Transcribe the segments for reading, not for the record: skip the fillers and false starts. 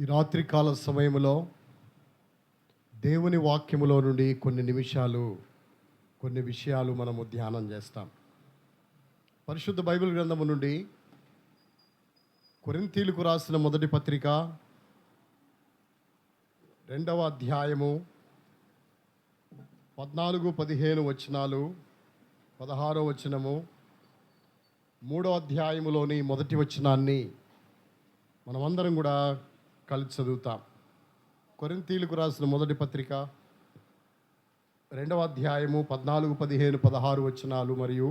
ఈ రాత్రికాల సమయంలో దేవుని వాక్యములో నుండి కొన్ని విషయాలు మనము ధ్యానం చేస్తాం. పరిశుద్ధ బైబిల్ గ్రంథము నుండి కొరింథీయులకు రాసిన మొదటి పత్రిక 2వ అధ్యాయము 14-15 వచనాలు, 16వ వచనము, 3వ అధ్యాయములోని మొదటి వచనాన్ని మనమందరం కూడా కలిసి చదువుతాం. కొరింథీయులకు రాసిన మొదటి పత్రిక 2వ అధ్యాయము 14, 15, 16 వచనాలు మరియు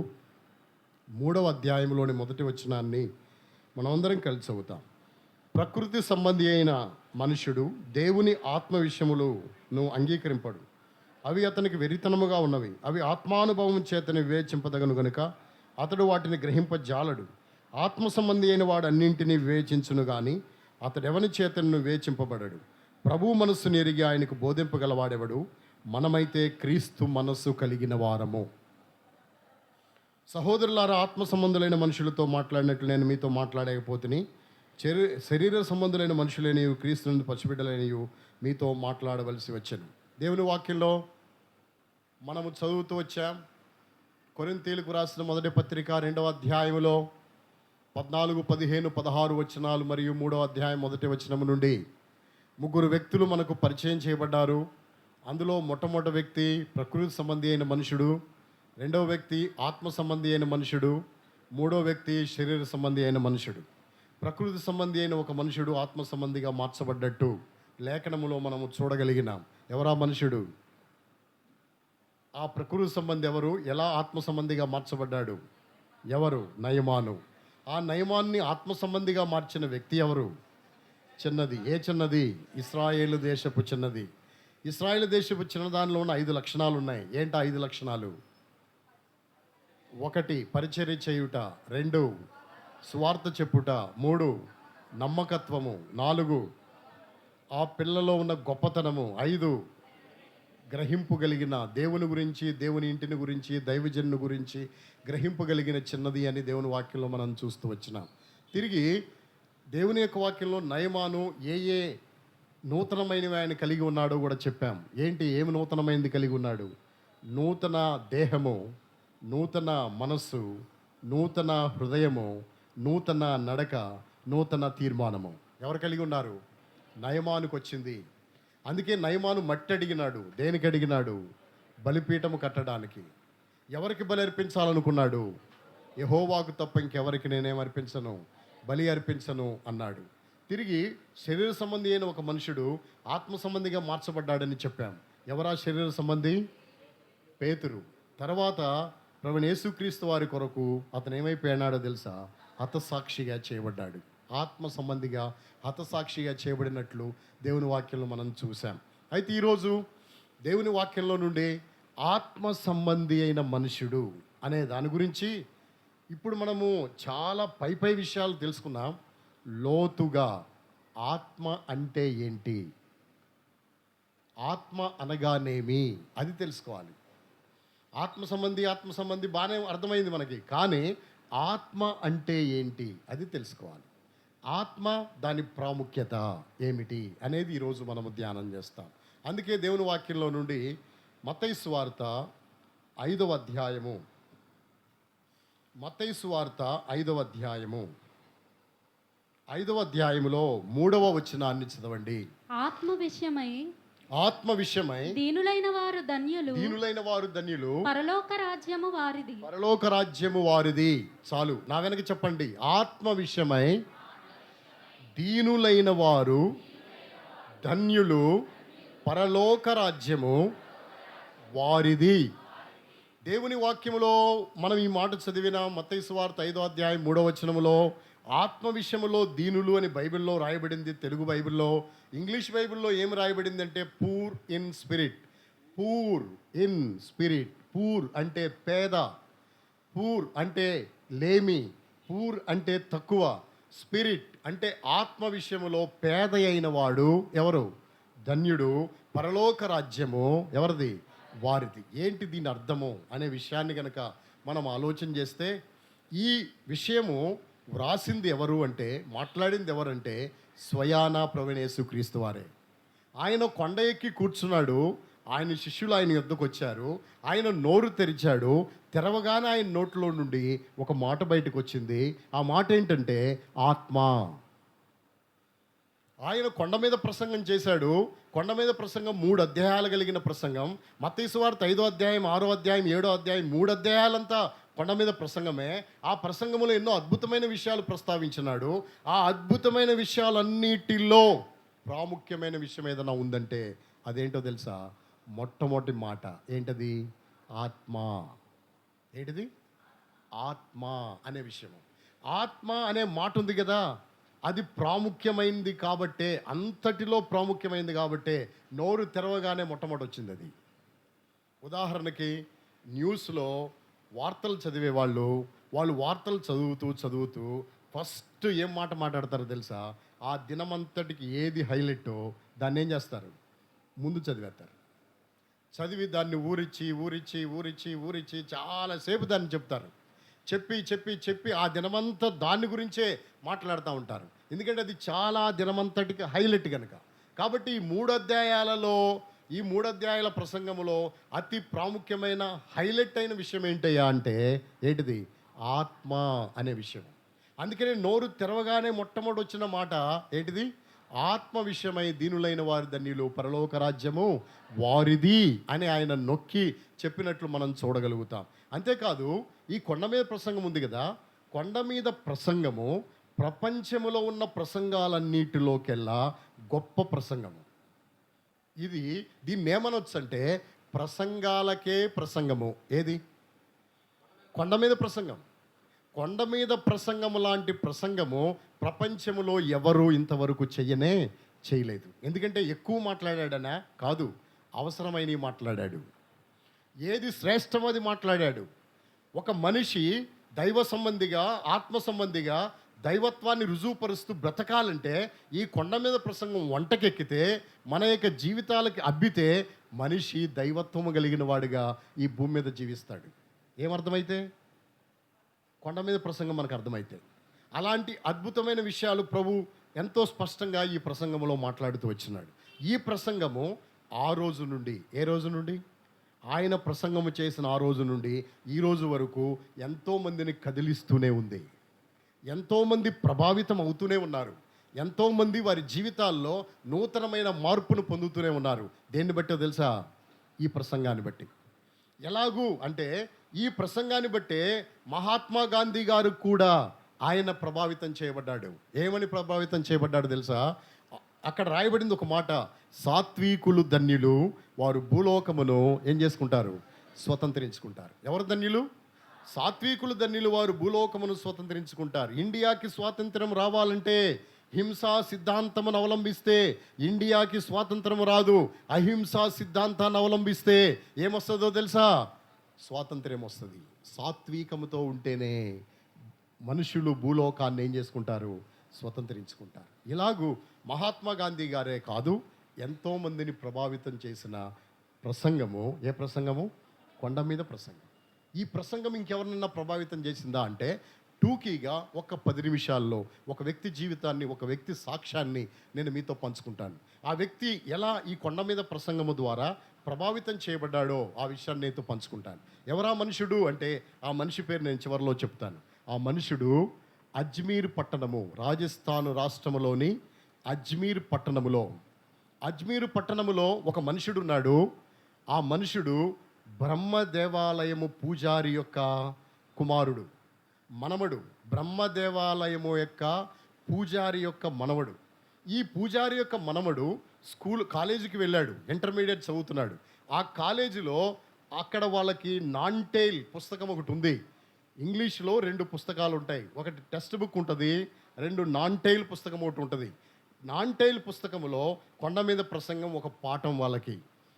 3వ అధ్యాయంలోని మొదటి వచనాన్ని మనమందరం కలిసి చదువుతాం. ప్రకృతి సంబంధి అయిన మనుష్యుడు దేవుని ఆత్మ విషయములను అంగీకరింపడు. అవి అతనికి వెరితనముగా ఉన్నవి. అవి ఆత్మానుభవం చేతని వివేచింపదగను గనుక అతడు వాటిని గ్రహింపజాలడు. ఆత్మ సంబంధి అయిన వాడు అన్నింటినీ వివేచించును కానీ అతడు ఎవని చేతను వివేచింపబడడు. ప్రభు మనస్సును ఎరిగి ఆయనకు బోధింపగలవాడెవడు? మనమైతే క్రీస్తు మనస్సు కలిగిన వారము. సహోదరులారా, ఆత్మ సంబంధులైన మనుషులతో మాట్లాడినట్లు నేను మీతో మాట్లాడకపోతుని, శరీర సంబంధులైన మనుషులైన క్రీస్తు నుండి పసిబిడ్డలైన మీతో మాట్లాడవలసి వచ్చాను. దేవుని వాక్యంలో మనము చదువుతూ వచ్చాం. కొరింథీయులకు రాసిన మొదటి పత్రిక 2వ అధ్యాయంలో 14, 15, 16 వచనాలు మరియు 3వ అధ్యాయం మొదటి వచనము నుండి 3 వ్యక్తులు మనకు పరిచయం చేయబడ్డారు. అందులో మొట్టమొదటి వ్యక్తి ప్రకృతి సంబంధి అయిన మనుషుడు, 2వ వ్యక్తి ఆత్మ సంబంధి అయిన మనుషుడు, 3వ వ్యక్తి శరీర సంబంధి అయిన మనుషుడు. ప్రకృతి సంబంధి అయిన ఒక మనుషుడు ఆత్మ సంబంధిగా మార్చబడ్డట్టు లేఖనములో మనము చూడగలిగినాం. ఎవరా మనుషుడు? ఆ ప్రకృతి సంబంధి ఎవరు? ఎలా ఆత్మ సంబంధిగా మార్చబడ్డాడు? ఎవరు? నయమాను. ఆ నయమాన్ని ఆత్మ సంబంధిగా మార్చిన వ్యక్తి ఎవరు? చిన్నది. ఏ చిన్నది? ఇశ్రాయేలు దేశపు చిన్నది. ఇశ్రాయేలు దేశపు చిన్నదానిలో ఉన్న 5 లక్షణాలు ఉన్నాయి. ఏంటా 5 లక్షణాలు? 1 పరిచర్య చేయుట, 2 స్వార్థ చెప్పుట, 3 నమ్మకత్వము, 4 ఆ పిల్లలో ఉన్న గొప్పతనము, 5 గ్రహింపుగలిగిన దేవుని గురించి, దేవుని ఇంటిని గురించి, దైవజనుని గురించి గ్రహింపగలిగిన చిన్నది అని దేవుని వాక్యంలో మనం చూస్తూ వచ్చినాం. తిరిగి దేవుని యొక్క వాక్యంలో నయమాను ఏ నూతనమైనవి ఆయన కలిగి ఉన్నాడో కూడా చెప్పాం. ఏమి నూతనమైనది కలిగి ఉన్నాడు? నూతన దేహము, నూతన మనస్సు, నూతన హృదయము, నూతన నడక, నూతన తీర్మానము. ఎవరు కలిగి ఉన్నారు? నయమానుకు వచ్చింది. అందుకే నయమాను మట్టి అడిగినాడు. దేనికి అడిగినాడు? బలిపీఠము కట్టడానికి. ఎవరికి బలి అర్పించాలనుకున్నాడు? యెహోవాకు తప్ప ఇంకెవరికి నేనేం అర్పించను, బలి అర్పించను అన్నాడు. తిరిగి శరీర సంబంధి అయిన ఒక మనుషుడు ఆత్మ సంబంధిగా మార్చబడ్డాడని చెప్పాం. ఎవరా శరీర సంబంధి? పేతురు. తర్వాత ప్రభువైన యేసుక్రీస్తు వారి కొరకు అతను ఏమైపోయాడో తెలుసా? హతసాక్షిగా చేయబడ్డాడు. ఆత్మ సంబంధిగా హతసాక్షిగా చేయబడినట్లు దేవుని వాక్యంలో మనం చూసాం. అయితే ఈరోజు దేవుని వాక్యంలో నుండి ఆత్మ సంబంధి అయిన మనుషుడు అనే దాని గురించి ఇప్పుడు మనము చాలా పై విషయాలు తెలుసుకున్నాం. లోతుగా ఆత్మ అంటే ఏంటి, ఆత్మ అనగానేమి అది తెలుసుకోవాలి. ఆత్మ సంబంధి బాగానే అర్థమైంది మనకి, కానీ ఆత్మ అంటే ఏంటి అది తెలుసుకోవాలి. ఆత్మ, దాని ప్రాముఖ్యత ఏమిటి అనేది ఈరోజు మనము ధ్యానం చేస్తాం. అందుకే దేవుని వాక్యంలో నుండి మత్తయి సువార్త 5వ అధ్యాయము, మత్తయి సువార్త 5వ అధ్యాయము 5వ అధ్యాయములో 3వ వచనాన్ని చదవండి. ఆత్మ విషయమై దీనులైన వారు ధన్యులు, పరలోక రాజ్యము వారిది. చాలు, నా వెనక చెప్పండి. ఆత్మ విషయమై దీనులైన వారు ధన్యులు, పరలోక రాజ్యము వారిది. దేవుని వాక్యములో మనం ఈ మాట చదివిన మత్తయి సువార్త 5వ అధ్యాయం 3వ వచనములో ఆత్మ విషయములో దీనులు అని బైబిల్లో రాయబడింది. తెలుగు బైబిల్లో. ఇంగ్లీష్ బైబిల్లో ఏం రాయబడింది అంటే poor in spirit. Poor in spirit. Poor అంటే పేద, పూర్ అంటే లేమి, పూర్ అంటే తక్కువ, స్పిరిట్ అంటే ఆత్మ విషయములో పేద అయిన వాడు ఎవరు? ధన్యుడు. పరలోక రాజ్యము ఎవరిది? వారిది. ఏంటి దీని అర్థము అనే విషయాన్ని కనుక మనం ఆలోచన చేస్తే, ఈ విషయము వ్రాసింది ఎవరు అంటే, మాట్లాడింది ఎవరంటే స్వయానా ప్రభువైన యేసుక్రీస్తు వారే. ఆయన కొండ ఎక్కి కూర్చున్నాడు, ఆయన శిష్యులు ఆయన యొద్దకు వచ్చారు, ఆయన నోరు తెరిచాడు, తెరవగానే ఆయన నోట్లో నుండి ఒక మాట బయటకు వచ్చింది. ఆ మాట ఏంటంటే ఆత్మ. ఆయన కొండ మీద ప్రసంగం చేశాడు. కొండ మీద ప్రసంగం 3 అధ్యాయాలు కలిగిన ప్రసంగం. మత్తయి సువార్త 5వ అధ్యాయం, 6వ అధ్యాయం, 7వ అధ్యాయం, 3 అధ్యాయాలంతా కొండ మీద ప్రసంగమే. ఆ ప్రసంగంలో ఎన్నో అద్భుతమైన విషయాలు ప్రస్తావించినాడు. ఆ అద్భుతమైన విషయాలన్నిటిలో ప్రాముఖ్యమైన విషయం ఏదైనా ఉందంటే అదేంటో తెలుసా? మొట్టమొదటి మాట ఏంటది? ఆత్మ. ఏంటిది? ఆత్మ అనే విషయం. ఆత్మ అనే మాట ఉంది కదా, అది ప్రాముఖ్యమైనది కాబట్టే, అంతటిలో ప్రాముఖ్యమైనది కాబట్టే నోరు తెరవగానే మొట్టమొదటి వచ్చింది అది. ఉదాహరణకి న్యూస్లో వార్తలు చదివే వాళ్ళు వార్తలు చదువుతూ ఫస్ట్ ఏం మాట మాట్లాడతారో తెలుసా? ఆ దినమంతటికి ఏది హైలైటో దాన్ని ఏం చేస్తారు? ముందు చదివేస్తారు. చదివి దాన్ని ఊరిచ్చి చాలాసేపు దాన్ని చెప్తారు. చెప్పి ఆ దినమంతా దాని గురించే మాట్లాడుతూ ఉంటారు. ఎందుకంటే అది చాలా దినమంతటికి హైలైట్ కనుక. కాబట్టి ఈ 3 అధ్యాయాల ప్రసంగములో అతి ప్రాముఖ్యమైన హైలైట్ అయిన విషయం ఏంటయ్యా అంటే ఏంటిది? ఆత్మ అనే విషయం. అందుకనే నోరు తెరవగానే మొట్టమొదటి వచ్చిన మాట ఏంటిది? ఆత్మ విషయమై దీనులైన వారి ధన్యులు, పరలోక రాజ్యము వారిది అని ఆయన నొక్కి చెప్పినట్లు మనం చూడగలుగుతాం. అంతేకాదు, ఈ కొండ మీద ప్రసంగం ఉంది కదా, కొండ మీద ప్రసంగము ప్రపంచములో ఉన్న ప్రసంగాలన్నిటిలోకెల్లా గొప్ప ప్రసంగము. దీన్ని ఏమనొచ్చు అంటే ప్రసంగాలకే ప్రసంగము. ఏది? కొండ మీద ప్రసంగం. కొండ మీద ప్రసంగము లాంటి ప్రసంగము ప్రపంచములో ఎవరు ఇంతవరకు చేయలేదు. ఎందుకంటే ఎక్కువ మాట్లాడాడనా? కాదు, అవసరమైనవి మాట్లాడాడు. ఏది శ్రేష్టమో అది మాట్లాడాడు. ఒక మనిషి దైవ సంబంధిగా, ఆత్మ సంబంధిగా దైవత్వాన్ని రుజువుపరుస్తూ బ్రతకాలంటే ఈ కొండ మీద ప్రసంగం వంటకెక్కితే, మన యొక్క జీవితాలకి అబ్బితే మనిషి దైవత్వము కలిగిన వాడిగా ఈ భూమి మీద జీవిస్తాడు. ఏమర్థమైతే? కొండ మీద ప్రసంగం మనకు అర్థమైతే. అలాంటి అద్భుతమైన విషయాలు ప్రభు ఎంతో స్పష్టంగా ఈ ప్రసంగంలో మాట్లాడుతూ వచ్చినాడు. ఈ ప్రసంగము ఆ రోజు నుండి, ఏ రోజు నుండి? ఆయన ప్రసంగము చేసిన ఆ రోజు నుండి ఈ రోజు వరకు ఎంతోమందిని కదిలిస్తూనే ఉంది. ఎంతోమంది ప్రభావితం అవుతూనే ఉన్నారు. ఎంతోమంది వారి జీవితాల్లో నూతనమైన మార్పును పొందుతూనే ఉన్నారు. దేన్ని బట్టో తెలుసా? ఈ ప్రసంగాన్ని బట్టి. ఎలాగూ అంటే ఈ ప్రసంగాన్ని బట్టే మహాత్మా గాంధీ గారు కూడా ఆయన ప్రభావితం చేయబడ్డాడు. ఏమని ప్రభావితం చేయబడ్డాడు తెలుసా? అక్కడ రాయబడింది ఒక మాట, సాత్వికులు ధన్యులు, వారు భూలోకమును ఏం చేసుకుంటారు? స్వతంత్రించుకుంటారు. ఎవరు ధన్యులు? సాత్వికులు ధన్యులు, వారు భూలోకమును స్వతంత్రించుకుంటారు. ఇండియాకి స్వాతంత్రం రావాలంటే హింసా సిద్ధాంతమును అవలంబిస్తే ఇండియాకి స్వాతంత్రం రాదు. అహింసా సిద్ధాంతాన్ని అవలంబిస్తే ఏమొస్తుందో తెలుసా? స్వాతంత్ర్యం వస్తుంది. సాత్వికముతో ఉంటేనే మనుషులు భూలోకాన్ని ఏం చేసుకుంటారు? స్వతంత్రించుకుంటారు. ఇలాగూ మహాత్మా గాంధీ గారే కాదు, ఎంతోమందిని ప్రభావితం చేసిన ప్రసంగము. ఏ ప్రసంగము? కొండ మీద ప్రసంగం. ఈ ప్రసంగం ఇంకెవరినైనా ప్రభావితం చేసిందా అంటే టూకీగా ఒక 10 నిమిషాల్లో ఒక వ్యక్తి జీవితాన్ని, ఒక వ్యక్తి సాక్ష్యాన్ని నేను మీతో పంచుకుంటాను. ఆ వ్యక్తి ఎలా ఈ కొండ మీద ప్రసంగము ద్వారా ప్రభావితం చేయబడ్డాడో ఆ విషయాన్ని నేతో పంచుకుంటాను. ఎవరా మనుషుడు అంటే ఆ మనిషి పేరు నేను చివరిలో చెప్తాను. ఆ మనుషుడు అజ్మీర్ పట్టణము, రాజస్థాన్ రాష్ట్రములోని అజ్మీర్ పట్టణములో ఒక మనుషుడు ఉన్నాడు. ఆ మనుషుడు బ్రహ్మ దేవాలయము పూజారి యొక్క కుమారుడు, మనవడు. బ్రహ్మ దేవాలయము యొక్క పూజారి యొక్క మనవడు. ఈ పూజారి యొక్క మనవడు కాలేజీకి వెళ్ళాడు, ఇంటర్మీడియట్ చదువుతున్నాడు. ఆ కాలేజీలో అక్కడ వాళ్ళకి నాన్టైల్ పుస్తకం ఒకటి ఉంది. ఇంగ్లీష్లో 2 పుస్తకాలు ఉంటాయి. ఒకటి టెక్స్ట్ బుక్ ఉంటుంది, 2 నాన్టైల్ పుస్తకం ఒకటి ఉంటుంది. నాన్టైల్ పుస్తకంలో కొండ మీద ప్రసంగం ఒక పాఠం వాళ్ళకి.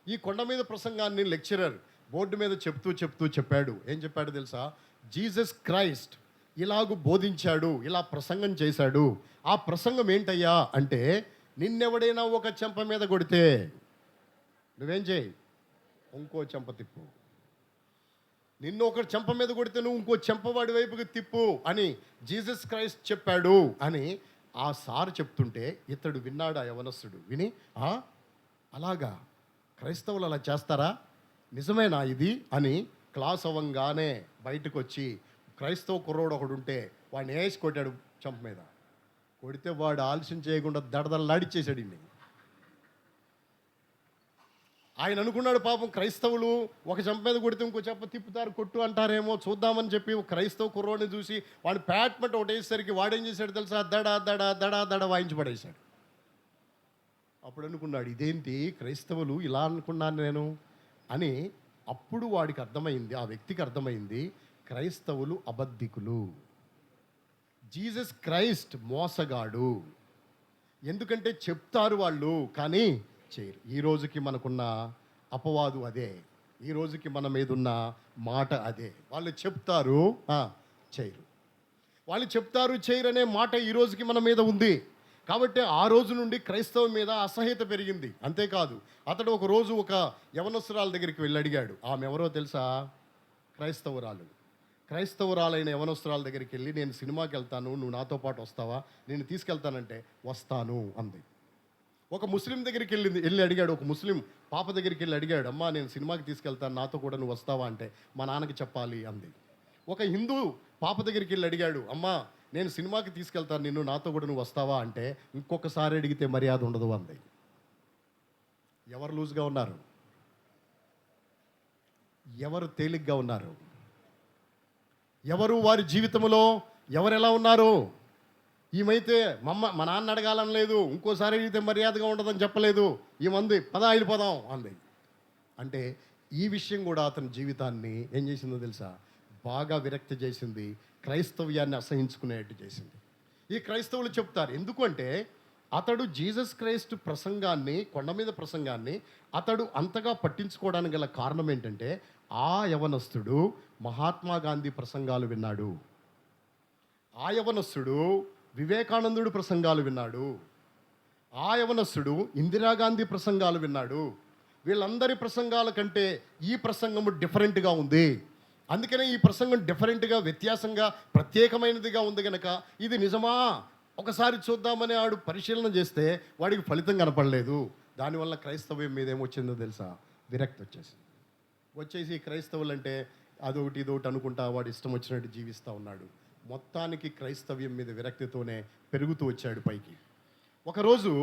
ఈ కొండ మీద ప్రసంగాన్ని లెక్చరర్ బోర్డు మీద చెప్తూ చెప్పాడు. ఏం చెప్పాడు తెలుసా? జీసస్ క్రైస్ట్ ఇలాగూ బోధించాడు, ఇలా ప్రసంగం చేశాడు. ఆ ప్రసంగం ఏంటయ్యా అంటే, నిన్నెవడైనా ఒక చెంప మీద కొడితే నువ్వేం చేయి? ఇంకో చెంప తిప్పు. నిన్ను ఒకటి చెంప మీద కొడితే నువ్వు ఇంకో చెంపవాడి వైపుకి తిప్పు అని జీసస్ క్రైస్ట్ చెప్పాడు అని ఆ సారు చెప్తుంటే ఇతడు విన్నాడు. ఆ యవనస్తుడు విని అలాగా క్రైస్తవులు అలా చేస్తారా, నిజమేనా ఇది అని క్లాస్ అవ్వంగానే బయటకు వచ్చి క్రైస్తవ కుర్రోడు ఒకడు ఉంటే వాడిని వేసి కొట్టాడు చెంప మీద. కొడితే వాడు ఆలస్యం చేయకుండా దడదల్లాడిచ్చేసాడు ఇన్ని. ఆయన అనుకున్నాడు పాపం క్రైస్తవులు ఒక చెంప మీద కొడితే ఇంకో చెంప తిప్పుతారు, కొట్టు అంటారేమో చూద్దామని చెప్పి ఒక క్రైస్తవ కుర్రోడిని చూసి వాడు ప్యాట్మెంట్ ఒకటి వేసేసరికి వాడేం చేశాడు తెలుసా, దడ దడ దడ దడ వాయించి పడేశాడు. అప్పుడు అనుకున్నాడు ఇదేంటి క్రైస్తవులు ఇలా అనుకున్నాను నేను అని. అప్పుడు వాడికి అర్థమైంది, ఆ వ్యక్తికి అర్థమైంది క్రైస్తవులు అబద్ధికులు, జీసస్ క్రైస్ట్ మోసగాడు. ఎందుకంటే చెప్తారు వాళ్ళు కానీ చేయరు. ఈ రోజుకి మనకున్న అపవాదు అదే, ఈ రోజుకి మన మీద ఉన్న మాట అదే. వాళ్ళు చెప్తారు చేయరు, వాళ్ళు చెప్తారు చేయరు అనే మాట ఈ రోజుకి మన మీద ఉంది. కాబట్టి ఆ రోజు నుండి క్రైస్తవం మీద అసహ్యత పెరిగింది. అంతేకాదు అతడు ఒక రోజు ఒక యవనస్తురాల దగ్గరికి వెళ్ళి అడిగాడు. ఆమె ఎవరో తెలుసా, క్రైస్తవురాలైన యవనస్తురాల దగ్గరికి వెళ్ళి నేను సినిమాకి వెళ్తాను, నువ్వు నాతో పాటు వస్తావా, నేను తీసుకెళ్తానంటే వస్తాను అంది. ఒక ముస్లిం దగ్గరికి వెళ్ళి అడిగాడు, ఒక ముస్లిం పాప దగ్గరికి వెళ్ళి అడిగాడు, అమ్మా నేను సినిమాకి తీసుకెళ్తాను నాతో కూడా నువ్వు వస్తావా అంటే మా నాన్నకి చెప్పాలి అంది. ఒక హిందూ పాప దగ్గరికి వెళ్ళి అడిగాడు, అమ్మా నేను సినిమాకి తీసుకెళ్తాను నిన్ను నాతో కూడా నువ్వు వస్తావా అంటే ఇంకొకసారి అడిగితే మర్యాద ఉండదు అంది. ఎవరు లూజ్గా ఉన్నారు, ఎవరు తేలిగ్గా ఉన్నారు, ఎవరు వారి జీవితంలో ఎవరు ఎలా ఉన్నారు? ఈమైతే మా నాన్న అడగాలని లేదు, ఇంకోసారి అడిగితే మర్యాదగా ఉండదని చెప్పలేదు, ఈమంది పదా వెళ్ళిపోదాం అంది. అంటే ఈ విషయం కూడా అతని జీవితాన్ని ఏం చేసిందో తెలుసా, బాగా విరక్తి చేసింది, క్రైస్తవ్యాన్ని అసహించుకునేట్టు చేసింది. ఈ క్రైస్తవులు చెప్తారు ఎందుకంటే అతడు జీసస్ క్రైస్ట్ ప్రసంగాన్ని, కొండ మీద ప్రసంగాన్ని అతడు అంతగా పట్టించుకోవడానికి గల కారణం ఏంటంటే ఆ యవనస్తుడు మహాత్మా గాంధీ ప్రసంగాలు విన్నాడు, ఆ యవనస్తుడు వివేకానందుడు ప్రసంగాలు విన్నాడు, ఆ యవనస్తుడు ఇందిరాగాంధీ ప్రసంగాలు విన్నాడు. వీళ్ళందరి ప్రసంగాల కంటే ఈ ప్రసంగము డిఫరెంట్గా ఉంది. అందుకనే ఈ ప్రసంగం డిఫరెంట్గా, వ్యత్యాసంగా, ప్రత్యేకమైనదిగా ఉంది కనుక ఇది నిజమా ఒకసారి చూద్దామని ఆడు పరిశీలన చేస్తే వాడికి ఫలితం కనపడలేదు. దానివల్ల క్రైస్తవ్యం మీద ఏమొచ్చిందో తెలుసా, విరక్తి వచ్చేసి క్రైస్తవులు అంటే అదొకటి ఇదొకటి అనుకుంటా వాడు ఇష్టం వచ్చినట్టు జీవిస్తూ ఉన్నాడు. మొత్తానికి క్రైస్తవ్యం మీద విరక్తితోనే పెరుగుతూ వచ్చాడు పైకి. ఒకరోజు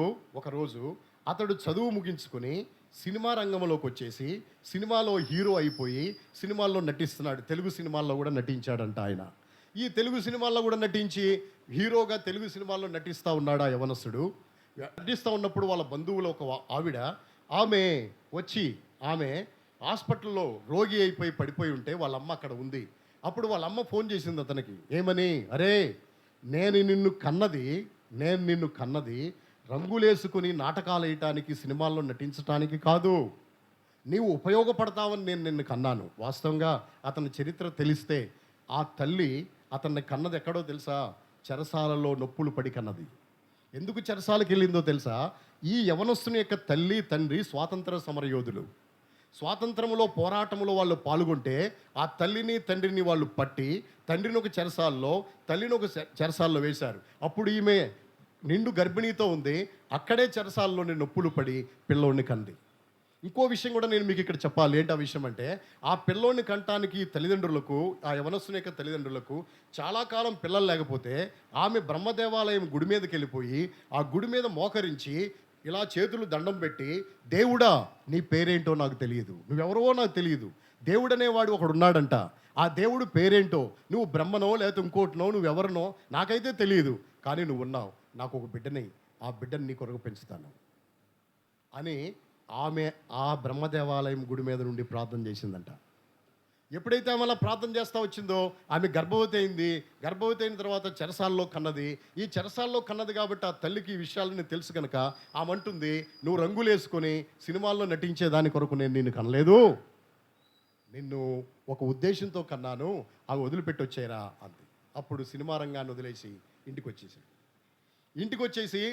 అతడు చదువు ముగించుకొని సినిమా రంగంలోకి వచ్చేసి సినిమాలో హీరో అయిపోయి సినిమాల్లో నటిస్తున్నాడు. తెలుగు సినిమాల్లో కూడా నటించాడంట ఆయన. ఈ తెలుగు సినిమాల్లో కూడా నటించి హీరోగా తెలుగు సినిమాల్లో నటిస్తూ ఉన్నాడు ఆ యవనస్తుడు. నటిస్తూ ఉన్నప్పుడు వాళ్ళ బంధువులు ఒక ఆవిడ, ఆమె హాస్పిటల్లో రోగి అయిపోయి పడిపోయి ఉంటే వాళ్ళ అమ్మ అక్కడ ఉంది. అప్పుడు వాళ్ళ అమ్మ ఫోన్ చేసింది అతనికి, ఏమని, అరే నేను నిన్ను కన్నది రంగులేసుకుని నాటకాలు వేయటానికి, సినిమాల్లో నటించటానికి కాదు, నీవు ఉపయోగపడతావని నేను నిన్ను కన్నాను. వాస్తవంగా అతని చరిత్ర తెలిస్తే ఆ తల్లి అతన్ని కన్నది ఎక్కడో తెలుసా, చెరసాలలో నొప్పులు పడి కన్నది. ఎందుకు చెరసాలకు వెళ్ళిందో తెలుసా, ఈ యవనస్తుని యొక్క తల్లి తండ్రి స్వాతంత్ర సమరయోధులు. స్వాతంత్రంలో పోరాటంలో వాళ్ళు పాల్గొంటే ఆ తల్లిని తండ్రిని వాళ్ళు పట్టి తండ్రిని ఒక చెరసాల్లో తల్లిని ఒక చెరసాల్లో వేశారు. అప్పుడు ఈమె నిండు గర్భిణీతో ఉంది, అక్కడే చెరసాల్లోని నొప్పులు పడి పిల్లోడిని కంది. ఇంకో విషయం కూడా నేను మీకు ఇక్కడ చెప్పాలి. ఏంటి ఆ విషయం అంటే, ఆ పిల్లోడిని కంటానికి తల్లిదండ్రులకు, ఆ యవనస్తుని యొక్క తల్లిదండ్రులకు చాలా కాలం పిల్లలు లేకపోతే ఆమె బ్రహ్మదేవాలయం గుడి మీదకి వెళ్ళిపోయి ఆ గుడి మీద మోకరించి ఇలా చేతులు దండం పెట్టి, దేవుడా నీ పేరేంటో నాకు తెలియదు, నువ్వెవరో నాకు తెలియదు, దేవుడు అనేవాడు ఒకడు ఉన్నాడంట, ఆ దేవుడు పేరేంటో, నువ్వు బ్రహ్మనో లేకపోతే ఇంకోటినో, నువ్వెవరినో నాకైతే తెలియదు, కానీ నువ్వు ఉన్నావు, నాకు ఒక బిడ్డని, ఆ బిడ్డని నీ కొరకు పెంచుతాను అని ఆమె ఆ బ్రహ్మదేవాలయం గుడి మీద నుండి ప్రార్థన చేసిందంట. ఎప్పుడైతే ఆమె అలా ప్రార్థన చేస్తూ వచ్చిందో ఆమె గర్భవతి అయింది. గర్భవతి అయిన తర్వాత చెరసాల్లో కన్నది. ఈ చెరసాల్లో కన్నది కాబట్టి ఆ తల్లికి ఈ విషయాలని తెలుసు కనుక ఆమె అంటుంది, నువ్వు రంగులేసుకొని సినిమాల్లో నటించే దాని కొరకు నేను నిన్ను కనలేదు, నిన్ను ఒక ఉద్దేశంతో కన్నాను, అవి వదిలిపెట్టి వచ్చారా అంది. అప్పుడు సినిమా రంగాన్ని వదిలేసి ఇంటికి వచ్చేసి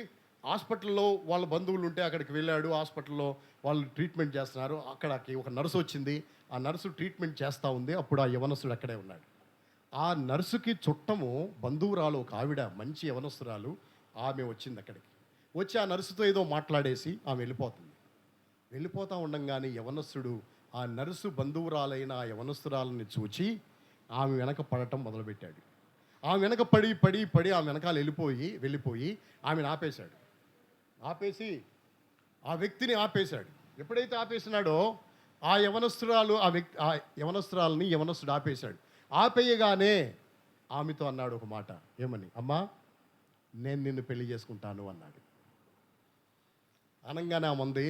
హాస్పిటల్లో వాళ్ళ బంధువులు ఉంటే అక్కడికి వెళ్ళాడు. హాస్పిటల్లో వాళ్ళు ట్రీట్మెంట్ చేస్తున్నారు. అక్కడికి ఒక నర్సు వచ్చింది. ఆ నర్సు ట్రీట్మెంట్ చేస్తూ ఉంది. అప్పుడు ఆ యవనస్తుడు అక్కడే ఉన్నాడు. ఆ నర్సుకి చుట్టము బంధువురాలు ఒక ఆవిడ, మంచి యవనస్తురాలు, ఆమె వచ్చింది అక్కడికి. వచ్చి ఆ నర్సుతో ఏదో మాట్లాడేసి ఆమె వెళ్ళిపోతుంది. వెళ్ళిపోతూ ఉండంగానే యవనస్తుడు ఆ నర్సు బంధువురాలైన ఆ యవనస్తురాలని చూచి ఆమె వెనక పడటం మొదలుపెట్టాడు. ఆమె వెనక పడి ఆమె వెనకాల వెళ్ళిపోయి ఆమెను ఆపేశాడు. ఆపేసి ఆ వ్యక్తిని ఆపేశాడు. ఎప్పుడైతే ఆపేసినాడో ఆ యవనస్తురాలని యవనస్తుడు ఆపేశాడు. ఆపేయగానే ఆమెతో అన్నాడు ఒక మాట. ఏమని? అమ్మా, నేను నిన్ను పెళ్లి చేసుకుంటాను అన్నాడు. అనగానే ఆమంది,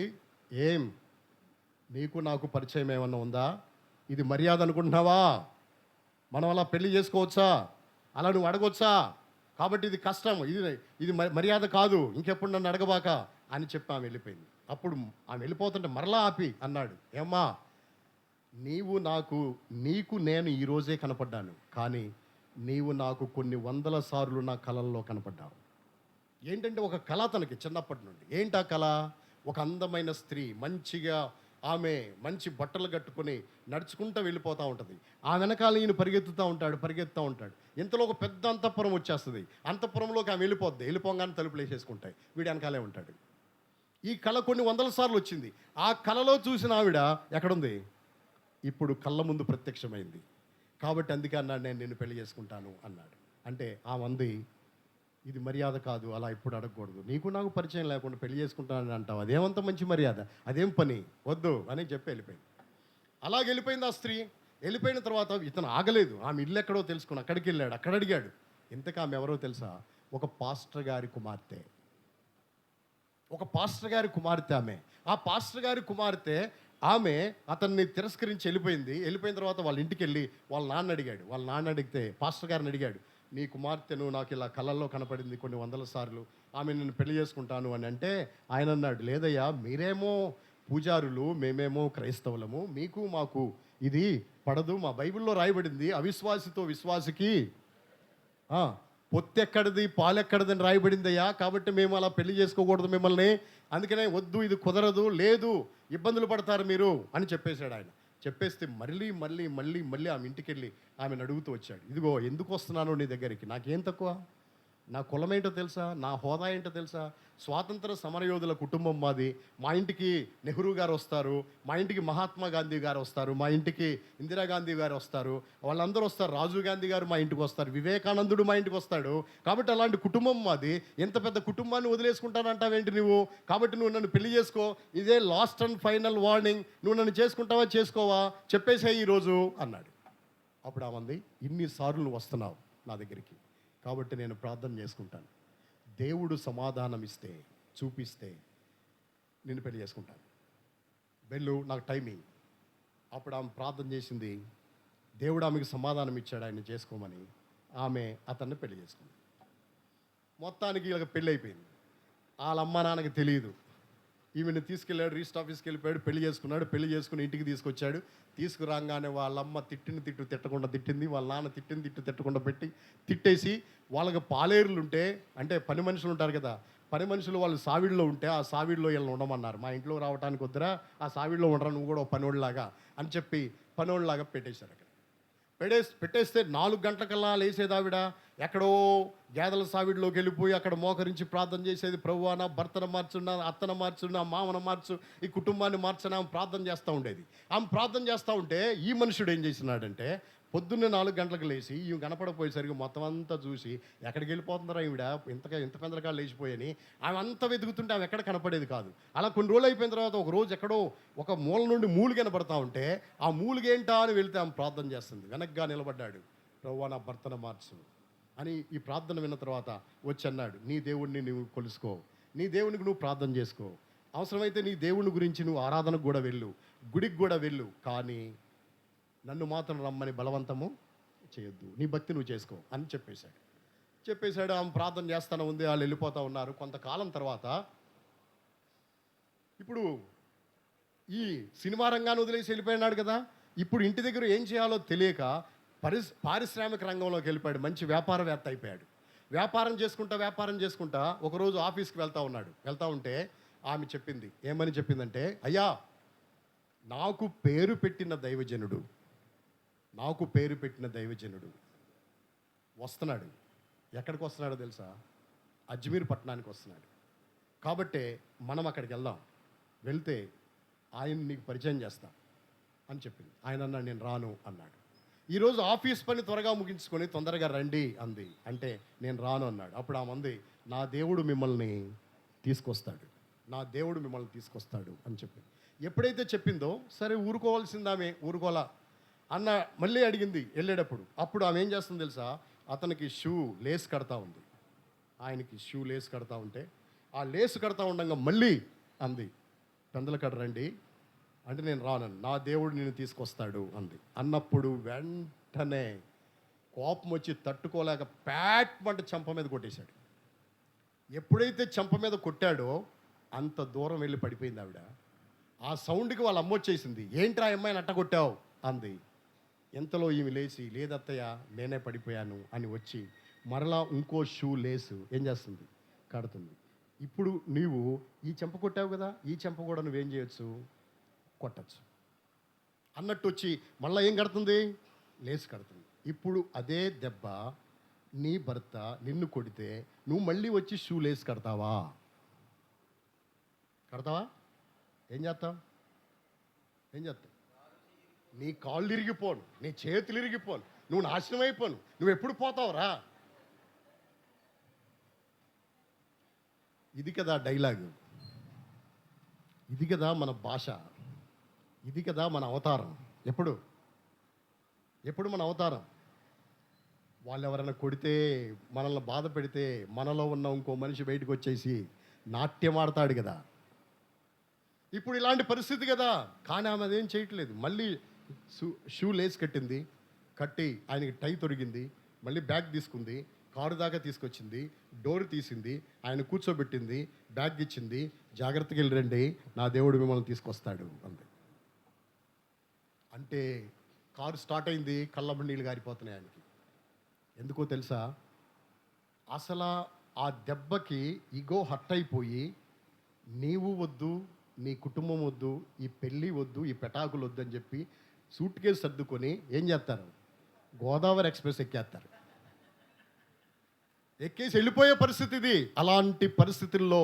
ఏం నీకు నాకు పరిచయం ఏమన్నా ఉందా? ఇది మర్యాద అనుకుంటున్నావా? మనం అలా పెళ్లి చేసుకోవచ్చా? అలా నువ్వు అడగొచ్చా? కాబట్టి ఇది కష్టం, ఇది మర్యాద కాదు, ఇంకెప్పుడు నన్ను అడగబాక అని చెప్పి ఆమె వెళ్ళిపోయింది. అప్పుడు ఆమె వెళ్ళిపోతుంటే మరలా ఆపి అన్నాడు, ఏమ్మా, నీకు నేను ఈరోజే కనపడ్డాను, కానీ నీవు నాకు కొన్ని వందల సార్లు నా కళల్లో కనపడ్డావు. ఏంటంటే ఒక కళ తనకి చిన్నప్పటి నుండి. ఏంటా కళ? ఒక అందమైన స్త్రీ, మంచిగా ఆమె మంచి బట్టలు కట్టుకొని నడుచుకుంటూ వెళ్ళిపోతూ ఉంటుంది. ఆ వెనకాల ఈయన పరిగెత్తుతూ ఉంటాడు. ఇంతలో ఒక పెద్ద అంతఃపురం వచ్చేస్తుంది. అంతఃపురంలోకి ఆమె వెళ్ళిపోగానే తలుపులు వేసేసుకుంటాయి. వీడు వెనకాలే ఉంటాడు. ఈ కళ కొన్ని వందల సార్లు వచ్చింది. ఆ కళలో చూసిన ఆవిడ ఎక్కడుంది? ఇప్పుడు కళ్ళ ముందు ప్రత్యక్షమైంది. కాబట్టి అందుకే అన్నాడు, నేను నిన్ను పెళ్లి చేసుకుంటాను అన్నాడు. అంటే ఆ మంది, ఇది మర్యాద కాదు, అలా ఇప్పుడు అడగకూడదు, నీకు నాకు పరిచయం లేకుండా పెళ్లి చేసుకుంటానని అంటావు, అదేమంత మంచి మర్యాద, అదేం పని, వద్దు అని చెప్పి వెళ్ళిపోయింది. అలాగే వెళ్ళిపోయింది ఆ స్త్రీ. వెళ్ళిపోయిన తర్వాత ఇతను ఆగలేదు. ఆమె ఇల్లు ఎక్కడో తెలుసుకుని అక్కడికి వెళ్ళాడు. అక్కడ అడిగాడు. ఇంతకు ఆమె ఎవరో తెలుసా? ఒక పాస్టర్ గారి కుమార్తె. ఆమె. ఆ పాస్టర్ గారి కుమార్తె. ఆమె అతన్ని తిరస్కరించి వెళ్ళిపోయిన తర్వాత వాళ్ళ ఇంటికి వెళ్ళి వాళ్ళ నాన్న అడిగితే పాస్టర్ గారిని అడిగాడు, నీ కుమార్తెను నాకు ఇలా కళల్లో కనపడింది కొన్ని వందల సార్లు, ఆమె నిన్ను పెళ్లి చేసుకుంటాను అని అంటే ఆయన అన్నాడు, లేదయ్యా, మీరేమో పూజారులు, మేమేమో క్రైస్తవులము, మీకు మాకు ఇది పడదు. మా బైబిల్లో రాయబడింది, అవిశ్వాసితో విశ్వాసికి పొత్తెక్కడిది పాలెక్కడిదని రాయబడిందయ్యా, కాబట్టి మేము అలా పెళ్లి చేసుకోకూడదు మిమ్మల్ని, అందుకనే వద్దు, ఇది కుదరదు, లేదు, ఇబ్బందులు పడతారు మీరు అని చెప్పేశాడు ఆయన. చెప్పేస్తే మళ్ళీ ఆమె ఇంటికి వెళ్ళి ఆమెను అడుగుతూ వచ్చాడు, ఇదిగో ఎందుకు వస్తున్నాను నీ దగ్గరికి, నాకేం తక్కువ, నా కులం ఏంటో తెలుసా, నా హోదా ఏంటో తెలుసా, స్వాతంత్ర సమరయోధుల కుటుంబం మాది, మా ఇంటికి నెహ్రూ గారు వస్తారు, మా ఇంటికి మహాత్మా గాంధీ గారు వస్తారు, మా ఇంటికి ఇందిరాగాంధీ గారు వస్తారు, వాళ్ళందరూ వస్తారు, రాజీవ్ గాంధీ గారు మా ఇంటికి వస్తారు, వివేకానందుడు మా ఇంటికి వస్తాడు, కాబట్టి అలాంటి కుటుంబం మాది, ఎంత పెద్ద కుటుంబాన్ని వదిలేసుకుంటానంటావేంటి నువ్వు, కాబట్టి నువ్వు నన్ను పెళ్లి చేసుకో, ఇదే లాస్ట్ అండ్ ఫైనల్ వార్నింగ్, నువ్వు నన్ను చేసుకుంటావా చేసుకోవా చెప్పేసే ఈరోజు అన్నాడు. అప్పుడు ఆమంది, ఇన్నిసార్లు నువ్వు వస్తున్నావు నా దగ్గరికి, కాబట్టి నేను ప్రార్థన చేసుకుంటాను, దేవుడు సమాధానం ఇస్తే చూపిస్తే నేను పెళ్లి చేసుకుంటాను, వెళ్ళు, నాకు టైమింగ్. అప్పుడు ఆమె ప్రార్థన చేసింది, దేవుడు ఆమెకు సమాధానం ఇచ్చాడు ఆయన చేసుకోమని. ఆమె అతన్ని పెళ్లి చేసుకుంది. మొత్తానికి ఇలా పెళ్ళి అయిపోయింది. వాళ్ళ అమ్మ నాన్నకి తెలియదు. ఈమెను తీసుకెళ్ళాడు, రిజిస్టర్ ఆఫీస్కి వెళ్ళిపోయాడు, పెళ్లి చేసుకున్నాడు. పెళ్లి చేసుకుని ఇంటికి తీసుకొచ్చాడు. తీసుకురాగానే వాళ్ళమ్మ తిట్టు తిట్టకుండా తిట్టింది, వాళ్ళ నాన్న తిట్టు తిట్టకుండా తిట్టేసి, వాళ్ళకి పాలేరులు ఉంటే, అంటే పని మనుషులు ఉంటారు కదా, పని మనుషులు వాళ్ళు సావిడిలో ఉంటే ఆ సావిడిలో వీళ్ళని ఉండమన్నారు. మా ఇంట్లో రావడానికి వద్దురా, ఆ సావిడిలో ఉండరా నువ్వు కూడా పనోళ్ళలాగా అని చెప్పి పనోళ్ళలాగా పెట్టేశారు. అక్కడ పెట్టేస్తే 4 గంటలకల్లా లేసేదావిడ ఎక్కడో గేదెల సావిడిలోకి వెళ్ళిపోయి అక్కడ మోకరించి ప్రార్థన చేసేది, ప్రభువా నా భర్తను మార్చు, నా అత్తను మార్చు, నా మామను మార్చు, ఈ కుటుంబాన్ని మార్చని ఆమె ప్రార్థన చేస్తూ ఉండేది. ఆమె ప్రార్థన చేస్తూ ఉంటే ఈ మనుషుడు ఏం చేసినాడంటే, పొద్దున్నే 4 గంటలకు లేచి ఈమె కనపడపోయేసరికి మొత్తం అంతా చూసి, ఎక్కడికి వెళ్ళిపోతుందిరా ఈవిడ, ఇంత పెందరకాలు లేచిపోయని ఆమె అంతా వెతుకుతుంటే ఆమె ఎక్కడ కనపడేది కాదు. అలా కొన్ని రోజులు అయిపోయిన తర్వాత ఒక రోజు ఎక్కడో ఒక మూల నుండి మూలిగ కనపడతా ఉంటే, ఆ మూలిగేంటా అని వెళితే ఆమె ప్రార్థన చేస్తుంది. వెనక్గా నిలబడ్డాడు, ప్రభువా నా భర్తను మార్చు అని. ఈ ప్రార్థన విన్న తర్వాత వచ్చి అన్నాడు, నీ దేవుడిని నువ్వు కొలుసుకో, నీ దేవునికి నువ్వు ప్రార్థన చేసుకో, అవసరమైతే నీ దేవుని గురించి నువ్వు ఆరాధనకు కూడా వెళ్ళు, గుడికి కూడా వెళ్ళు, కానీ నన్ను మాత్రం రమ్మని బలవంతము చేయొద్దు, నీ భక్తి నువ్వు చేసుకో అని చెప్పేశాడు. ఆమె ప్రార్థన చేస్తానే ఉంది, వాళ్ళు వెళ్ళిపోతూ ఉన్నారు. కొంతకాలం తర్వాత ఇప్పుడు ఈ సినిమా రంగాన్ని వదిలేసి వెళ్ళిపోయినాడు కదా, ఇప్పుడు ఇంటి దగ్గర ఏం చేయాలో తెలియక పారిశ్రామిక రంగంలోకి వెళ్ళిపోయాడు. మంచి వ్యాపారవేత్త అయిపోయాడు. వ్యాపారం చేసుకుంటా ఒకరోజు ఆఫీస్కి వెళ్తా ఉంటే ఆమె చెప్పింది, ఏమని చెప్పిందంటే, అయ్యా, నాకు పేరు పెట్టిన దైవజనుడు వస్తున్నాడు. ఎక్కడికి వస్తున్నాడో తెలుసా? అజ్మీర్ పట్టణానికి వస్తున్నాడు. కాబట్టే మనం అక్కడికి వెళ్తే ఆయన నీకు పరిచయం చేస్తా అని చెప్పింది. ఆయన అన్నాడు, నేను రాను అన్నాడు. ఈరోజు ఆఫీస్ పని త్వరగా ముగించుకొని తొందరగా రండి అంది. అంటే నేను రాను అన్నాడు. అప్పుడు ఆమె అంది, నా దేవుడు మిమ్మల్ని తీసుకొస్తాడు అని చెప్పింది. ఎప్పుడైతే చెప్పిందో సరే ఊరుకోవాల్సిందామే, ఊరుకోలా అన్న మళ్ళీ అడిగింది వెళ్ళేటప్పుడు. అప్పుడు ఆమె ఏం చేస్తుంది తెలుసా? అతనికి షూ లేస్ కడతా ఉంది. ఆయనకి షూ లేస్ కడతా ఉంటే ఆ లేసు కడతా ఉండగా మళ్ళీ అంది, పెందలకడ రండి అంటే నేను రానని, నా దేవుడు నిన్ను తీసుకొస్తాడు అంది. అన్నప్పుడు వెంటనే కోపం వచ్చి తట్టుకోలేక మంట చెంప మీద కొట్టేశాడు. ఎప్పుడైతే చెంప మీద కొట్టాడో అంత దూరం వెళ్ళి పడిపోయింది ఆవిడ. ఆ సౌండ్కి వాళ్ళ అమ్మ వచ్చేసింది. ఏంట్రా అమ్మాయిని అట్ట కొట్టావు అంది. ఎంతలో ఈమె లేచి, లేదత్తయ్య నేనే పడిపోయాను అని వచ్చి మరలా ఇంకో షూ లేసు ఏం చేస్తుంది? కడుతుంది. ఇప్పుడు నీవు ఈ చెంప కొట్టావు కదా, ఈ చెంప కూడా నువ్వేం చేయొచ్చు? కొట్టచ్చు అన్నట్టు వచ్చి మళ్ళీ ఏం కడుతుంది? లేసు కడుతుంది. ఇప్పుడు అదే దెబ్బ నీ భర్త నిన్ను కొడితే నువ్వు మళ్ళీ వచ్చి షూ లేసు కడతావా? ఏం చేస్తావు? నీ కాళ్ళు ఇరిగిపోను, నీ చేతులు ఇరిగిపోను, నువ్వు నాశనం అయిపోను, నువ్వు ఎప్పుడు పోతావురా? ఇది కదా డైలాగు, ఇది కదా మన భాష, ఇది కదా మన అవతారం. ఎప్పుడు మన అవతారం? వాళ్ళు ఎవరైనా కొడితే, మనల్ని బాధ పెడితే మనలో ఉన్న ఇంకో మనిషి బయటకు వచ్చేసి నాట్యం ఆడతాడు కదా. ఇప్పుడు ఇలాంటి పరిస్థితి కదా. కానీ ఆమె అదేం చేయట్లేదు. మళ్ళీ షూ లేస్ కట్టి ఆయనకి టై తొడిగింది, మళ్ళీ బ్యాగ్ తీసుకుంది, కారు దాకా తీసుకొచ్చింది, డోర్ తీసింది, ఆయన కూర్చోబెట్టింది, బ్యాగ్ ఇచ్చింది, జాగ్రత్తగా వెళ్ళి రండి, నా దేవుడు మిమ్మల్ని తీసుకొస్తాడు అంది. అంటే కారు స్టార్ట్ అయింది, కళ్ళబడి నీళ్ళు గారిపోతున్నాయి ఆయనకి. ఎందుకో తెలుసా? అసలు ఆ దెబ్బకి ఇగో హర్ట్ అయిపోయి, నీవు వద్దు, నీ కుటుంబం వద్దు, ఈ పెళ్ళి వద్దు, ఈ పెటాకులు వద్దు అని చెప్పి సూట్ కేసు సర్దుకొని ఏం చేస్తారు? గోదావరి ఎక్స్ప్రెస్ ఎక్కేసి వెళ్ళిపోయే పరిస్థితి ఇది. అలాంటి పరిస్థితుల్లో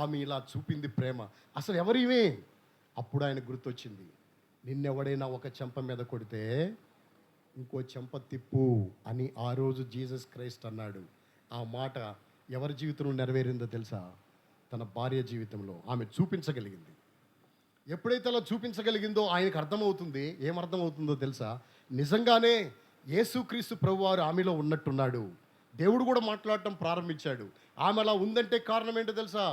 ఆమె ఇలా చూపింది ప్రేమ. అసలు ఎవరివే? అప్పుడు ఆయన గుర్తొచ్చింది, నిన్నెవడైనా ఒక చెంప మీద కొడితే ఇంకో చెంప తిప్పు అని ఆ రోజు జీసస్ క్రైస్ట్ అన్నాడు. ఆ మాట ఎవరి జీవితంలో నెరవేరిందో తెలుసా? తన భార్య జీవితంలో ఆమె చూపించగలిగింది. ఎప్పుడైతే అలా చూపించగలిగిందో ఆయనకు అర్థమవుతుంది. ఏమర్థమవుతుందో తెలుసా? నిజంగానే యేసుక్రీస్తు ప్రభువారు ఆమెలో ఉన్నట్టున్నాడు. దేవుడు కూడా మాట్లాడటం ప్రారంభించాడు. ఆమె అలా ఉందంటే కారణం ఏంటో తెలుసా?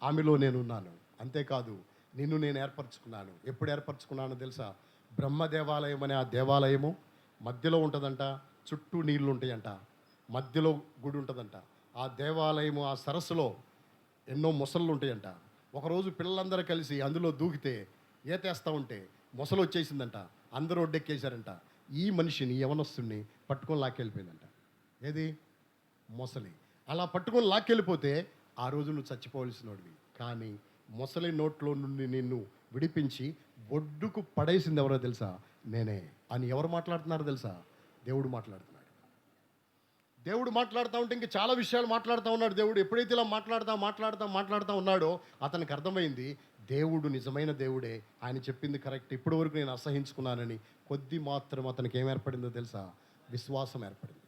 ఆమెలో నేనున్నాను. అంతేకాదు, నిన్ను నేను ఏర్పరచుకున్నాను. ఎప్పుడు ఏర్పరచుకున్నానో తెలుసా? బ్రహ్మ దేవాలయం అనే ఆ దేవాలయము మధ్యలో ఉంటుందంట, చుట్టూ నీళ్లు ఉంటాయంట, మధ్యలో గుడి ఉంటుందంట. ఆ దేవాలయము, ఆ సరస్సులో ఎన్నో మొసళ్ళు ఉంటాయంట. ఒకరోజు పిల్లలందరూ కలిసి అందులో దూకితే ఈతేస్తూ ఉంటే మొసలు వచ్చేసిందంట. అందరూ ఒడ్డెక్కేశారంట. ఈ మనిషిని, యవనస్తుని పట్టుకొని లాక్కెళ్ళిపోయిందంట. ఏది? మొసలి. అలా పట్టుకొని లాక్కెళ్ళిపోతే ఆ రోజు నువ్వు చచ్చిపోవలసినోడివి. కానీ మొసలి నోట్లో నుండి నిన్ను విడిపించి ఒడ్డుకు పడేసింది ఎవరో తెలుసా? నేనే అని ఎవరు మాట్లాడుతున్నారో తెలుసా? దేవుడు మాట్లాడుతున్నాడు. దేవుడు మాట్లాడుతూ ఉంటే ఇంక చాలా విషయాలు మాట్లాడుతూ ఉన్నాడు దేవుడు. ఎప్పుడైతే ఇలా మాట్లాడుతూ ఉన్నాడో అతనికి అర్థమైంది, దేవుడు నిజమైన దేవుడే, ఆయన చెప్పింది కరెక్ట్, ఇప్పటి వరకు నేను అసహించుకున్నానని. కొద్ది మాత్రం అతనికి ఏం ఏర్పడిందో తెలుసా? విశ్వాసం ఏర్పడింది.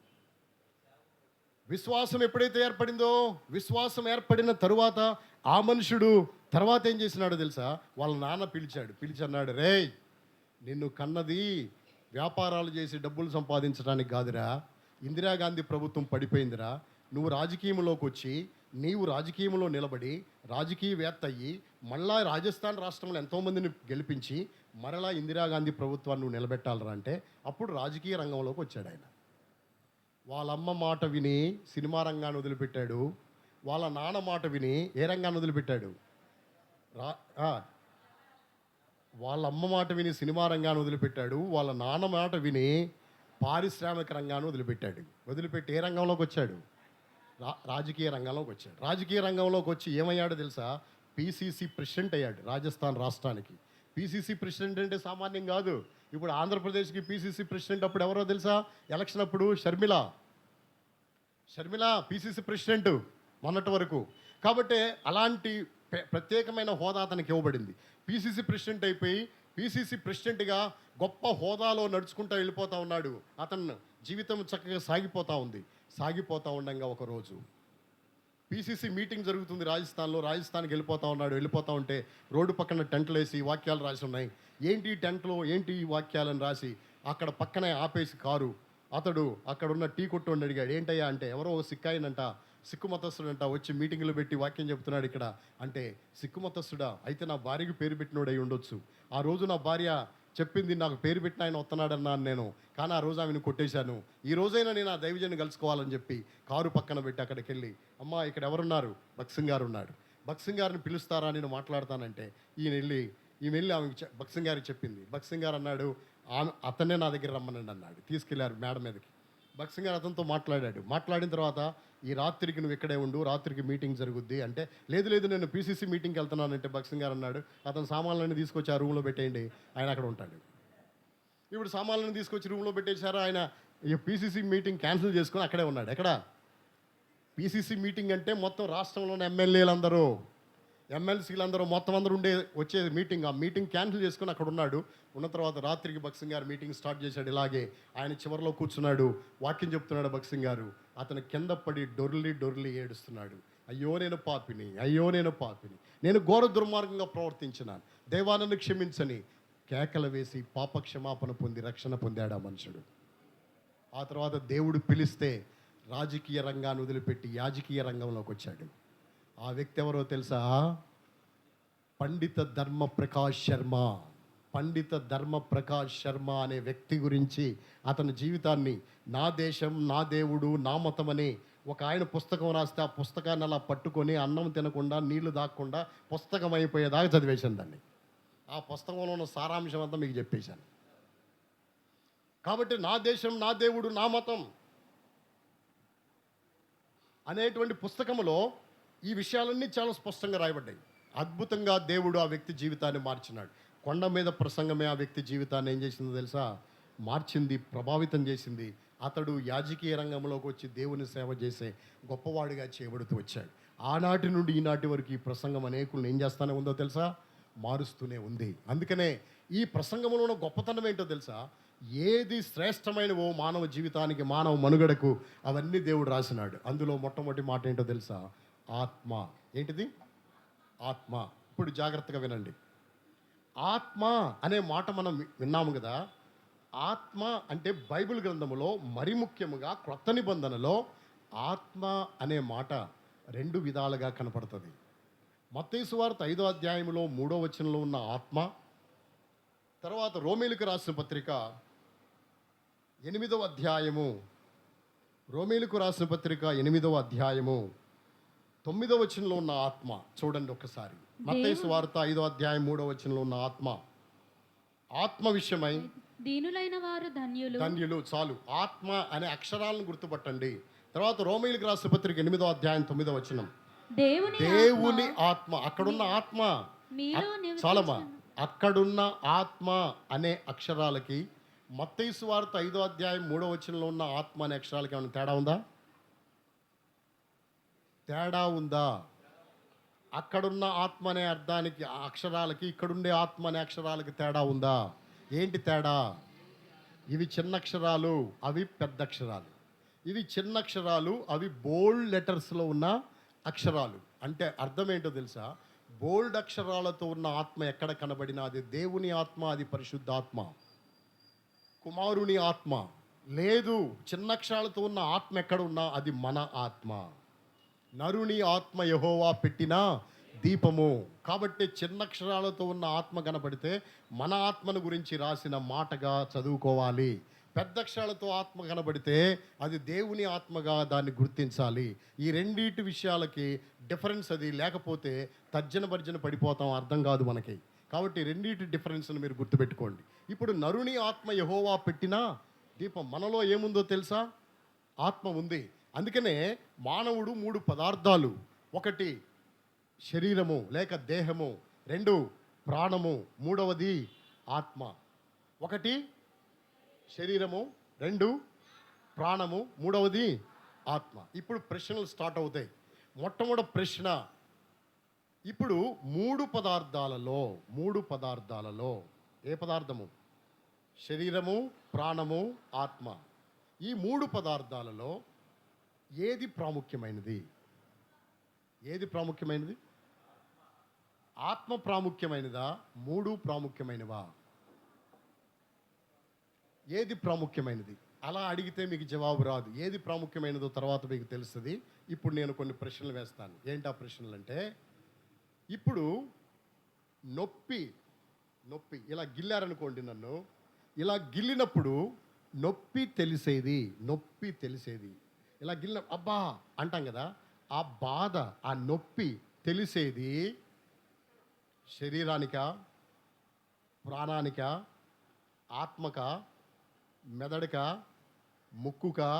విశ్వాసం ఎప్పుడైతే ఏర్పడిందో, విశ్వాసం ఏర్పడిన తరువాత ఆ మనుషుడు తర్వాత ఏం చేసినాడో తెలుసా? వాళ్ళ నాన్న పిలిచి అన్నాడు, రేయ్, నిన్ను కన్నది వ్యాపారాలు చేసి డబ్బులు సంపాదించడానికి కాదురా, ఇందిరాగాంధీ ప్రభుత్వం పడిపోయిందిరా, నువ్వు రాజకీయంలోకి వచ్చి నీవు రాజకీయంలో నిలబడి రాజకీయవేత్త అయ్యి మళ్ళా రాజస్థాన్ రాష్ట్రంలో ఎంతోమందిని గెలిపించి మరలా ఇందిరాగాంధీ ప్రభుత్వాన్ని నువ్వు నిలబెట్టాలరా అంటే అప్పుడు రాజకీయ రంగంలోకి వచ్చాడు ఆయన. వాళ్ళ అమ్మ మాట విని సినిమా రంగాన్ని వదిలిపెట్టాడు. వాళ్ళ నాన్న మాట విని ఏ రంగాన్ని వదిలిపెట్టాడు? వాళ్ళ అమ్మ మాట విని సినిమా రంగాన్ని వదిలిపెట్టాడు. వాళ్ళ నాన్న మాట విని పారిశ్రామిక రంగాన్ని వదిలిపెట్టాడు. వదిలిపెట్టి ఏ రంగంలోకి వచ్చాడు? రాజకీయ రంగంలోకి వచ్చాడు. రాజకీయ రంగంలోకి వచ్చి ఏమయ్యాడో తెలుసా? పిసిసి ప్రెసిడెంట్ అయ్యాడు రాజస్థాన్ రాష్ట్రానికి. పిసిసి ప్రెసిడెంట్ అంటే సామాన్యం కాదు. ఇప్పుడు ఆంధ్రప్రదేశ్కి పిసిసి ప్రెసిడెంట్ అప్పుడు ఎవరో తెలుసా? ఎలక్షన్ అప్పుడు షర్మిల పిసిసి ప్రెసిడెంట్ మొన్నటి వరకు. కాబట్టి అలాంటి ప్రత్యేకమైన హోదా అతనికి ఇవ్వబడింది. పిసిసి ప్రెసిడెంట్ అయిపోయి పిసిసి ప్రెసిడెంట్గా గొప్ప హోదాలో నడుచుకుంటూ వెళ్ళిపోతూ ఉన్నాడు. అతను జీవితం చక్కగా సాగిపోతూ ఉండగా ఒకరోజు పిసిసి మీటింగ్ జరుగుతుంది రాజస్థాన్లో. రాజస్థాన్కి వెళ్ళిపోతూ ఉంటే రోడ్డు పక్కన టెంట్లు వేసి వాక్యాలు రాసి ఉన్నాయి. ఏంటి ఈ టెంట్లో ఏంటి ఈ వాక్యాలను రాసి అక్కడ పక్కనే ఆపేసి కారు అతడు అక్కడున్న టీ కొట్టు అడిగాడు, ఏంటయ్యా అంటే, ఎవరో సిక్కాయనంట, సిక్కు మతస్థుడంట, వచ్చి మీటింగ్లు పెట్టి వాక్యం చెప్తున్నాడు ఇక్కడ అంటే, సిక్కు మతస్థుడా? అయితే నా భార్యకి పేరు పెట్టినోడై ఉండొచ్చు. ఆ రోజు నా భార్య చెప్పింది, నాకు పేరు పెట్టిన ఆయన వస్తున్నాడన్నాను నేను, కానీ ఆ రోజు ఆమెను కొట్టేశాను. ఈ రోజైనా నేను ఆ దైవజన్ని కలుసుకోవాలని చెప్పి కారు పక్కన పెట్టి అక్కడికి వెళ్ళి, అమ్మా ఇక్కడ ఎవరున్నారు? భక్సింగ్ గారు ఉన్నాడు. భక్సింగ్ గారిని పిలుస్తారా, నేను మాట్లాడతానంటే ఈమె వెళ్ళి ఆమెకి భక్సింగ్ గారికి చెప్పింది. భక్సింగ్ గారు అన్నాడు, అతనే నా దగ్గర రమ్మనండి అన్నాడు. తీసుకెళ్లారు మేడ మీదకి. భక్సింగ్ గారు అతనితో మాట్లాడిన తర్వాత, ఈ రాత్రికి నువ్వు ఇక్కడే ఉండు, రాత్రికి మీటింగ్ జరుగుద్ది అంటే, లేదు నేను పిసిసి మీటింగ్కి వెళ్తున్నానంటే భక్సింగ్ గారు అన్నాడు, అతను సామాన్లన్నీ తీసుకొచ్చి ఆ రూమ్లో పెట్టేయండి, ఆయన అక్కడ ఉంటాడు. ఇప్పుడు సామాన్లను తీసుకొచ్చి రూమ్లో పెట్టేశారు. ఆయన ఈ పిసిసి మీటింగ్ క్యాన్సిల్ చేసుకొని అక్కడే ఉన్నాడు. ఎక్కడ? పిసిసి మీటింగ్ అంటే మొత్తం రాష్ట్రంలోని ఎమ్మెల్సీలందరూ మొత్తం అందరూ వచ్చే మీటింగ్. ఆ మీటింగ్ క్యాన్సిల్ చేసుకొని అక్కడ ఉన్నాడు. ఉన్న తర్వాత రాత్రికి భక్సింగ్ గారు మీటింగ్ స్టార్ట్ చేశాడు. ఇలాగే ఆయన చివరిలో కూర్చున్నాడు, వాక్యం చెప్తున్నాడు భక్సింగ్ గారు. అతను కింద పడి డొర్లి ఏడుస్తున్నాడు. అయ్యో నేను పాపిని, నేను ఘోర దుర్మార్గంగా ప్రవర్తించినాను, దేవా నన్ను క్షమించని కేకలు వేసి పాప క్షమాపణ పొంది రక్షణ పొందాడు ఆ మనుషుడు. ఆ తర్వాత దేవుడు పిలిస్తే రాజకీయ రంగాన్ని వదిలిపెట్టి యాజకీయ రంగంలోకి వచ్చాడు. ఆ వ్యక్తి ఎవరో తెలుసా? పండిత ధర్మ ప్రకాష్ శర్మ అనే వ్యక్తి గురించి, అతని జీవితాన్ని, నా దేశం నా దేవుడు నా మతం అని ఒక ఆయన పుస్తకం రాస్తే ఆ పుస్తకాన్ని అలా పట్టుకొని అన్నం తినకుండా నీళ్లు దాక్కుండా పుస్తకం అయిపోయేదాకా చదివేశాను దాన్ని. ఆ పుస్తకంలో ఉన్న సారాంశం అంతా మీకు చెప్పేశాను. కాబట్టి నా దేశం నా దేవుడు నా మతం అనేటువంటి పుస్తకంలో ఈ విషయాలన్నీ చాలా స్పష్టంగా రాయబడ్డాయి. అద్భుతంగా దేవుడు ఆ వ్యక్తి జీవితాన్ని మార్చినాడు. కొండ మీద ప్రసంగమే ఆ వ్యక్తి జీవితాన్ని ఏం చేసిందో తెలుసా? మార్చింది, ప్రభావితం చేసింది. అతడు యాజకీయ రంగంలోకి వచ్చి దేవుని సేవ చేసే గొప్పవాడిగా చేయబడుతూ వచ్చాడు. ఆనాటి నుండి ఈనాటి వరకు ఈ ప్రసంగం అనేకులను ఏం చేస్తానే ఉందో తెలుసా? మారుస్తూనే ఉంది. అందుకనే ఈ ప్రసంగంలో ఉన్న గొప్పతనం ఏంటో తెలుసా? ఏది శ్రేష్టమైనవో మానవ జీవితానికి, మానవ మనుగడకు, అవన్నీ దేవుడు రాసినాడు. అందులో మొట్టమొదటి మాట ఏంటో తెలుసా? ఆత్మ. ఏంటిది? ఆత్మ. ఇప్పుడు జాగ్రత్తగా వినండి. ఆత్మ అనే మాట మనం విన్నాము కదా. ఆత్మ అంటే బైబిల్ గ్రంథములో మరి ముఖ్యముగా క్రొత్త నిబంధనలో ఆత్మ అనే మాట రెండు విధాలుగా కనపడుతుంది. మత్తయి సువార్త 5వ అధ్యాయంలో 3వ వచనంలో ఉన్న ఆత్మ, తర్వాత రోమీయులకు రాసిన పత్రిక 8వ అధ్యాయము, 8వ అధ్యాయము 9వ వచనంలో ఉన్న ఆత్మ. చూడండి ఒకసారి. మత్తయి సువార్త 5వ అధ్యాయం 3వ వచనంలో ఉన్న ఆత్మ విషయమై దీనులైన వారు ధన్యులు. చాలు. ఆత్మ అనే అక్షరాలను గుర్తుపట్టండి. తర్వాత రోమీయులకు రాసిన పత్రిక 8వ అధ్యాయం 9వ వచనం, దేవుని ఆత్మ. అక్కడున్న ఆత్మ చాలమ్మా. అక్కడున్న ఆత్మ అనే అక్షరాలకి మత్తయి సువార్త 5వ అధ్యాయం 3వ వచనంలో ఉన్న ఆత్మ అనే అక్షరాలకి ఏమైనా తేడా ఉందా? అక్కడున్న ఆత్మ అనే అర్థానికి ఆ అక్షరాలకి, ఇక్కడుండే ఆత్మ అనే అక్షరాలకి తేడా ఉందా? ఏంటి తేడా? ఇవి చిన్న అక్షరాలు, అవి పెద్ద అక్షరాలు. ఇవి చిన్న అక్షరాలు, అవి బోల్డ్ లెటర్స్లో ఉన్న అక్షరాలు. అంటే అర్థం ఏంటో తెలుసా? బోల్డ్ అక్షరాలతో ఉన్న ఆత్మ ఎక్కడ కనబడినా అది దేవుని ఆత్మ, అది పరిశుద్ధాత్మ, కుమారుని ఆత్మ. లేదు, చిన్న అక్షరాలతో ఉన్న ఆత్మ ఎక్కడ ఉన్నా అది మన ఆత్మ. నరుని ఆత్మ యెహోవా పెట్టిన దీపము. కాబట్టి చిన్న అక్షరాలతో ఉన్న ఆత్మ కనబడితే మన ఆత్మను గురించి రాసిన మాటగా చదువుకోవాలి. పెద్ద అక్షరాలతో ఆత్మ కనబడితే అది దేవుని ఆత్మగా దాన్ని గుర్తించాలి. ఈ రెండింటి విషయాలకి డిఫరెన్స్ అది. లేకపోతే తర్జన పడిపోతాం, అర్థం కాదు మనకి. కాబట్టి రెండింటి డిఫరెన్స్ని మీరు గుర్తుపెట్టుకోండి. ఇప్పుడు నరుని ఆత్మ యెహోవా పెట్టిన దీపం. మనలో ఏముందో తెలుసా? ఆత్మ ఉంది. అందుకనే మానవుడు 3 పదార్థాలు. ఒకటి శరీరము లేక దేహము, 2 ప్రాణము, 3వది ఆత్మ. ఒకటి శరీరము, 2 ప్రాణము, 3వది ఆత్మ. ఇప్పుడు ప్రశ్నలు స్టార్ట్ అవుతాయి. మొట్టమొదటి ప్రశ్న, ఇప్పుడు 3 పదార్థాలలో ఏ పదార్థము? శరీరము, ప్రాణము, ఆత్మ. ఈ 3 పదార్థాలలో ఏది ప్రాముఖ్యమైనది? ఏది ప్రాముఖ్యమైనది? ఆత్మ ప్రాముఖ్యమైనదా? 3 ప్రాముఖ్యమైనవా? ఏది ప్రాముఖ్యమైనది? అలా అడిగితే మీకు జవాబు రాదు. ఏది ప్రాముఖ్యమైనదో తర్వాత మీకు తెలుస్తుంది. ఇప్పుడు నేను కొన్ని ప్రశ్నలు వేస్తాను. ఏంటి ఆ ప్రశ్నలు అంటే, ఇప్పుడు నొప్పి ఇలా గిల్లారనుకోండి, నన్ను ఇలా గిల్లినప్పుడు నొప్పి తెలిసేది ఇలా గిల్లిన అబ్బా అంటాం కదా, ఆ బాధ, ఆ నొప్పి తెలిసేది శరీరానికా, ప్రాణానికా, ఆత్మకా, మెదడుకా, ముక్కుకా,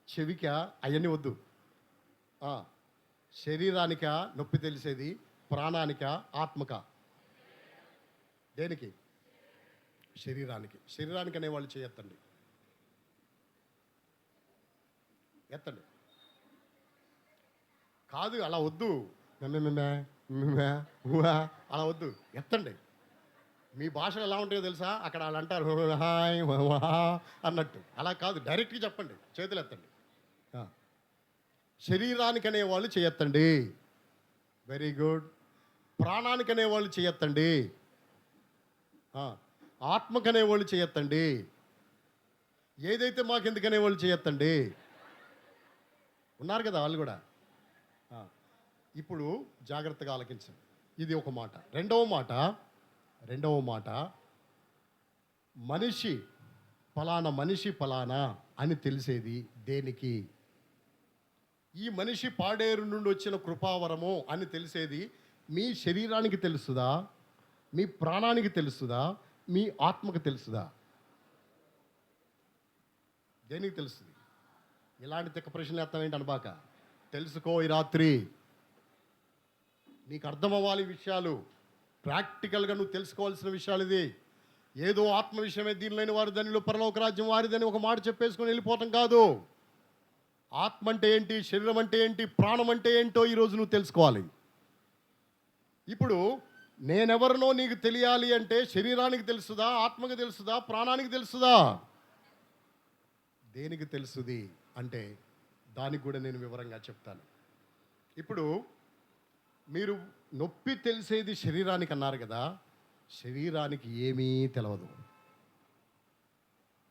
చెవికా? అవన్నీ వద్దు. శరీరానికా నొప్పి తెలిసేది, ప్రాణానికా, ఆత్మకా? దేనికి? శరీరానికి అనేవాళ్ళు చేయెత్తండి. ఎత్తండి. కాదు, అలా వద్దు. అలా వద్దు, ఎత్తండి. మీ భాషలు ఎలా ఉంటాయో తెలుసా? అక్కడ వాళ్ళు అంటారు హాయ్ అన్నట్టు. అలా కాదు, డైరెక్ట్గా చెప్పండి, చేతులు ఎత్తండి. శరీరానికి అనేవాళ్ళు చేయెత్తండి. Very good. ప్రాణానికి అనేవాళ్ళు చేయెత్తండి. ఆత్మకు అనేవాళ్ళు చేయెత్తండి. ఏదైతే మాకెందుకు అనేవాళ్ళు చేయెత్తండి. ఉన్నారు కదా వాళ్ళు కూడా. ఇప్పుడు జాగ్రత్తగా ఆలకించండి. ఇది ఒక మాట. రెండవ మాట, మనిషి ఫలానా అని తెలిసేది దేనికి? ఈ మనిషి పాడేరు నుండి వచ్చిన కృపావరము అని తెలిసేది మీ శరీరానికి తెలుస్తుందా? మీ ప్రాణానికి తెలుస్తుందా? మీ ఆత్మకు తెలుస్తుందా? దేనికి తెలుస్తుంది? ఇలాంటి తిక్క ప్రశ్నలు ఎత్తామేంటి అనబాక. తెలుసుకో ఈ రాత్రి. నీకు అర్థం అవ్వాలి విషయాలు. ప్రాక్టికల్గా నువ్వు తెలుసుకోవాల్సిన విషయాలు ఇది. ఏదో ఆత్మ విషయమే, దీనిలోని వారు ధనిలో పరలోక రాజ్యం వారిదని ఒక మాట చెప్పేసుకొని వెళ్ళిపోవటం కాదు. ఆత్మ అంటే ఏంటి, శరీరం అంటే ఏంటి, ప్రాణం అంటే ఏంటో ఈరోజు నువ్వు తెలుసుకోవాలి. ఇప్పుడు నేనెవరినో నీకు తెలియాలి అంటే శరీరానికి తెలుస్తుందా, ఆత్మకు తెలుస్తుందా, ప్రాణానికి తెలుస్తుందా? దేనికి తెలుస్తుంది అంటే దానికి కూడా నేను వివరంగా చెప్తాను. ఇప్పుడు మీరు నొప్పి తెలిసేది శరీరానికి అన్నారు కదా, శరీరానికి ఏమీ తెలవదు.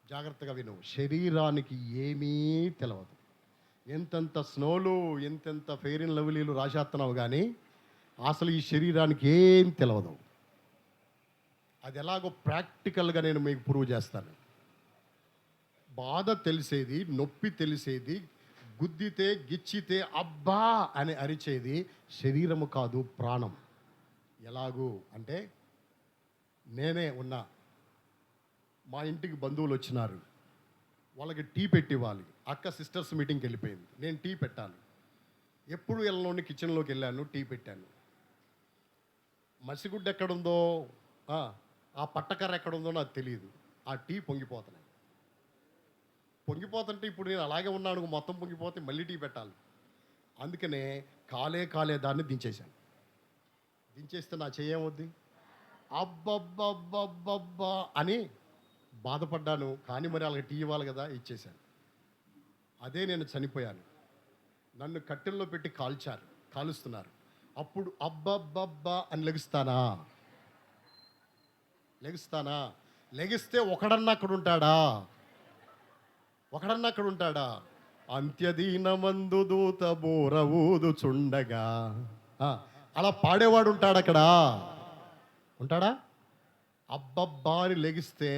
జాగ్రత్తగా విను. శరీరానికి ఏమీ తెలవదు. ఎంతెంత స్నోలు, ఎంతెంత ఫెయిర్ అండ్ లవ్లీలు రాసేస్తున్నావు కానీ అసలు ఈ శరీరానికి ఏం తెలవదు. అది ఎలాగో ప్రాక్టికల్గా నేను మీకు ప్రూవ్ చేస్తాను. బాధ తెలిసేది, నొప్పి తెలిసేది, గుద్దితే గిచ్చితే అబ్బా అని అరిచేది శరీరము కాదు, ప్రాణం. ఎలాగూ అంటే, నేనే ఉన్నా, మా ఇంటికి బంధువులు వచ్చినారు, వాళ్ళకి టీ పెట్టి ఇవ్వాలి. అక్క సిస్టర్స్ మీటింగ్కి వెళ్ళిపోయింది, నేను టీ పెట్టాలి. ఎప్పుడు వెళ్ళలోని కిచెన్లోకి వెళ్ళాను, టీ పెట్టాను. మసిగుడ్డ ఎక్కడుందో, ఆ పట్టకర్ర ఎక్కడుందో నాకు తెలియదు. ఆ టీ పొంగిపోతున్నాయి. పొంగిపోతుంటే ఇప్పుడు నేను అలాగే ఉన్నాను, మొత్తం పొంగిపోతే మళ్ళీ టీ పెట్టాలి. అందుకనే కాలే దాన్ని దించేశాను. దించేస్తే నా చేయమవుద్ది? అబ్బబ్బబ్బబ్బబ్బా అని బాధపడ్డాను. కానీ మరి అలాగే టీ ఇవ్వాలి కదా, ఇచ్చేశాను. అదే నేను చనిపోయాను. నన్ను కట్టెల్లో పెట్టి కాలుస్తున్నారు. అప్పుడు అబ్బబ్బబ్బా అని లెగుస్తానా? లెగిస్తే ఒకడన్నా అక్కడ ఉంటాడా? అంత్యదీనమందు దూత బోర ఊదుచుండగా అలా పాడేవాడు ఉంటాడు అక్కడ. ఉంటాడా? అబ్బబ్బా అని లెగిస్తే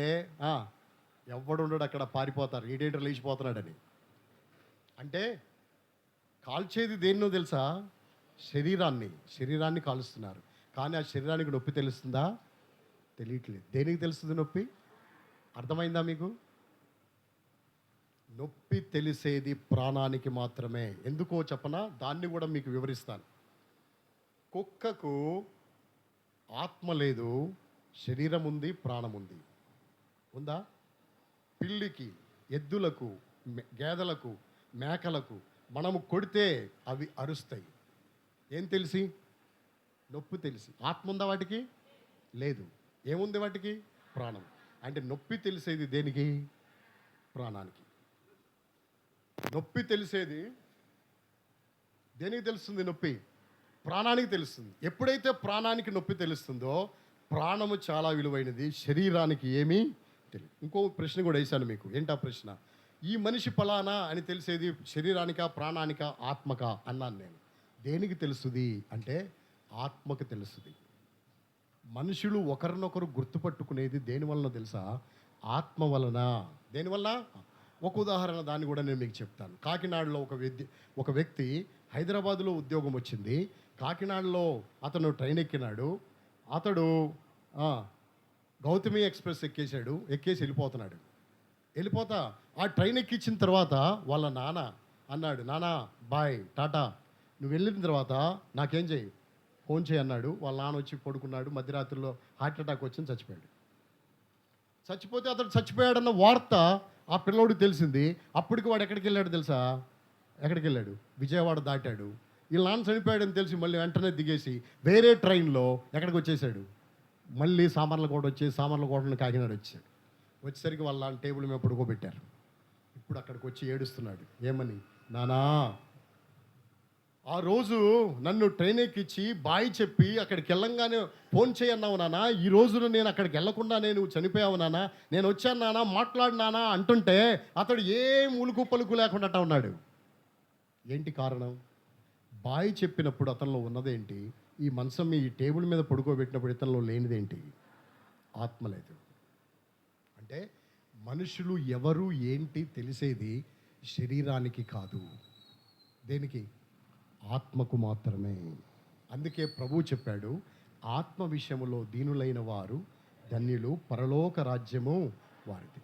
ఎవడుండడు అక్కడ, పారిపోతారు. ఈడేంటర్ లేచిపోతున్నాడని. అంటే కాల్చేది దేన్నో తెలుసా? శరీరాన్ని కాలుస్తున్నారు. కానీ ఆ శరీరానికి నొప్పి తెలుస్తుందా? తెలియట్లేదు. దేనికి తెలుస్తుంది నొప్పి? అర్థమైందా మీకు? నొప్పి తెలిసేది ప్రాణానికి మాత్రమే. ఎందుకో చెప్పనా? దాన్ని కూడా మీకు వివరిస్తాను. కుక్కకు ఆత్మ లేదు, శరీరం ఉంది, ప్రాణం ఉంది. ఉందా? పిల్లికి, ఎద్దులకు, గేదెలకు, మేకలకు మనము కొడితే అవి అరుస్తాయి. ఏం తెలిసి? నొప్పి తెలిసి. ఆత్మ ఉందా వాటికి? లేదు. ఏముంది వాటికి? ప్రాణం. అంటే నొప్పి తెలిసేది దేనికి? ప్రాణానికి. నొప్పి తెలిసేది దేనికి తెలుస్తుంది? నొప్పి ప్రాణానికి తెలుస్తుంది. ఎప్పుడైతే ప్రాణానికి నొప్పి తెలుస్తుందో, ప్రాణము చాలా విలువైనది, శరీరానికి ఏమీ తెలియదు. ఇంకో ప్రశ్న కూడా వేశాను మీకు. ఏంటా ప్రశ్న? ఈ మనిషి ఫలానా అని తెలిసేది శరీరానికా, ప్రాణానికా, ఆత్మకా అన్నాను నేను. దేనికి తెలుస్తుంది అంటే ఆత్మకు తెలుస్తుంది. మనుషులు ఒకరినొకరు గుర్తుపట్టుకునేది దేని వలన తెలుసా? ఆత్మ వలన. దేనివల్ల? ఒక ఉదాహరణ దాన్ని కూడా నేను మీకు చెప్తాను. కాకినాడలో ఒక వ్యక్తి హైదరాబాదులో ఉద్యోగం వచ్చింది. కాకినాడలో అతను ట్రైన్ ఎక్కినాడు. అతడు గౌతమి ఎక్స్ప్రెస్ ఎక్కేసి వెళ్ళిపోతున్నాడు. వెళ్ళిపోతా ఆ ట్రైన్ ఎక్కించిన తర్వాత వాళ్ళ నాన్న అన్నాడు, నాన్న బాయ్ టాటా, నువ్వు వెళ్ళిన తర్వాత నాకేం చేయి, ఫోన్ చేయి అన్నాడు. వాళ్ళ నాన్న వచ్చి పడుకున్నాడు. మధ్యరాత్రిలో హార్ట్ అటాక్ వచ్చి చచ్చిపోయాడు. చచ్చిపోతే అతడు చచ్చిపోయాడన్న వార్త ఆ పిల్లోడికి తెలిసింది. అప్పటికి వాడు ఎక్కడికి వెళ్ళాడు తెలుసా? ఎక్కడికి వెళ్ళాడు? విజయవాడ దాటాడు. వీళ్ళ నాన్న చనిపోయాడని తెలిసి మళ్ళీ వెంటనే దిగేసి వేరే ట్రైన్లో ఎక్కడికి వచ్చేసాడు? మళ్ళీ సామర్లకోటను కాకినాడ వచ్చాడు. వచ్చేసరికి వాళ్ళ టేబుల్ మీద పడుకోబెట్టారు. ఇప్పుడు అక్కడికి వచ్చి ఏడుస్తున్నాడు. ఏమని? నానా, ఆ రోజు నన్ను ట్రైన్ ఎక్కించి బాయ్ చెప్పి అక్కడికి వెళ్ళంగానే ఫోన్ చేయన్నావు నాన్న, ఈ రోజున నేను అక్కడికి వెళ్ళకుండా నేను చనిపోయావు నాన్న, నేను వచ్చాను నాన్న, మాట్లాడినానా అంటుంటే అతడు ఏం ఉలుకు పలుకు లేకుండా ఉన్నాడు. ఏంటి కారణం? బాయ్ చెప్పినప్పుడు అతనిలో ఉన్నదేంటి? ఈ మంచం ఈ టేబుల్ మీద పడుకోబెట్టినప్పుడు ఇతనిలో లేనిదేంటి? ఆత్మ లేదు. అంటే మనుషులు ఎవరు ఏంటి తెలిసేది శరీరానికి కాదు. దేనికి? ఆత్మకు మాత్రమే. అందుకే ప్రభువు చెప్పాడు, ఆత్మ విషయములో దీనులైన వారు ధన్యులు, పరలోక రాజ్యము వారిది.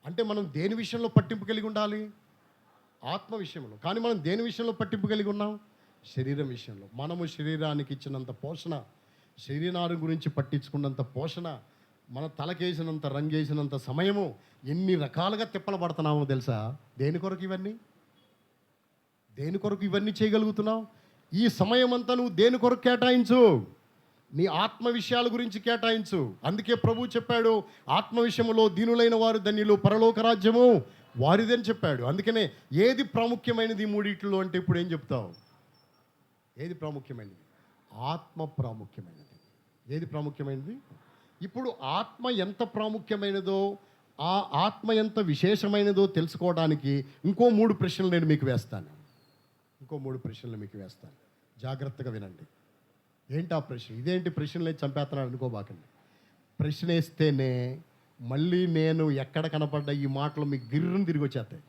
అంటే మనం దేని విషయంలో పట్టింపు కలిగి ఉండాలి? ఆత్మ విషయంలో. కానీ మనం దేని విషయంలో పట్టింపు కలిగి ఉన్నాం? శరీరం విషయంలో. మనము శరీరానికి ఇచ్చినంత పోషణ, శరీరాన్ని గురించి పట్టించుకున్నంత పోషణ, మన తలకేసినంత రంగేసినంత సమయము ఎన్ని రకాలుగా తిప్పలు పడుతున్నామో తెలుసా? దేని కొరకు ఇవన్నీ? దేని కొరకు ఇవన్నీ చేయగలుగుతున్నావు? ఈ సమయం అంతా నువ్వు దేని కొరకు కేటాయించు? నీ ఆత్మ విషయాల గురించి కేటాయించు. అందుకే ప్రభువు చెప్పాడు, ఆత్మ విషయంలో దీనులైన వారు ధన్యులు, పరలోక రాజ్యము వారిదని చెప్పాడు. అందుకనే ఏది ప్రాముఖ్యమైనది ఈ మూడిట్లో అంటే ఇప్పుడు ఏం చెప్తావు? ఏది ప్రాముఖ్యమైనది? ఆత్మ ప్రాముఖ్యమైనది. ఏది ప్రాముఖ్యమైనది? ఇప్పుడు ఆత్మ ఎంత ప్రాముఖ్యమైనదో, ఆ ఆత్మ ఎంత విశేషమైనదో తెలుసుకోవడానికి ఇంకో 3 ప్రశ్నలు నేను మీకు వేస్తాను. జాగ్రత్తగా వినండి. ఏంటి ఆ ప్రశ్న? ఇదేంటి ప్రశ్నలు చంపేస్తున్నాడు అనుకోబాకండి. ప్రశ్న వేస్తేనే మళ్ళీ నేను ఎక్కడ కనపడ్డా ఈ మాటలు మీకు గిర్రుని తిరిగి వచ్చేస్తాయి.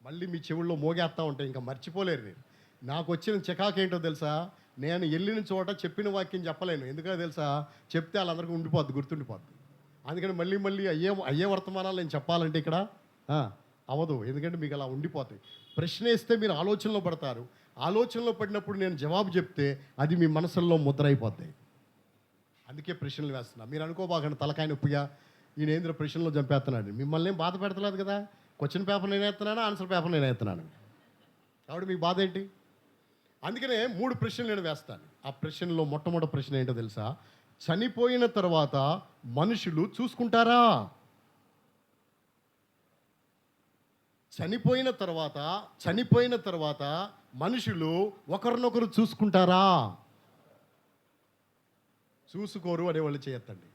మళ్ళీ మీ చెవుల్లో మోగేస్తూ ఉంటాయి, ఇంకా మర్చిపోలేరు మీరు. నాకు వచ్చిన చికాకు ఏంటో తెలుసా? నేను వెళ్ళిన చోట చెప్పిన వాక్యం చెప్పలేను. ఎందుకంటే తెలుసా? చెప్తే వాళ్ళందరికీ గుర్తుండిపోద్ది. అందుకని మళ్ళీ అయ్యే వర్తమానాలు నేను చెప్పాలంటే ఇక్కడ అవ్వదు. ఎందుకంటే మీకు అలా ఉండిపోతాయి. ప్రశ్న వేస్తే మీరు ఆలోచనలో పడతారు. ఆలోచనలో పడినప్పుడు నేను జవాబు చెప్తే అది మీ మనసుల్లో ముద్ర అయిపోతాయి. అందుకే ప్రశ్నలు వేస్తున్నా. మీరు అనుకోబాకండి తలకాయ నొప్పిగా ఈయన ఏంద్ర ప్రశ్నలో చంపేస్తున్నాడు. మిమ్మల్ని ఏం బాధ పెడతలేదు కదా. క్వశ్చన్ పేపర్ నేను వేస్తున్నాను, ఆన్సర్ పేపర్ నేను వేస్తున్నాను. కాబట్టి మీకు బాధ ఏంటి? అందుకనే 3 ప్రశ్నలు నేను వేస్తాను. ఆ ప్రశ్నలో మొట్టమొదటి ప్రశ్న ఏంటో తెలుసా? చనిపోయిన తర్వాత మనుషులు చూసుకుంటారా? చనిపోయిన తర్వాత మనుషులు ఒకరినొకరు చూసుకుంటారా? చూసుకోరు అనేవాళ్ళు చేయొద్దండి.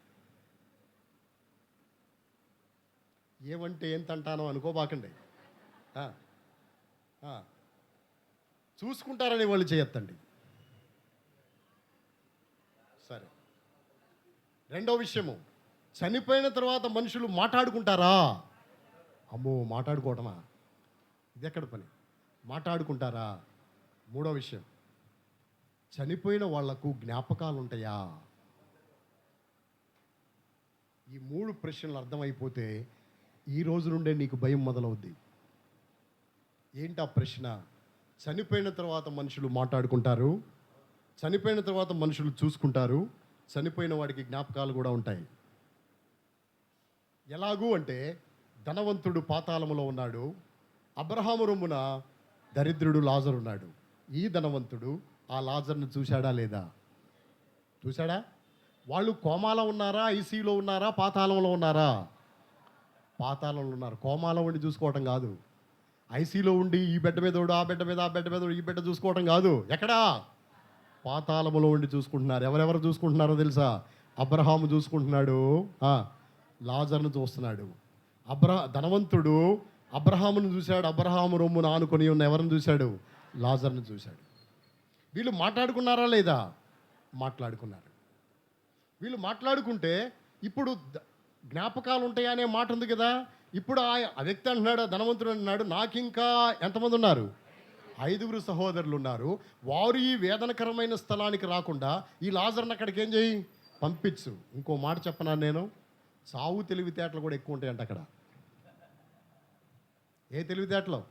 ఏమంటే ఏం తంటానో అనుకోబాకండి. చూసుకుంటారనే వాళ్ళు చేయొద్దండి. సరే, రెండో విషయము, చనిపోయిన తర్వాత మనుషులు మాట్లాడుకుంటారా? అమ్మో, మాట్లాడుకోవటమా? ఇది ఎక్కడ పని? మాట్లాడుకుంటారా? మూడో విషయం, చనిపోయిన వాళ్లకు జ్ఞాపకాలు ఉంటాయా? ఈ 3 ప్రశ్నలు అర్థమైపోతే ఈ రోజు నుండే నీకు భయం మొదలవుద్ది. ఏంటి ఆ ప్రశ్న? చనిపోయిన తర్వాత మనుషులు మాట్లాడుకుంటారు, చనిపోయిన తర్వాత మనుషులు చూసుకుంటారు, చనిపోయిన వాడికి జ్ఞాపకాలు కూడా ఉంటాయి. ఎలాగూ అంటే ధనవంతుడు పాతాళములో ఉన్నాడు, అబ్రహాము రొమ్మున దరిద్రుడు లాజరు ఉన్నాడు. ఈ ధనవంతుడు ఆ లాజర్ని చూశాడా లేదా? చూశాడా? వాళ్ళు కోమాలో ఉన్నారా, ఐసీలో ఉన్నారా, పాతాళంలో ఉన్నారా? పాతాళంలో ఉన్నారు. కోమాలో ఉండి చూసుకోవటం కాదు, ఐసీలో ఉండి ఈ బెడ్ మీద ఆ బెడ్ మీద, ఆ బెడ్ మీద ఈ బెడ్ చూసుకోవటం కాదు. ఎక్కడా? పాతాళములో ఉండి చూసుకుంటున్నారు. ఎవరెవరు చూసుకుంటున్నారో తెలుసా? అబ్రహాము చూసుకుంటున్నాడు, లాజర్ను చూస్తున్నాడు. ధనవంతుడు అబ్రహామును చూశాడు, అబ్రహాము రొమ్మును ఆనుకొని ఉన్న ఎవరిని చూశాడు? లాజర్ను చూశాడు. వీళ్ళు మాట్లాడుకున్నారా లేదా? మాట్లాడుకున్నారు. వీళ్ళు మాట్లాడుకుంటే ఇప్పుడు జ్ఞాపకాలు ఉంటాయి అనే మాట ఉంది కదా. ఇప్పుడు ఆ వ్యక్తి అంటున్నాడు, ధనవంతుడు అంటున్నాడు, నాకు ఇంకా ఎంతమంది ఉన్నారు? 5 సహోదరులు ఉన్నారు. వారు ఈ వేదనకరమైన స్థలానికి రాకుండా ఈ లాజర్ని అక్కడికి ఏం చేయి? పంపించు. ఇంకో మాట చెప్పనా నేను? చావు తెలివితేటలు కూడా ఎక్కువ ఉంటాయంట అక్కడ. ఏ తెలివితేటలు?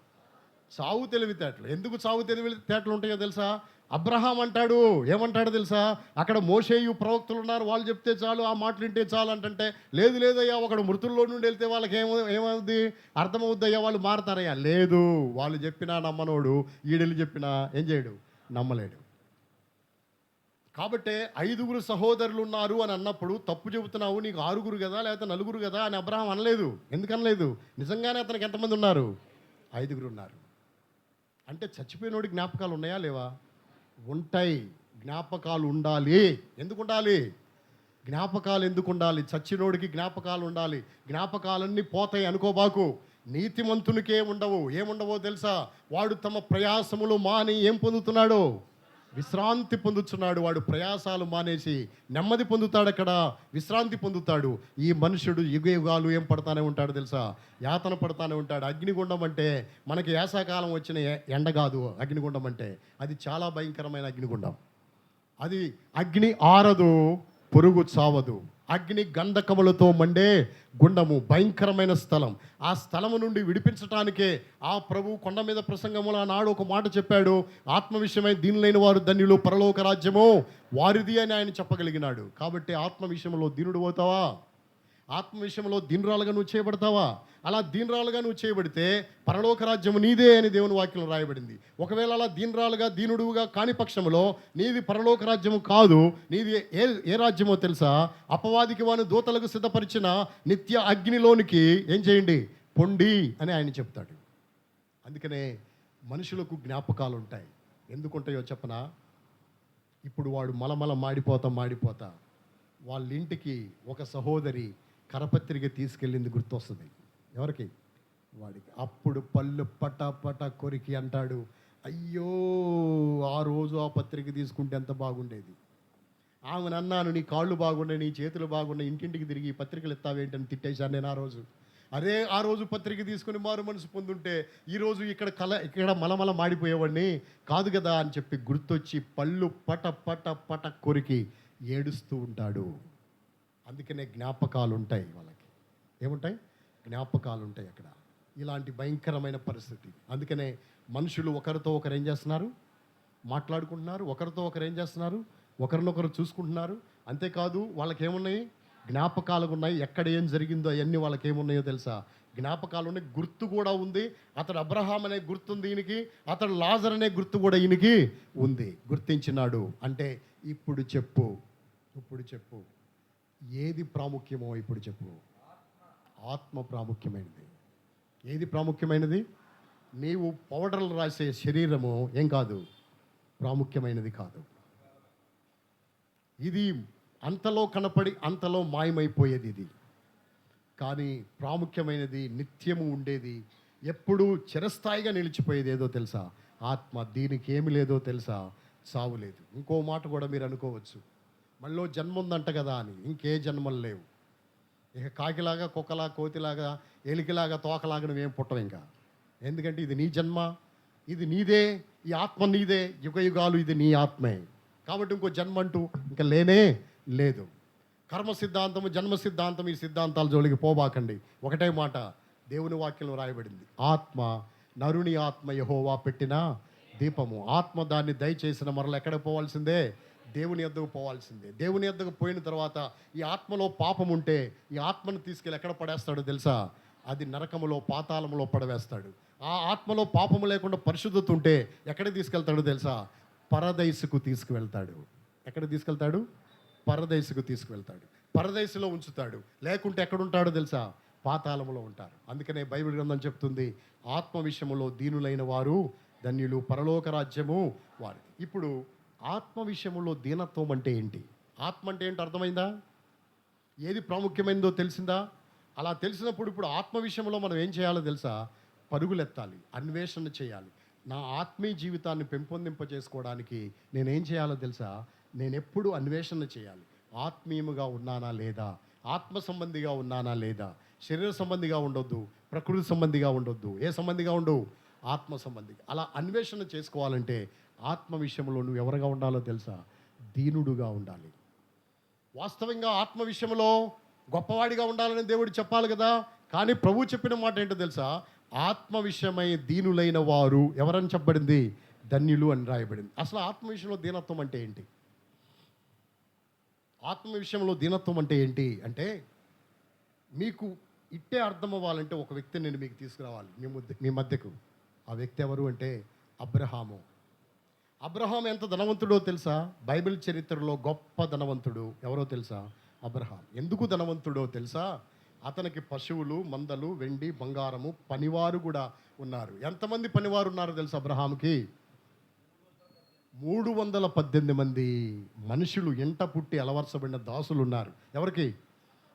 చావు తెలివితేటలు. ఎందుకు చావు తెలివితేటలు ఉంటాయో తెలుసా? అబ్రహాం అంటాడు, ఏమంటాడో తెలుసా? అక్కడ మోషేయు ప్రవక్తలు ఉన్నారు, వాళ్ళు చెప్తే చాలు, ఆ మాటలు వింటే చాలు అంటే, లేదు లేదయ్యా, ఒకడు మృతుల్లో నుండి వెళ్తే వాళ్ళకి ఏమవుద్ది? అర్థమవుద్దయ్యా, వాళ్ళు మారతారయ్యా. లేదు, వాళ్ళు చెప్పినా నమ్మనోడు, ఈడెళ్ళి చెప్పినా ఏం చేయడు? నమ్మలేడు. కాబట్టి 5 సహోదరులు ఉన్నారు అని అన్నప్పుడు తప్పు చెబుతున్నావు, నీకు 6 కదా లేకపోతే 4 కదా అని అబ్రహాం అనలేదు. ఎందుకు అనలేదు? నిజంగానే అతనికి ఎంతమంది ఉన్నారు? 5 ఉన్నారు. అంటే చచ్చిపోయినోడి జ్ఞాపకాలు ఉన్నాయా లేవా? ఉంటాయి. జ్ఞాపకాలు ఉండాలి. ఎందుకు ఉండాలి? జ్ఞాపకాలు ఎందుకు ఉండాలి? చచ్చినోడికి జ్ఞాపకాలు ఉండాలి. జ్ఞాపకాలన్నీ పోతాయి అనుకోబాకు. నీతిమంతునికే ఉండవు. ఏముండవో తెలుసా? వాడు తమ ప్రయాసములు మాని ఏం పొందుతున్నాడు? విశ్రాంతి పొందుతున్నాడు. వాడు ప్రయాసాలు మానేసి నెమ్మది పొందుతాడు. అక్కడ విశ్రాంతి పొందుతాడు. ఈ మనుషుడు యుగాలు ఏం పడతానే ఉంటాడు తెలుసా? యాతన పడతానే ఉంటాడు. అగ్నిగుండం అంటే మనకి వేసాకాలం వచ్చిన ఎండ కాదు. అగ్నిగుండం అంటే అది చాలా భయంకరమైన అగ్నిగుండం. అది అగ్ని ఆరదు, పొరుగు చావదు. అగ్ని గంధకములతో మండే గుండము, భయంకరమైన స్థలం. ఆ స్థలము నుండి విడిపించటానికే ఆ ప్రభు కొండ మీద ప్రసంగములో ఆనాడు ఒక మాట చెప్పాడు, ఆత్మ విషయమై దీనులైన వారు ధన్యులు, పరలోక రాజ్యము వారిది అని ఆయన చెప్పగలిగినాడు. కాబట్టి ఆత్మ విషయంలో దీనుడు అవుతావా? ఆత్మ విషయంలో దీనురాలుగా నువ్వు చేయబడతావా? అలా దీనురాలుగా నువ్వు చేయబడితే పరలోక రాజ్యము నీదే అని దేవుని వాక్యంలో రాయబడింది. ఒకవేళ అలా దీనురాలుగా దీనుడుగా కాని పక్షంలో నీది పరలోక రాజ్యము కాదు. నీది ఏ రాజ్యమో తెలుసా? అపవాదికి వాని దూతలకు సిద్ధపరిచిన నిత్య అగ్నిలోనికి ఏం చేయండి? పొండి అని ఆయన చెప్తాడు. అందుకనే మనుషులకు జ్ఞాపకాలు ఉంటాయి. ఎందుకుంటాయో చెప్పనా? ఇప్పుడు వాడు మలమల మాడిపోతా వాళ్ళ ఇంటికి ఒక సహోదరి కరపత్రిక తీసుకెళ్ళింది గుర్తొస్తుంది. ఎవరికి? వాడికి. అప్పుడు పళ్ళు పట కొరికి అంటాడు, అయ్యో ఆ రోజు ఆ పత్రిక తీసుకుంటే ఎంత బాగుండేది. ఆమెను అన్నాను, నీ కాళ్ళు బాగున్నాయి, నీ చేతులు బాగున్నాయి, ఇంటింటికి తిరిగి పత్రికలు ఎత్తావేంటని తిట్టేశాను నేను ఆ రోజు. అదే ఆ రోజు పత్రిక తీసుకుని మారు మనసు పొందుంటే ఈరోజు ఇక్కడ మలమల మాడిపోయేవాడిని కాదు కదా అని చెప్పి గుర్తొచ్చి పళ్ళు పట కొరికి ఏడుస్తూ ఉంటాడు. అందుకనే జ్ఞాపకాలు ఉంటాయి. వాళ్ళకి ఏముంటాయి? జ్ఞాపకాలు ఉంటాయి అక్కడ. ఇలాంటి భయంకరమైన పరిస్థితి. అందుకనే మనుషులు ఒకరితో ఒకరు ఏం చేస్తున్నారు? మాట్లాడుకుంటున్నారు. ఒకరితో ఒకరు ఏం చేస్తున్నారు? ఒకరినొకరు చూసుకుంటున్నారు. అంతేకాదు వాళ్ళకి ఏమున్నాయి? జ్ఞాపకాలు ఉన్నాయి. ఎక్కడ ఏం జరిగిందో అవన్నీ వాళ్ళకి ఏమున్నాయో తెలుసా? జ్ఞాపకాలు ఉన్నాయి. గుర్తు కూడా ఉంది. అతడు అబ్రహాం అనే గుర్తుంది ఈయనకి, అతడు లాజర్ అనే గుర్తు కూడా ఈయనకి ఉంది. గుర్తించినాడు. అంటే ఇప్పుడు చెప్పు ఏది ప్రాముఖ్యమో ఇప్పుడు చెప్పు. ఆత్మ ప్రాముఖ్యమైనది. ఏది ప్రాముఖ్యమైనది? నీవు పౌడర్లు రాసే శరీరము ఏం కాదు, ప్రాముఖ్యమైనది కాదు. ఇది అంతలో కనపడి అంతలో మాయమైపోయేది. ఇది కానీ ప్రాముఖ్యమైనది, నిత్యము ఉండేది, ఎప్పుడూ చిరస్థాయిగా నిలిచిపోయేది ఏదో తెలుసా? ఆత్మ. దీనికి ఏమి లేదో తెలుసా? చావు లేదు. ఇంకో మాట కూడా మీరు అనుకోవచ్చు, మళ్ళీ జన్మ ఉందంట కదా అని. ఇంకే జన్మలు లేవు. ఇక కాకిలాగా, కుక్కలా, కోతిలాగా, ఎలికిలాగా, తోకలాగా నువ్వేం పుట్టవు ఇంకా. ఎందుకంటే ఇది నీ జన్మ, ఇది నీదే, ఈ ఆత్మ నీదే, యుగాలు ఇది నీ ఆత్మే. కాబట్టి ఇంకో జన్మ అంటూ ఇంకా లేనే లేదు. కర్మ సిద్ధాంతము, జన్మ సిద్ధాంతం, ఈ సిద్ధాంతాల జోలికి పోబాకండి. ఒకటే మాట, దేవుని వాక్యంలో రాయబడింది, ఆత్మ నరుని ఆత్మ యెహోవా పెట్టిన దీపము. ఆత్మ దాన్ని దయచేసిన మరల ఎక్కడ పోవాల్సిందే? దేవుని యొద్దకు పోవాల్సిందే. దేవుని యొద్దకు పోయిన తర్వాత ఈ ఆత్మలో పాపం ఉంటే ఈ ఆత్మను తీసుకెళ్ళి ఎక్కడ పడేస్తాడో తెలుసా? అది నరకములో, పాతాళములో పడవేస్తాడు. ఆ ఆత్మలో పాపము లేకుండా పరిశుద్ధత ఉంటే ఎక్కడికి తీసుకెళ్తాడో తెలుసా? పరదైసుకు తీసుకువెళ్తాడు. ఎక్కడ తీసుకెళ్తాడు? పరదైసుకు తీసుకువెళ్తాడు. పరదైసులో ఉంచుతాడు. లేకుంటే ఎక్కడుంటాడో తెలుసా? పాతాళములో ఉంటారు. అందుకనే బైబిల్ గ్రంథం చెప్తుంది, ఆత్మ విషయములో దీనులైన వారు ధన్యులు, పరలోక రాజ్యము వారు. ఇప్పుడు ఆత్మ విషయములో దీనత్వం అంటే ఏంటి? ఆత్మ అంటే ఏంటి అర్థమైందా? ఏది ప్రాముఖ్యమైనదో తెలిసిందా? అలా తెలిసినప్పుడు ఇప్పుడు ఆత్మ విషయంలో మనం ఏం చేయాలో తెలుసా? పరుగులెత్తాలి, అన్వేషణ చేయాలి. నా ఆత్మీయ జీవితాన్ని పెంపొందింపజేసుకోవడానికి నేనేం చేయాలో తెలుసా? నేను ఎప్పుడు అన్వేషణ చేయాలి. ఆత్మీయముగా ఉన్నానా లేదా? ఆత్మ సంబంధిగా ఉన్నానా లేదా? శరీర సంబంధిగా ఉండొద్దు, ప్రకృతి సంబంధిగా ఉండొద్దు. ఏ సంబంధిగా ఉండవు? ఆత్మ సంబంధి. అలా అన్వేషణ చేసుకోవాలంటే ఆత్మ విషయంలో నువ్వు ఎవరుగా ఉండాలో తెలుసా? దీనుడుగా ఉండాలి. వాస్తవంగా ఆత్మ విషయంలో గొప్పవాడిగా ఉండాలని దేవుడు చెప్పాలి కదా. కానీ ప్రభు చెప్పిన మాట ఏంటో తెలుసా? ఆత్మ విషయమై దీనులైన వారు ఎవరని చెప్పబడింది? ధన్యులు అని రాయబడింది. అసలు ఆత్మ విషయంలో దీనత్వం అంటే ఏంటి? ఆత్మ విషయంలో దీనత్వం అంటే ఏంటి అంటే, మీకు ఇట్టే అర్థం అవ్వాలంటే ఒక వ్యక్తిని నేను మీకు తీసుకురావాలి మీ మధ్యకు. ఆ వ్యక్తి ఎవరు అంటే అబ్రహాము. అబ్రహాం ఎంత ధనవంతుడో తెలుసా? బైబిల్ చరిత్రలో గొప్ప ధనవంతుడు ఎవరో తెలుసా? అబ్రహాం. ఎందుకు ధనవంతుడో తెలుసా? అతనికి పశువులు, మందలు, వెండి, బంగారము, పనివారు కూడా ఉన్నారు. ఎంతమంది పనివారు ఉన్నారు తెలుసా అబ్రహాంకి? 318 మంది మనుషులు, ఎంట పుట్టి అలవర్చబడిన దాసులు ఉన్నారు. ఎవరికి?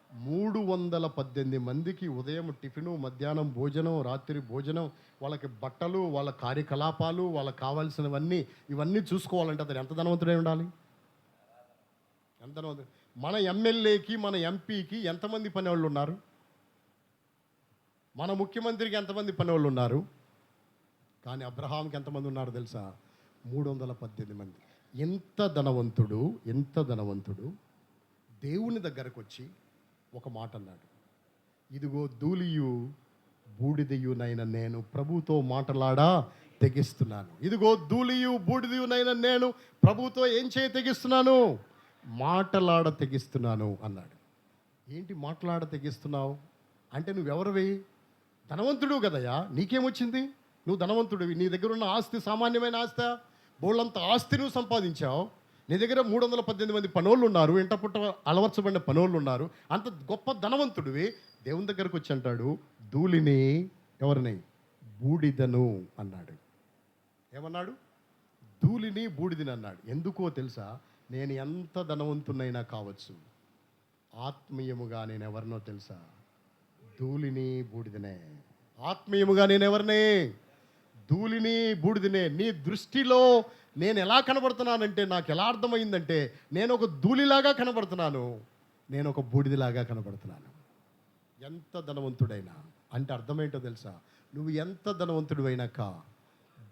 318 మందికి ఉదయం టిఫిను, మధ్యాహ్నం భోజనం, రాత్రి భోజనం, వాళ్ళకి బట్టలు, వాళ్ళ కార్యకలాపాలు, వాళ్ళకి కావాల్సినవన్నీ, ఇవన్నీ చూసుకోవాలంటే అతను ఎంత ధనవంతుడై ఉండాలి? ఎంత ధనవంతుడు? మన ఎమ్మెల్యేకి, మన ఎంపీకి ఎంతమంది పనివాళ్ళు ఉన్నారు? మన ముఖ్యమంత్రికి ఎంతమంది పనివాళ్ళు ఉన్నారు? కానీ అబ్రహాంకి ఎంతమంది ఉన్నారు తెలుసా? 318 మంది. ఎంత ధనవంతుడు, ఎంత ధనవంతుడు దేవుని దగ్గరకు వచ్చి ఒక మాట అన్నాడు, ఇదిగో ధూళియు బూడిదయునైన నేను ప్రభుతో మాటలాడా తెగిస్తున్నాను. ఇదిగో ధూళియు బూడిదయునైన నేను ప్రభుతో ఏం చేయ తెగిస్తున్నాను? మాటలాడ తెగిస్తున్నాను అన్నాడు. ఏంటి మాటలాడ తెగిస్తున్నావు అంటే? నువ్వెవరివి? ధనవంతుడు కదయ్యా, నీకేమొచ్చింది? నువ్వు ధనవంతుడివి, నీ దగ్గర ఉన్న ఆస్తి సామాన్యమైన ఆస్తి, బోళ్ళంత ఆస్తి నువ్వు సంపాదించావు. నీ దగ్గర 318 మంది పనోళ్ళు ఉన్నారు, ఇంట పుట్ట అలవర్చబడిన పనోళ్ళు ఉన్నారు. అంత గొప్ప ధనవంతుడివి దేవుని దగ్గరకు వచ్చి అంటాడు, ధూళిని, ఎవరిని? బూడిదను అన్నాడు. ఏమన్నాడు? ధూళిని, బూడిదని అన్నాడు. ఎందుకో తెలుసా? నేను ఎంత ధనవంతునైనా కావచ్చు, ఆత్మీయముగా నేను ఎవరినో తెలుసా? ధూళిని, బూడిదనే. ఆత్మీయముగా నేను ఎవరిని? ధూళిని, బూడిదనే. నీ దృష్టిలో నేను ఎలా కనబడుతున్నానంటే, నాకు ఎలా అర్థమైందంటే, నేను ఒక ధూళిలాగా కనబడుతున్నాను, నేను ఒక బూడిదలాగా కనబడుతున్నాను. ఎంత ధనవంతుడైనా అంటే అర్థమేంటో తెలుసా? నువ్వు ఎంత ధనవంతుడు అయినాక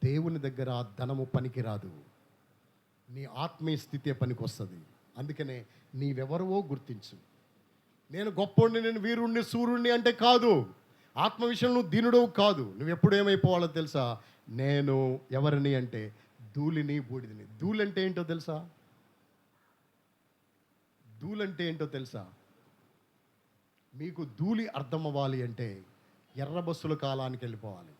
దేవుని దగ్గర ఆ ధనము పనికిరాదు, నీ ఆత్మీయ స్థితే పనికి వస్తుంది. అందుకనే నీవెవరవో గుర్తించు. నేను గొప్పోడిని, నేను వీరుణ్ణి, సూర్యుణ్ణి అంటే కాదు. ఆత్మ విషయంలో నువ్వు దీనుడవు కాదు. నువ్వు ఎప్పుడు ఏమైపోవాలో తెలుసా? నేను ఎవరిని అంటే ధూళిని, బూడిదని. ధూళి అంటే ఏంటో తెలుసా? ధూళి అంటే ఏంటో తెలుసా? మీకు ధూళి అర్థం అవ్వాలి అంటే ఎర్ర బస్సుల కాలానికి వెళ్ళిపోవాలి.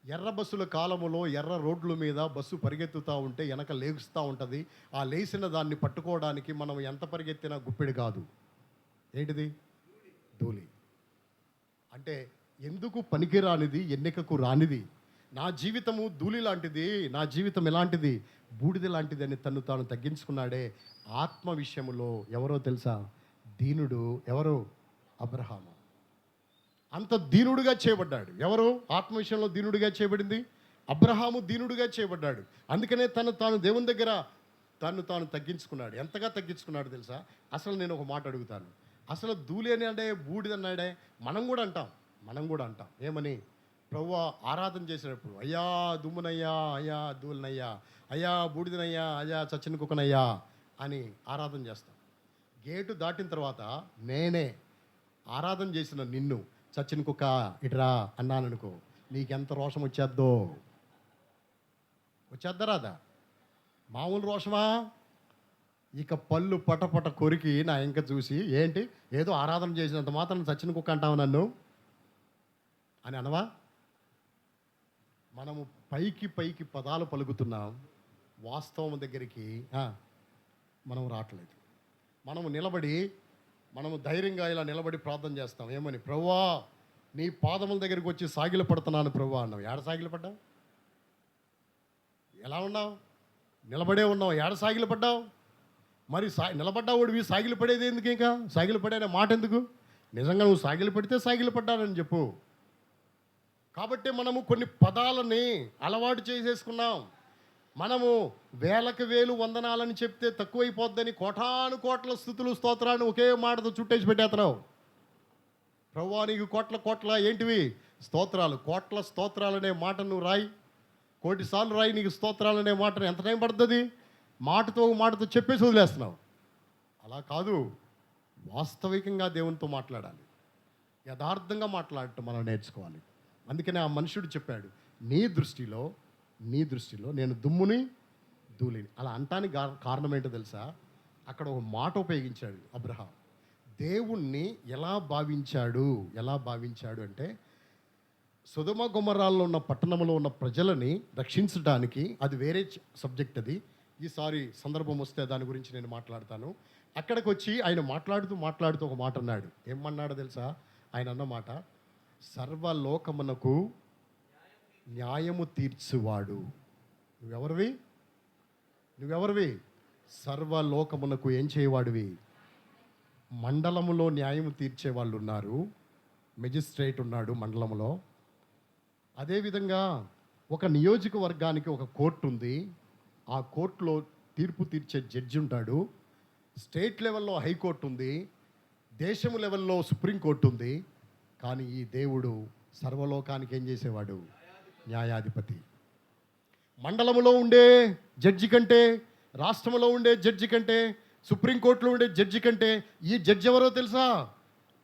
ఎర్ర బస్సుల కాలములో ఎర్ర రోడ్ల మీద బస్సు పరిగెత్తుతూ ఉంటే వెనక లేగుస్తూ ఉంటుంది. ఆ లేచిన దాన్ని పట్టుకోవడానికి మనం ఎంత పరిగెత్తినా గుప్పెడు కాదు. ఏంటిది? ధూళి. అంటే ఎందుకు పనికిరానిది, ఎన్నికకు రానిది. నా జీవితము ధూళి లాంటిది, నా జీవితం ఎలాంటిది? బూడిద లాంటిది అని తను తాను తగ్గించుకున్నాడే. ఆత్మ విషయములో ఎవరో తెలుసా? దీనుడు. ఎవరు? అబ్రహాము. అంత దీనుడుగా చేయబడ్డాడు. ఎవరు? ఆత్మ విషయంలో దీనుడిగా చేయబడింది అబ్రహాము. దీనుడిగా చేయబడ్డాడు. అందుకనే తాను దేవుని దగ్గర తాను తగ్గించుకున్నాడు. ఎంతగా తగ్గించుకున్నాడు తెలుసా? అసలు నేను ఒక మాట అడుగుతాను. అసలు ధూళి అని అంటే బూడిదన్నాడే. మనం కూడా అంటాం. ఏమని? ప్రభువా ఆరాధన చేసేటప్పుడు, అయ్యా దుమ్మునయ్యా, అయ్యా ధూళినయ్యా, అయ్యా బూడిదనయ్యా, అయ్యా చచ్చిన కుక్కనయ్యా అని ఆరాధన చేస్తాం. గేటు దాటిన తర్వాత నేనే ఆరాధన చేసిన నిన్ను చచ్చిన కుక్క ఇటురా అన్నాను అనుకో, నీకెంత రోషం వచ్చేద్దో. వచ్చేద్దా రాదా? మామూలు రోషమా? ఇక పళ్ళు పటపట కొరికి నా ఇంక చూసి, ఏంటి ఏదో ఆరాధన చేసినంత మాత్రం చచ్చిన కుక్క అంటావు నన్ను అని అనవా? మనము పైకి పైకి పదాలు పలుకుతున్నాం, వాస్తవం దగ్గరికి మనం రావట్లేదు. మనము ధైర్యంగా ఇలా నిలబడి ప్రార్థన చేస్తాం. ఏమని? ప్రభువా నీ పాదముల దగ్గరికి వచ్చి సాగిల పడుతున్నాను ప్రభువా అన్నావు. ఏడ సాగిల పడ్డావు? ఎలా ఉన్నావు? నిలబడే ఉన్నావు. ఏడ సాగిల పడ్డావు? మరి నిలబడ్డావుడివి సాగిలి పడేది ఎందుకు? ఇంకా సాగిలి పడే మాట ఎందుకు? నిజంగా నువ్వు సాగిలి పడితే సాగిలి పడ్డానని చెప్పు. కాబట్టి మనము కొన్ని పదాలని అలవాటు చేసేసుకున్నాం. మనము వేలకు వేలు వందనాలని చెప్తే తక్కువైపోద్దని కోటాను కోట్ల స్తుతులు స్తోత్రాన్ని ఒకే మాటతో చుట్టేసి పెట్టేస్తున్నావు. ప్రభువా నీకు కోట్ల కోట్ల ఏంటివి స్తోత్రాలు, కోట్ల స్తోత్రాలు అనే మాట నువ్వు రాయి, కోటిసార్లు రాయి. నీకు స్తోత్రాలు అనే మాట ఎంత టైం పడుతుంది? మాటతో చెప్పేసి వదిలేస్తున్నావు. అలా కాదు, వాస్తవికంగా దేవునితో మాట్లాడాలి, యథార్థంగా మాట్లాడటం మనం నేర్చుకోవాలి. అందుకనే ఆ మనుషుడు చెప్పాడు, నీ దృష్టిలో నేను దుమ్ముని ధూళిని. అలా అంటానికి కారణం ఏంటో తెలుసా? అక్కడ ఒక మాట ఉపయోగించాడు అబ్రహాం. దేవుణ్ణి ఎలా భావించాడు అంటే, సొదొమ గొమొర్రాలో ఉన్న పట్టణంలో ఉన్న ప్రజలని రక్షించడానికి, అది వేరే సబ్జెక్ట్. అది ఈసారి సందర్భం వస్తే దాని గురించి నేను మాట్లాడతాను. అక్కడికి వచ్చి ఆయన మాట్లాడుతూ ఒక మాట అన్నాడు. ఏమన్నాడో తెలుసా? ఆయన అన్న మాట, సర్వలోకమునకు న్యాయము తీర్చువాడు. నువ్వెవరివి? సర్వలోకమునకు ఏం చేయవాడివి? మండలములో న్యాయం తీర్చే వాళ్ళు ఉన్నారు, మెజిస్ట్రేట్ ఉన్నాడు మండలంలో. అదేవిధంగా ఒక నియోజకవర్గానికి ఒక కోర్టు ఉంది, ఆ కోర్టులో తీర్పు తీర్చే జడ్జి ఉంటాడు. స్టేట్ లెవెల్లో హైకోర్టు ఉంది, దేశము లెవెల్లో సుప్రీంకోర్టు ఉంది. కానీ ఈ దేవుడు సర్వలోకానికి ఏం చేసేవాడు? న్యాయాధిపతి. మండలంలో ఉండే జడ్జి కంటే, రాష్ట్రంలో ఉండే జడ్జి కంటే, సుప్రీంకోర్టులో ఉండే జడ్జి కంటే ఈ జడ్జి ఎవరో తెలుసా?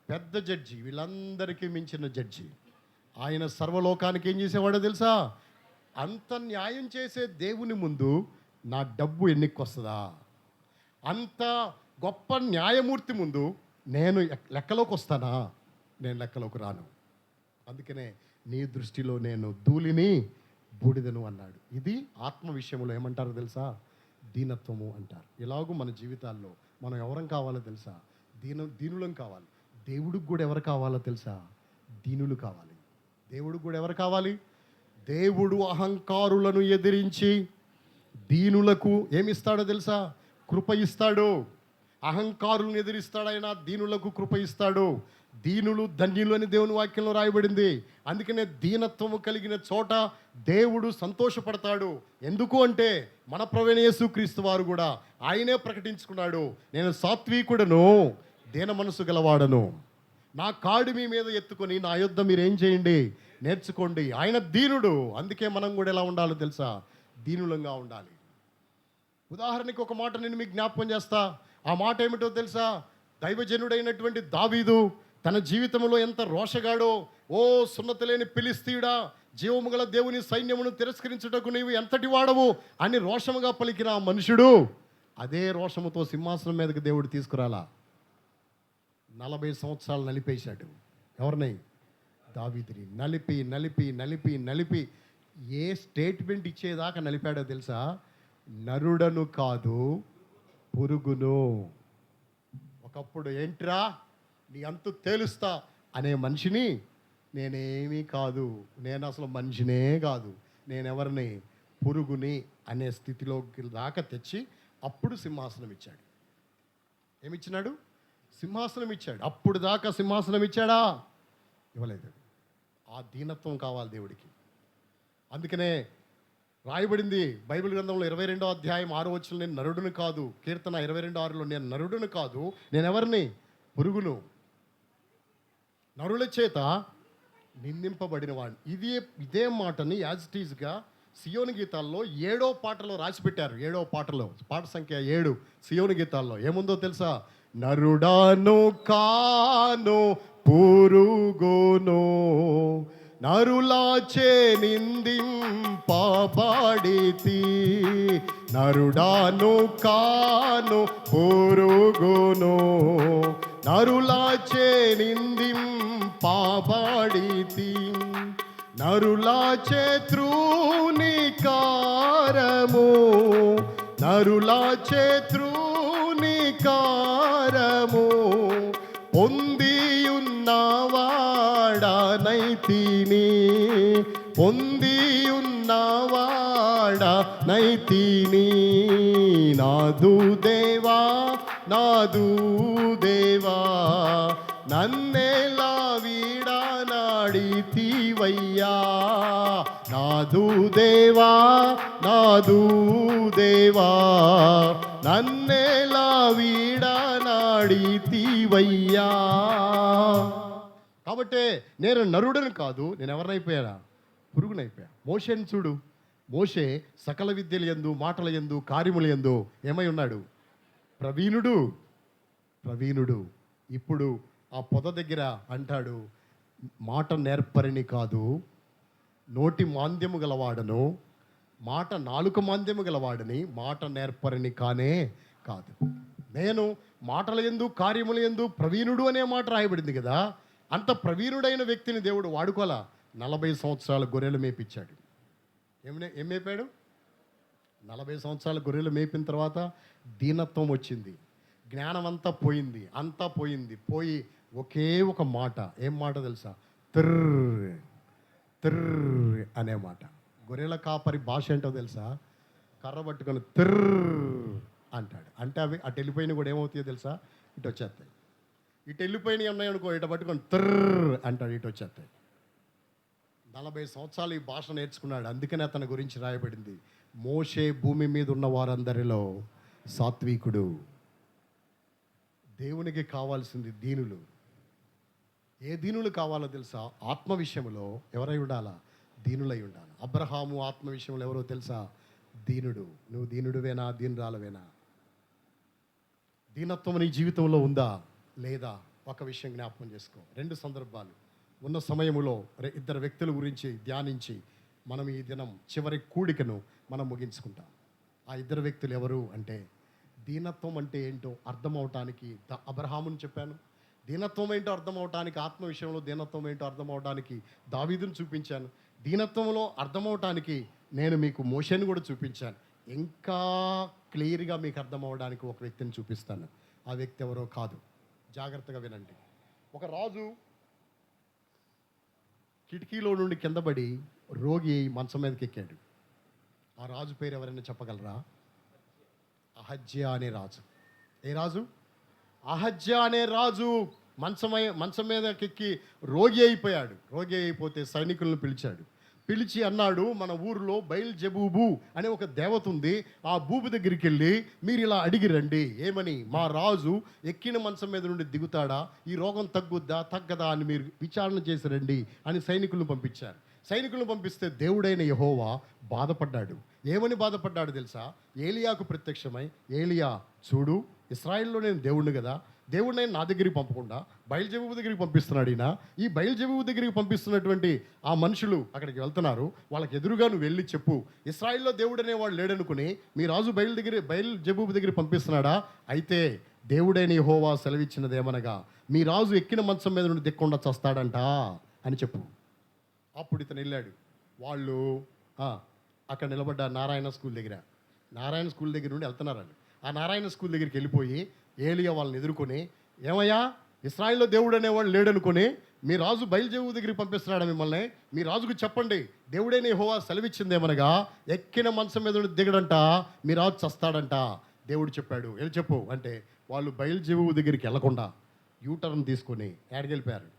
పెద్ద జడ్జి, వీళ్ళందరికీ మించిన జడ్జి. ఆయన సర్వలోకానికి ఏం చేసేవాడో తెలుసా? అంత న్యాయం చేసే దేవుని ముందు నా డబ్బు ఎన్నికొస్తుందా? అంత గొప్ప న్యాయమూర్తి ముందు నేను లెక్కలోకి వస్తానా? నేను లెక్కలోకి రాను. అందుకనే నీ దృష్టిలో నేను ధూళిని బూడిదను అన్నాడు. ఇది ఆత్మ విషయంలో ఏమంటారో తెలుసా? దీనత్వము అంటారు. ఇలాగూ మన జీవితాల్లో మనం ఎవరం కావాలో తెలుసా? దీనులం కావాలి. దేవుడికి కూడా ఎవరు కావాలో తెలుసా? దీనులు కావాలి. దేవుడికి కూడా ఎవరు కావాలి? దేవుడు అహంకారులను ఎదిరించి దీనులకు ఏమిస్తాడో తెలుసా? కృప ఇస్తాడు. అహంకారులను ఎదిరిస్తాడు ఆయన, దీనులకు కృప ఇస్తాడు. దీనులు ధన్యులు అని దేవుని వాక్యంలో రాయబడింది. అందుకనే దీనత్వము కలిగిన చోట దేవుడు సంతోషపడతాడు. ఎందుకు అంటే మన ప్రభువైన యేసుక్రీస్తు వారు కూడా ఆయనే ప్రకటించుకున్నాడు, నేను సాత్వికుడను, దీన మనసు గలవాడను, నా కాడి మీ మీద ఎత్తుకొని నా యొద్ద మీరు ఏం చేయండి? నేర్చుకోండి. ఆయన దీనుడు. అందుకే మనం కూడా ఎలా ఉండాలో తెలుసా? దీనులంగా ఉండాలి. ఉదాహరణకి ఒక మాట నేను మీకు జ్ఞాపకం చేస్తా. ఆ మాట ఏమిటో తెలుసా? దైవజనుడైనటువంటి దావీదు తన జీవితంలో ఎంత రోషగాడో. ఓ సున్నతి లేని ఫిలిష్తీయుడా, జీవము గల దేవుని సైన్యమును తిరస్కరించుటకు నీవు ఎంతటి వాడవు అని రోషముగా పలికిన ఆ మనుషుడు అదే రోషముతో సింహాసనం మీదకి దేవుడు తీసుకురాలా. 40 సంవత్సరాలు నలిపేశాడు. ఎవరిని? దావీదుని. నలిపి ఏ స్టేట్మెంట్ ఇచ్చేదాకా నలిపాడో తెలుసా? నరుడను కాదు పురుగును. ఒకప్పుడు ఏంట్రా నీ అంతు తేలుస్తా అనే మనిషిని నేనేమీ కాదు, నేను అసలు మనిషినే కాదు, నేనెవరిని? పురుగుని అనే స్థితిలోకి దాకా తెచ్చి అప్పుడు సింహాసనం ఇచ్చాడు. ఏమిచ్చినాడు? సింహాసనం ఇచ్చాడు. అప్పుడు దాకా సింహాసనం ఇచ్చాడా? ఇవ్వలేదు. ఆ దీనత్వం కావాలి దేవుడికి. అందుకనే రాయబడింది బైబిల్ గ్రంథంలో 22వ అధ్యాయం 6వ వచనంలో, నేను నరుడును కాదు. కీర్తన 22:6లో, నేను నరుడును కాదు, నేను ఎవరిని? పురుగును, నరుల చేత నిందింపబడిన వాడిని. ఇదే మాటని యాజ్ ఇట్ ఈజ్గా సియోను గీతాల్లో 7వ పాటలో రాసి పెట్టారు. 7వ పాటలో, పాట సంఖ్య 7 సియోను గీతాల్లో ఏముందో తెలుసా? నరుడాను కాను పురుగును నరులాచే నిందింపబడితి, నరుడాను కాను పురుగును నరులాచే నిందింపబడితి, నరులాచే తృణీకారము, నరులాచే తృణీకారము పొందియున్నవాడనైతిని, పొందియున్నవాడనైతిని. నాదు దేవా నాదు దేవా నన్నేలా వీడనాడితివయ్యా, నాదు దేవా నాదు దేవా నన్నేలా వీడనాడితివయ్యా. కాబట్టి నేను నరుడను కాదు, నేను ఎవరినైపోయానా? పురుగునైపోయా. మోషేని చూడు, మోషే సకల విద్యల యందు మాటల యందు కార్యముల యందు ఏమై ఉన్నాడు? ప్రవీణుడు. ప్రవీణుడు. ఇప్పుడు ఆ పొద దగ్గర అంటాడు, మాట నేర్పరిని కాదు, నోటి మాంద్యము గలవాడను, మాట నాలుక మాంద్యము గలవాడని, మాట నేర్పరిని కానే కాదు. నేను మాటల యందు కార్యముల యందు ప్రవీణుడు అనే మాట రాయబడింది కదా. అంత ప్రవీణుడైన వ్యక్తిని దేవుడు వాడుకోలా. 40 సంవత్సరాల గొర్రెలు మేపించాడు. ఏం మేపాడు? 40 సంవత్సరాల గొర్రెలు మేపిన తర్వాత దీనత్వం వచ్చింది, జ్ఞానం అంతా పోయింది, అంతా పోయింది. పోయి ఒకే ఒక మాట, ఏం మాట తెలుసా? తిర్ర్ తిర్ర్ అనే మాట. గొర్రెల కాపరి భాష ఏంటో తెలుసా? కర్ర పట్టుకొని తిర్ర్ అంటాడు. అంటే అవి అటు వెళ్ళిపోయినా కూడా ఏమవుతాయో తెలుసా? ఇటు వచ్చేస్తాయి. ఇటు వెళ్ళిపోయినాయి ఉన్నాయనుకో, ఇటు పట్టుకొని తిర్ర్ అంటాడు, ఇటు వచ్చేస్తాయి. 40 సంవత్సరాలు ఈ భాష నేర్చుకున్నాడు. అందుకనే అతని గురించి రాయబడింది, మోషే భూమి మీద ఉన్న వారందరిలో సాత్వికుడు. దేవునికి కావాల్సింది దీనులు. ఏ దీనులు కావాలో తెలుసా? ఆత్మ విషయంలో ఎవరై ఉండాలా? దీనులై ఉండాలి. అబ్రహాము ఆత్మ విషయంలో ఎవరో తెలుసా? దీనుడు. నువ్వు దీనుడువేనా? దీనురాలవేనా? దీనత్వం నీ జీవితంలో ఉందా లేదా? ఒక విషయం జ్ఞాపకం చేసుకో. 2 సందర్భాలు ఉన్న సమయములో 2 వ్యక్తుల గురించి ధ్యానించి మనం ఈ దినం చివరి కూడికను మనం ముగించుకుంటాం. ఆ 2 వ్యక్తులు ఎవరు అంటే, దీనత్వం అంటే ఏంటో అర్థం అవటానికి అబ్రహాముని చెప్పాను, దీనత్వం ఏంటో అర్థం అవటానికి, ఆత్మ విషయంలో దీనత్వం ఏంటో అర్థం అవటానికి దావీదును చూపించాను, దీనత్వంలో అర్థం అవటానికి నేను మీకు మోషేని కూడా చూపించాను. ఇంకా క్లియర్గా మీకు అర్థం అవడానికి ఒక వ్యక్తిని చూపిస్తాను. ఆ వ్యక్తి ఎవరో కాదు, జాగ్రత్తగా వినండి. ఒక రాజు కిటికీలో నుండి కిందపడి రోగి మంచం మీదకి ఎక్కాడు. ఆ రాజు పేరు ఎవరైనా చెప్పగలరా? అహజ్యా అనే రాజు. ఏ రాజు? అహజ్యా అనే రాజు మంచం మీదకి ఎక్కి రోగి అయిపోయాడు. రోగి అయిపోతే సైనికులను పిలిచాడు. పిలిచి అన్నాడు, మన ఊరిలో బయల్జెబూబు అనే ఒక దేవత ఉంది, ఆ బూబు దగ్గరికి వెళ్ళి మీరు ఇలా అడిగి రండి, ఏమని? మా రాజు ఎక్కిన మంచం మీద నుండి దిగుతాడా, ఈ రోగం తగ్గుద్దా తగ్గదా అని మీరు విచారణ చేసి రండి అని సైనికులను పంపించారు. సైనికులను పంపిస్తే దేవుడైన యెహోవా బాధపడ్డాడు. ఏమని బాధపడ్డాడు తెలుసా? ఏలియాకు ప్రత్యక్షమై, ఏలియా చూడు, ఇశ్రాయేల్లో నేను దేవుణ్ణి కదా, దేవుడిని నా దగ్గరికి పంపకుండా బయల్జెబూబు దగ్గరికి పంపిస్తున్నాడు ఈయన. ఈ బయల్జెబూబు దగ్గరికి పంపిస్తున్నటువంటి ఆ మనుషులు అక్కడికి వెళ్తున్నారు, వాళ్ళకి ఎదురుగా నువ్వు వెళ్ళి చెప్పు, ఇశ్రాయేల్లో దేవుడు అనేవాడు లేడనుకుని మీ రాజు బయల్జెబూబు దగ్గరికి పంపిస్తున్నాడా? అయితే దేవుడైన యెహోవా సెలవిచ్చినదేమనగా మీ రాజు ఎక్కిన మంచం మీద నుండి దిక్కుండా చస్తాడంట అని చెప్పు. అప్పుడు ఇతను వెళ్ళాడు. వాళ్ళు అక్కడ నిలబడ్డ నారాయణ స్కూల్ దగ్గర నుండి వెళ్తున్నారండి. ఆ నారాయణ స్కూల్ దగ్గరికి వెళ్ళిపోయి ఏలియా వాళ్ళని ఎదుర్కొని, ఏమయ్యా, ఇశ్రాయేల్లో దేవుడు అనేవాడు లేడనుకొని మీ రాజు బయల్జెబూబు దగ్గరికి పంపిస్తున్నాడా మిమ్మల్ని? మీ రాజుకు చెప్పండి, దేవుడైన యెహోవా సెలవిచ్చిందేమనగా ఎక్కిన మంచం మీద నుండి దిగడంట, మీ రాజు చస్తాడంట. దేవుడు చెప్పాడు, వెళ్ళి చెప్పు అంటే వాళ్ళు బయల్జెబూబు దగ్గరికి వెళ్లకుండా యూటర్న్ తీసుకొని ఎక్కడికి వెళ్ళిపోయారు?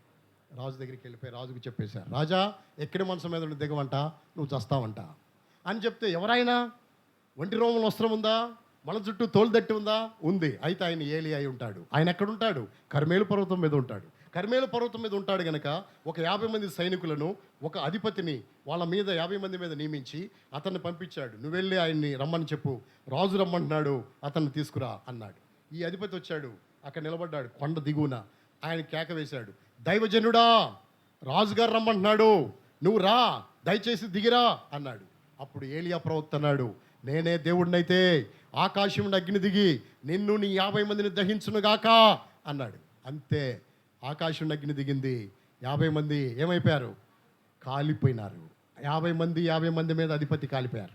రాజు దగ్గరికి వెళ్ళిపోయి రాజుకు చెప్పేశారు, రాజా ఎక్కిన మంచం మీద నుండి దిగవంట, నువ్వు చస్తావంట అని చెప్తే, ఎవరైనా ఒంటి రోమం వస్త్రం ఉందా, మన చుట్టూ తోలుదట్టి ఉందా? ఉంది. అయితే ఆయన ఏలియా అయి ఉంటాడు. ఆయన ఎక్కడుంటాడు? కర్మేలు పర్వతం మీద ఉంటాడు. కర్మేలు పర్వతం మీద ఉంటాడు గనక ఒక 50 మంది సైనికులను, ఒక అధిపతిని వాళ్ళ మీద 50 మంది మీద నియమించి అతన్ని పంపించాడు. నువ్వు వెళ్ళి ఆయన్ని రమ్మని చెప్పు, రాజు రమ్మంటున్నాడు, అతన్ని తీసుకురా అన్నాడు. ఈ అధిపతి వచ్చాడు, అక్కడ నిలబడ్డాడు కొండ దిగువన. ఆయన కేక వేశాడు, దైవజనుడా, రాజుగారు రమ్మంటున్నాడు, నువ్వు రా, దయచేసి దిగిరా అన్నాడు. అప్పుడు ఏలియా ప్రవక్త అన్నాడు, నేనే దేవుడినైతే ఆకాశం నుండి అగ్ని దిగి నిన్ను నీ 50 మందిని దహించునుగాక అన్నాడు. అంతే, ఆకాశం నుండి అగ్ని దిగింది. 50 మంది ఏమైపోయారు? కాలిపోయినారు. 50 మంది మీద అధిపతి కాలిపోయారు.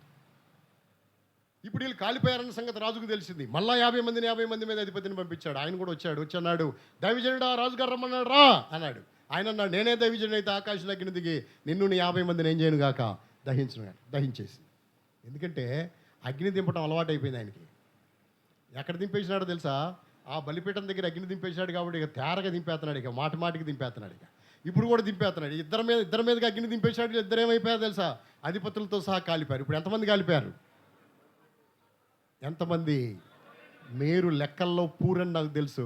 ఇప్పుడు వీళ్ళు కాలిపోయారన్న సంగతి రాజుకు తెలిసింది. మళ్ళా 50 మంది మీద అధిపతిని పంపించాడు. ఆయన కూడా వచ్చాడు. దైవజనుడా, రాజుగారు రమ్మన్నాడు, రా అన్నాడు. ఆయన అన్నాడు, నేనే దైవజనుడు అయితే ఆకాశం అగ్ని దిగి నిన్ను నీ 50 మందిని ఏం చేయను గాక దహించేసి. ఎందుకంటే అగ్ని దింపడం అలవాటు అయిపోయింది ఆయనకి. ఎక్కడ దింపేసినాడో తెలుసా? ఆ బలిపీఠం దగ్గర అగ్ని దింపేశాడు కాబట్టి ఇక తేరగా దింపేస్తున్నాడు, ఇక మాటికి దింపేస్తున్నాడు. ఇప్పుడు కూడా దింపేస్తున్నాడు. ఇద్దరి మీదకి అగ్ని దింపేశాడు. ఇద్దరు ఏమైపోయారు తెలుసా? అధిపతులతో సహా కాలిపోయారు. ఇప్పుడు ఎంతమంది కాలిపోయారు? ఎంతమంది? మీరు లెక్కల్లో పూరని నాకు తెలుసు.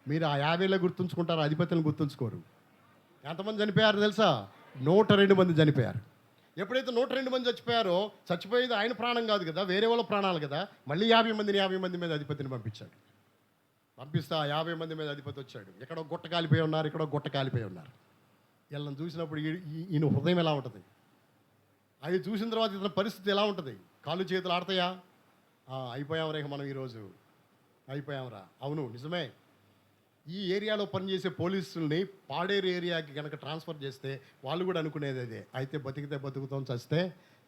మీరు ఆ 50లో గుర్తుంచుకుంటారు, అధిపతులను గుర్తుంచుకోరు. ఎంతమంది చనిపోయారు తెలుసా? 102 మంది చనిపోయారు. ఎప్పుడైతే 102 మంది చచ్చిపోయేది ఆయన ప్రాణం కాదు కదా, వేరే వాళ్ళ ప్రాణాలు కదా. మళ్ళీ 50 మంది మీద అధిపతిని పంపిస్తా 50 మంది మీద అధిపతి వచ్చాడు. ఎక్కడో గుట్ట కాలిపోయి ఉన్నారు. వీళ్ళని చూసినప్పుడు ఈయన హృదయం ఎలా ఉంటుంది? అది చూసిన తర్వాత ఇతని పరిస్థితి ఎలా ఉంటుంది? కాళ్ళు చేతులు ఆడతాయా? అయిపోయాం రేఖ, మనం ఈరోజు అయిపోయాంరా. అవును, నిజమే. ఈ ఏరియాలో పనిచేసే పోలీసుల్ని పాడేరు ఏరియాకి కనుక ట్రాన్స్ఫర్ చేస్తే వాళ్ళు కూడా అనుకునేది అదే, అయితే బతికితే బతుకుతాం, చస్తే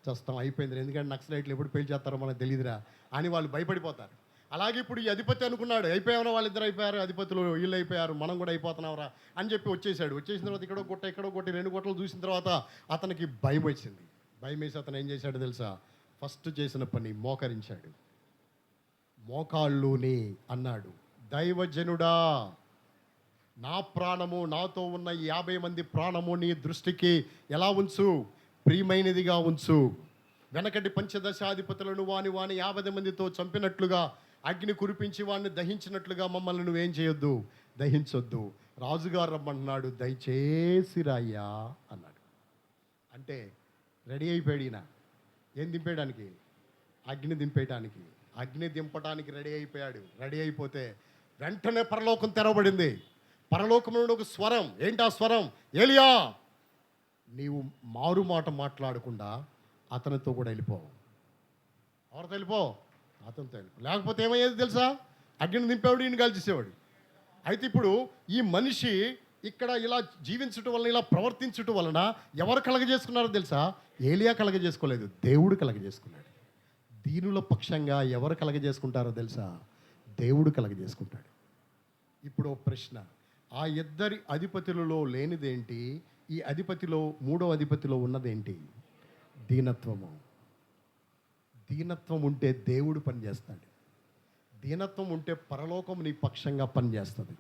చస్తాం, అయిపోయింది. ఎందుకంటే నక్సలైట్లు ఎప్పుడు పెళ్లి చేస్తారో మనకు తెలియదురా అని వాళ్ళు భయపడిపోతారు. అలాగే ఇప్పుడు ఈ అధిపతి అనుకున్నాడు, అయిపోయామరా, వాళ్ళిద్దరు అయిపోయారు, అధిపతులు వీళ్ళు అయిపోయారు, మనం కూడా అయిపోతున్నాంరా అని చెప్పి వచ్చేసాడు. వచ్చేసిన తర్వాత ఇక్కడో కొట్టి 2 గుట్టలు చూసిన తర్వాత అతనికి భయం వచ్చింది. భయం వేసి అతను ఏం చేశాడు తెలుసా? ఫస్ట్ చేసిన పని మోకరించాడు. మోకాళ్ళుని అన్నాడు, దైవజనుడా, నా ప్రాణము, నాతో ఉన్న ఈ 50 మంది ప్రాణము నీ దృష్టికి ఎలా ఉంచు? ప్రియమైనదిగా ఉంచు. వెనకటి పంచదశాధిపతులను వాని 50 మందితో చంపినట్లుగా, అగ్ని కురిపించి వాడిని దహించినట్లుగా మమ్మల్ని నువ్వేం చేయొద్దు, దహించొద్దు. రాజుగారు రమ్మంటున్నాడు, దయచేసి రాయ్యా అన్నాడు. అంటే రెడీ అయిపోయాడు ఈయన. ఏం దింపేయడానికి? అగ్ని దింపేయడానికి. అగ్ని దింపడానికి రెడీ అయిపోయాడు. రెడీ అయిపోతే వెంటనే పరలోకం తెరవబడింది. పరలోకం నుండి ఒక స్వరం. ఏంటి ఆ స్వరం? ఏలియా, నీవు మారు మాట మాట్లాడకుండా అతనితో కూడా వెళ్ళిపో. ఎవరితో వెళ్ళిపో? అతనితో వెళ్ళిపో. లేకపోతే ఏమయ్యేది తెలుసా? అగ్ని దింపేవాడు ఈయన కాల్చేసేవాడు. అయితే ఇప్పుడు ఈ మనిషి ఇక్కడ ఇలా జీవించటం వలన, ఇలా ప్రవర్తించటం వలన ఎవరు కలగజేసుకున్నారో తెలుసా? ఏలియా కలగజేసుకోలేదు, దేవుడు కలగజేసుకున్నాడు. దీనుల పక్షంగా ఎవరు కలగజేసుకుంటారో తెలుసా? దేవుడు కలగజేసుకుంటాడు. ఇప్పుడు ప్రశ్న, ఆ ఇద్దరి అధిపతులలో లేనిదేంటి? ఈ అధిపతిలో, 3వ అధిపతిలో ఉన్నదేంటి? దీనత్వము. దీనత్వం ఉంటే దేవుడు పనిచేస్తాడు. దీనత్వం ఉంటే పరలోకం నీ పక్షంగా పనిచేస్తుంది.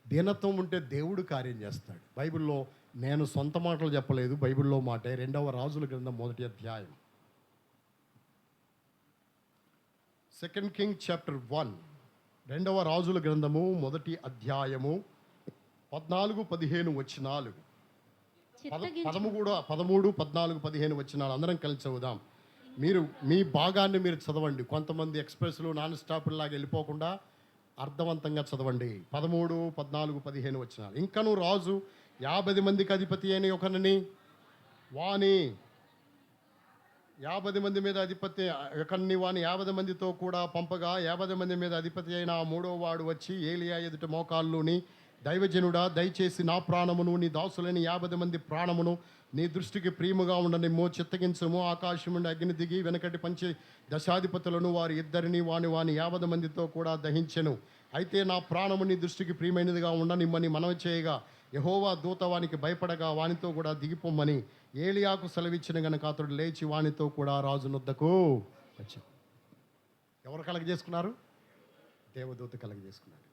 దీనత్వం ఉంటే దేవుడు కార్యం చేస్తాడు. బైబిల్లో, నేను సొంత మాటలు చెప్పలేదు, బైబిల్లో మాటే. 2వ రాజుల గ్రంథం 1వ అధ్యాయం, 2 Kings చాప్టర్ 1, 2వ రాజుల గ్రంథము 1వ అధ్యాయము 14-15 వచనాలు. 13, 14, 15 వచనాలు అందరం కలిసి చదువుదాం. మీరు మీ భాగాన్ని మీరు చదవండి. కొంతమంది ఎక్స్ప్రెస్లు నాన్ స్టాప్ లాగా వెళ్ళిపోకుండా అర్థవంతంగా చదవండి. 13, 14, 15 వచనాలు. ఇంకను రాజు 50 మందికి అధిపతి అయిన ఒకరిని వాని 50 మంది మీద అధిపతి ఒకరిని వాని 50 మందితో కూడా పంపగా, 50 మంది మీద అధిపతి అయిన ఆ 3వ వాడు వచ్చి ఏలియా ఎదుట మోకాళ్ళుని, దైవజనుడా, దయచేసి నా ప్రాణమును, నీ దాసులని 50 మంది ప్రాణమును నీ దృష్టికి ప్రియముగా ఉండనిమ్ము, చిత్తగించము. ఆకాశం నుండి అగ్ని దిగి వెనకటి పంచి దశాధిపతులను వారి ఇద్దరిని వాని 50 మందితో కూడా దహించెను. అయితే నా ప్రాణము నీ దృష్టికి ప్రియమైనదిగా ఉండనిమ్మని మనవి చేయగా, యెహోవా దూత వానికి భయపడగా వానితో కూడా దిగిపోమ్మని ఏలియాకు సెలవిచ్చిన గనుక అతడు లేచి వానితో కూడా రాజునొద్దకు వచ్చాడు. ఎవరు కలగజేసుకున్నారు? దేవదూత కలగజేసుకున్నాడు.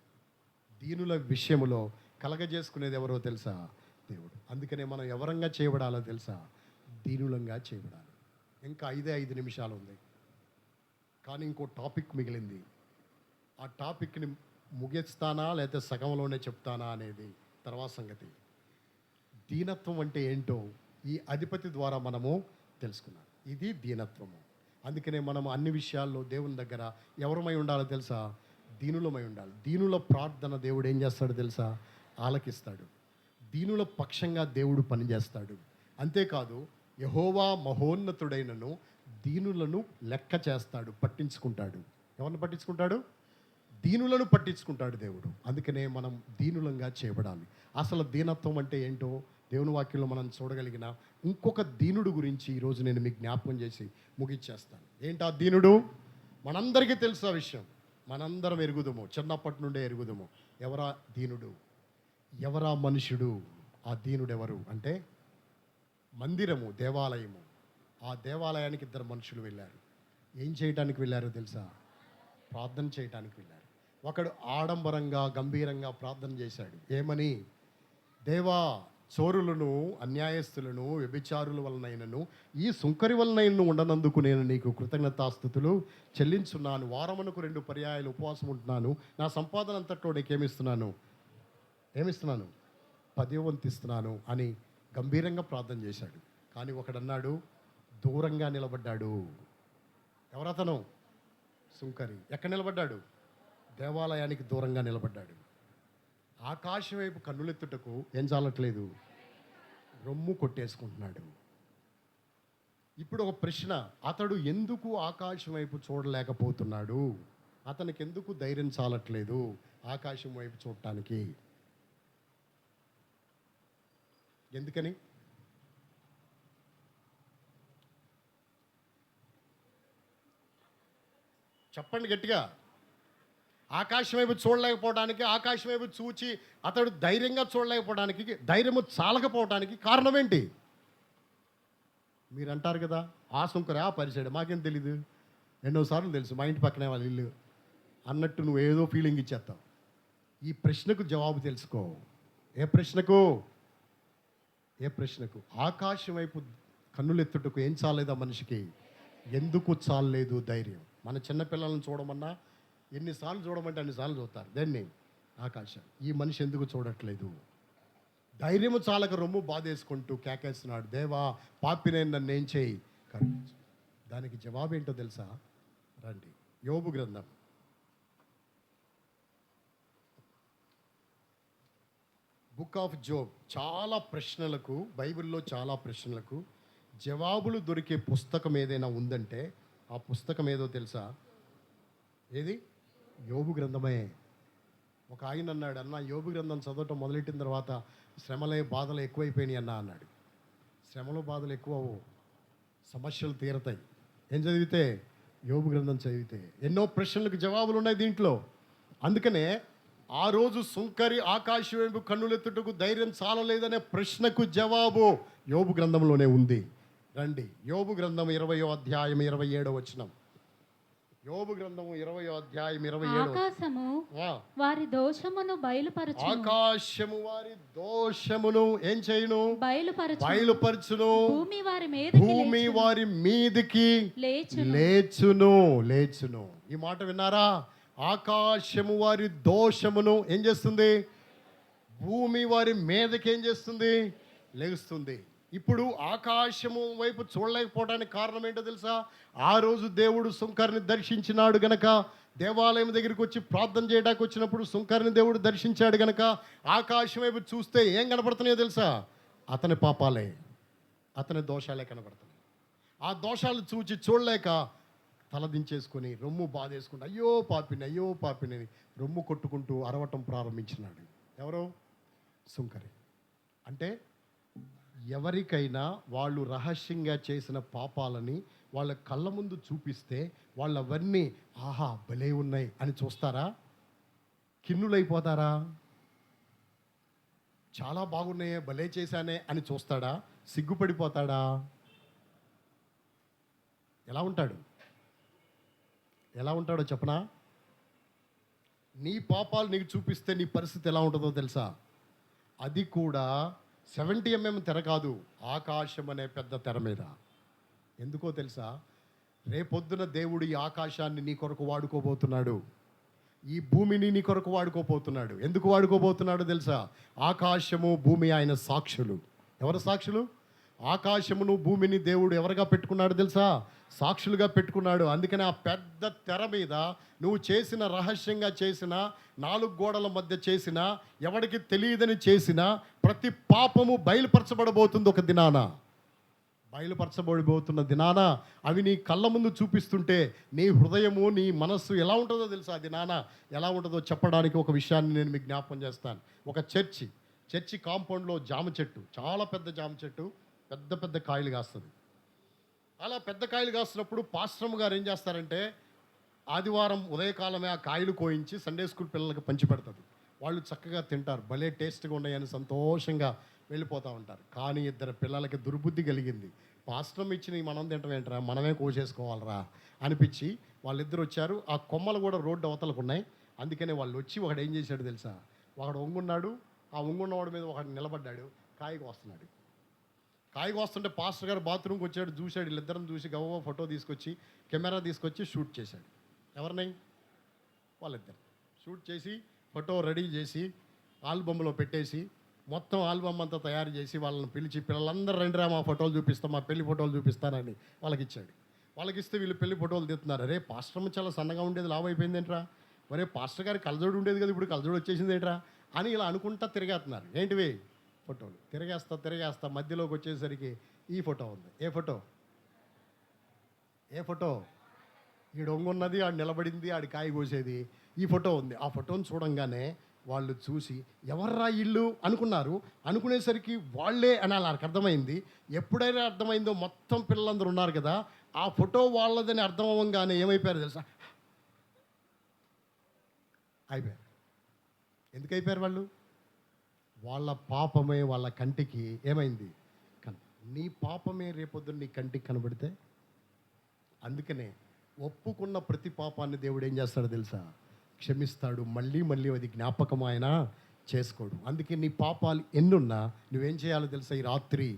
దీనుల విషయములో కలగజేసుకునేది ఎవరో తెలుసా? దేవుడు. అందుకనే మనం ఎవరంగా చేయబడాలో తెలుసా? దీనులంగా చేయబడాలి. ఇంకా 5 నిమిషాలు ఉంది, కానీ ఇంకో టాపిక్ మిగిలింది. ఆ టాపిక్ని ముగిస్తానా లేకపోతే సగంలోనే చెప్తానా అనేది తర్వాత సంగతి. దీనత్వం అంటే ఏంటో ఈ అధిపతి ద్వారా మనము తెలుసుకున్నాం. ఇది దీనత్వము. అందుకనే మనం అన్ని విషయాల్లో దేవుని దగ్గర ఎవరమై ఉండాలో తెలుసా? దీనులమై ఉండాలి. దీనుల ప్రార్థన దేవుడు ఏం చేస్తాడో తెలుసా? ఆలకిస్తాడు. దీనుల పక్షంగా దేవుడు పనిచేస్తాడు. అంతేకాదు యెహోవా మహోన్నతుడైనను దీనులను లెక్క చేస్తాడు, పట్టించుకుంటాడు. ఎవరిని పట్టించుకుంటాడు? దీనులను పట్టించుకుంటాడు దేవుడు. అందుకనే మనం దీనులంగా చేయబడాలి. అసలు దీనత్వం అంటే ఏంటో దేవుని వాక్యంలో మనం చూడగలిగిన ఇంకొక దీనుడు గురించి ఈరోజు నేను మీకు జ్ఞాపకం చేసి ముగిచ్చేస్తాను. ఏంటా దీనుడు? మనందరికీ తెలుసు ఆ విషయం, మనందరం ఎరుగుదము, చిన్నప్పటి నుండే ఎరుగుదము. ఎవరా దీనుడు? ఎవరా మనుషుడు? ఆ దీనుడు ఎవరు అంటే మందిరము, దేవాలయము. ఆ దేవాలయానికి ఇద్దరు మనుషులు వెళ్ళారు. ఏం చేయటానికి వెళ్ళారో తెలుసా? ప్రార్థన చేయటానికి వెళ్ళారు. ఒకడు ఆడంబరంగా గంభీరంగా ప్రార్థన చేశాడు. ఏమని? దేవా, చోరులను, అన్యాయస్తులను, వ్యభిచారుల వలనైనను ఈ సుంకరి వలనైనను ఉండనందుకు నేను నీకు కృతజ్ఞతాస్తుతులు చెల్లించున్నాను. వారమునకు 2 పర్యాయాలు ఉపవాసం ఉంటున్నాను. నా సంపాదన అంతట్లో నీకేమిస్తున్నాను? ఏమిస్తున్నాను? 10వ వంతు ఇస్తున్నాను అని గంభీరంగా ప్రార్థన చేశాడు. కానీ ఒకడన్నాడు, దూరంగా నిలబడ్డాడు. ఎవరతను? సుంకరి. ఎక్కడ నిలబడ్డాడు? దేవాలయానికి దూరంగా నిలబడ్డాడు. ఆకాశం వైపు కన్నులెత్తుటకు ఏం చాలట్లేదు, రొమ్ము కొట్టేసుకుంటున్నాడు. ఇప్పుడు ఒక ప్రశ్న, అతడు ఎందుకు ఆకాశం వైపు చూడలేకపోతున్నాడు? అతనికి ఎందుకు ధైర్యం చాలట్లేదు ఆకాశం వైపు చూడటానికి? ఎందుకని? చెప్పండి గట్టిగా. ఆకాశం వైపు చూడలేకపోవడానికి, ఆకాశం వైపు చూచి అతడు ధైర్యంగా చూడలేకపోవడానికి, ధైర్యము చాలకపోవడానికి కారణం ఏంటి? మీరు అంటారు కదా, ఆ సుంకరే ఆ పరిచయం మాకేం తెలీదు, ఎన్నోసార్లు తెలుసు, మా ఇంటి పక్కనే వాళ్ళ ఇల్లు అన్నట్టు నువ్వు ఏదో ఫీలింగ్ ఇచ్చేస్తావు. ఈ ప్రశ్నకు జవాబు తెలుసుకో. ఏ ప్రశ్నకు? ఏ ప్రశ్నకు? ఆకాశం వైపు కన్నులెత్తుటకు ఏం చాలేదా మనిషికి? ఎందుకు చాలలేదు ధైర్యం? మన చిన్నపిల్లలను చూడమన్నా ఎన్నిసార్లు చూడమంటే అన్నిసార్లు చూస్తారు దాన్ని, ఆకాశం. ఈ మనిషి ఎందుకు చూడట్లేదు? ధైర్యము చాలక రొమ్ము బాధేసుకుంటూ కేకేస్తున్నాడు, దేవా పాపినైన నన్ను ఏం చేయి, కరుణించు. దానికి జవాబు ఏంటో తెలుసా? రండి, యోబు గ్రంథం. Book of Job. చాలా ప్రశ్నలకు, బైబిల్లో చాలా ప్రశ్నలకు జవాబులు దొరికే పుస్తకం ఏదైనా ఉందంటే ఆ పుస్తకం ఏదో తెలుసా? ఏది? యోబు గ్రంథమే. ఒక ఆయన అన్నాడు, అన్న యోబు గ్రంథం చదవటం మొదలెట్టిన తర్వాత శ్రమలే బాధలు ఎక్కువైపోయినాయి అన్నాడు. శ్రమలు బాధలు ఎక్కువ, సమస్యలు తీరతాయి ఏం చదివితే? యోబు గ్రంథం చదివితే. ఎన్నో ప్రశ్నలకు జవాబులు ఉన్నాయి దీంట్లో. అందుకనే ఆ రోజు సుంకరి ఆకాశం వైపు కన్నులెత్తుటకు ధైర్యం చాలలేదనే ప్రశ్నకు జవాబు యోబు గ్రంథంలోనే ఉంది. రండి, యోబు గ్రంథం 20వ అధ్యాయం 27వ వచనం. యోబు గ్రంథము 20వ అధ్యాయం 27. ఆకాశము వారి దోషమును బయలుపరచును. ఆకాశము వారి దోషమును ఏం చేయును? బయలుపరచును. భూమి వారి మీదికి లేచును. ఈ మాట విన్నారా? ఆకాశము వారి దోషమును ఏం చేస్తుంది? భూమి వారి మీదకి ఏం చేస్తుంది? లేస్తుంది. ఇప్పుడు ఆకాశము వైపు చూడలేకపోవడానికి కారణం ఏంటో తెలుసా? ఆ రోజు దేవుడు సుంకరిని దర్శించినాడు గనక, దేవాలయం దగ్గరికి వచ్చి ప్రార్థన చేయడానికి వచ్చినప్పుడు సుంకరిని దేవుడు దర్శించాడు గనక ఆకాశం వైపు చూస్తే ఏం కనపడుతున్నాయో తెలుసా? అతని పాపాలే, అతని దోషాలే కనపడుతున్నాయి. ఆ దోషాలు చూడలేక తలదించేసుకొని రొమ్ము బాధేసుకుంటూ అయ్యో పాపిని రొమ్ము కొట్టుకుంటూ అరవటం ప్రారంభించినాడు. ఎవరో? సుంకరి. అంటే ఎవరికైనా వాళ్ళు రహస్యంగా చేసిన పాపాలని వాళ్ళ కళ్ళ ముందు చూపిస్తే వాళ్ళు అవన్నీ ఆహా భలే ఉన్నాయి అని చూస్తారా? కిన్నులైపోతారా? చాలా బాగున్నాయే, భలే చేశానే అని చూస్తాడా? సిగ్గుపడిపోతాడా? ఎలా ఉంటాడో చెప్పనా? నీ పాపాలు నీకు చూపిస్తే నీ పరిస్థితి ఎలా ఉంటుందో తెలుసా? అది కూడా 70 mm తెర కాదు, ఆకాశం అనే పెద్ద తెర మీద. ఎందుకో తెలుసా? రేపొద్దున దేవుడు ఈ ఆకాశాన్ని నీ కొరకు వాడుకోబోతున్నాడు, ఈ భూమిని నీ కొరకు వాడుకోబోతున్నాడు. ఎందుకు వాడుకోబోతున్నాడో తెలుసా? ఆకాశము భూమి ఆయన సాక్షులు. ఎవరు సాక్షులు? ఆకాశమును భూమిని దేవుడు ఎవరుగా పెట్టుకున్నాడు తెలుసా? సాక్షులుగా పెట్టుకున్నాడు. అందుకని ఆ పెద్ద తెర మీద నువ్వు చేసిన, రహస్యంగా చేసిన, 4 గోడల మధ్య చేసిన, ఎవరికి తెలియదని చేసిన ప్రతి పాపము బయలుపరచబడబోతుంది ఒక దినాన. బయలుపరచబడిపోతున్న దినాన అవి నీ కళ్ళ ముందు చూపిస్తుంటే నీ హృదయము, నీ మనస్సు ఎలా ఉంటుందో తెలుసా? ఆ దినాన ఎలా ఉంటుందో చెప్పడానికి ఒక విషయాన్ని నేను మీకు జ్ఞాపకం చేస్తాను. ఒక చర్చి కాంపౌండ్లో జామ చెట్టు, చాలా పెద్ద జామ చెట్టు, పెద్ద పెద్ద కాయలు కాస్తుంది. అలా పెద్ద కాయలు కాస్తున్నప్పుడు పాస్టమ్ గారు ఏం చేస్తారంటే ఆదివారం ఉదయకాలమే ఆ కాయలు కోయించి సండే స్కూల్ పిల్లలకు పంచి పెడతారు. వాళ్ళు చక్కగా తింటారు, భలే టేస్ట్గా ఉన్నాయని సంతోషంగా వెళ్ళిపోతూ ఉంటారు. కానీ 2 పిల్లలకి దుర్బుద్ధి కలిగింది. పాస్టమ్ ఇచ్చిన మనం తింటాం ఏంట్రా, మనమే కోసేసుకోవాలరా అనిపించి వాళ్ళిద్దరు వచ్చారు. ఆ కొమ్మలు కూడా రోడ్డు అవతలకు ఉన్నాయి. అందుకనే వాళ్ళు వచ్చి ఒకడు ఏం చేశాడు తెలుసా? ఒకడు వంగున్నాడు, ఆ వంగున్నవాడి మీద ఒకడు నిలబడ్డాడు, కాయకు వస్తున్నాడు. కాయకు వస్తుంటే పాస్టర్ గారు బాత్రూమ్కి వచ్చాడు, చూశాడు. వీళ్ళిద్దరం చూసి గవ్వ ఫోటో తీసుకొచ్చి, కెమెరా తీసుకొచ్చి షూట్ చేశాడు. ఎవరినై? వాళ్ళిద్దరు షూట్ చేసి ఫోటో రెడీ చేసి ఆల్బమ్లో పెట్టేసి మొత్తం ఆల్బమ్ అంతా తయారు చేసి వాళ్ళని పిలిచి, పిల్లలందరూ రండిరా మా ఫోటోలు చూపిస్తాం, మా పెళ్లి ఫోటోలు చూపిస్తానని వాళ్ళకి ఇచ్చాడు. వాళ్ళకి ఇస్తే వీళ్ళు పెళ్లి ఫోటోలు తీస్తున్నారు. అరే పాస్టర్ చాలా సన్నగా ఉండేది, లావు అయిపోయిందేంట్రా, మరే పాస్టర్ గారి కలజోడు ఉండేది కదా, ఇప్పుడు కలజోడు వచ్చేసింది ఏంట్రా అని ఇలా అనుకుంటా తిరిగేస్తున్నారు. ఏంటివి? ఫోటోలు. తిరిగేస్తా మధ్యలోకి వచ్చేసరికి ఈ ఫోటో ఉంది. ఏ ఫోటో? ఈడు ఒంగున్నది, ఆడు నిలబడింది, ఆడి కాయ కోసేది, ఈ ఫోటో ఉంది. ఆ ఫోటోని చూడంగానే వాళ్ళు చూసి ఎవర్రా ఇల్లు అనుకున్నారు. అనుకునేసరికి వాళ్ళే అని వాళ్ళకి అర్థమైంది. ఎప్పుడైనా అర్థమైందో మొత్తం పిల్లలందరూ ఉన్నారు కదా, ఆ ఫోటో వాళ్ళదని అర్థం అవ్వగానే ఏమైపోయారు తెలుసా? అయిపోయారు. ఎందుకు అయిపోయారు వాళ్ళు? వాళ్ళ పాపమే వాళ్ళ కంటికి ఏమైంది? నీ పాపమే రేపొద్దున నీ కంటికి కనబడితే, అందుకనే ఒప్పుకున్న ప్రతి పాపాన్ని దేవుడు ఏం చేస్తాడో తెలుసా? క్షమిస్తాడు. మళ్ళీ అది జ్ఞాపకం ఆయన చేసుకోడు. అందుకే నీ పాపాలు ఎన్నున్నా నువ్వేం చేయాలో తెలుసా? ఈ రాత్రి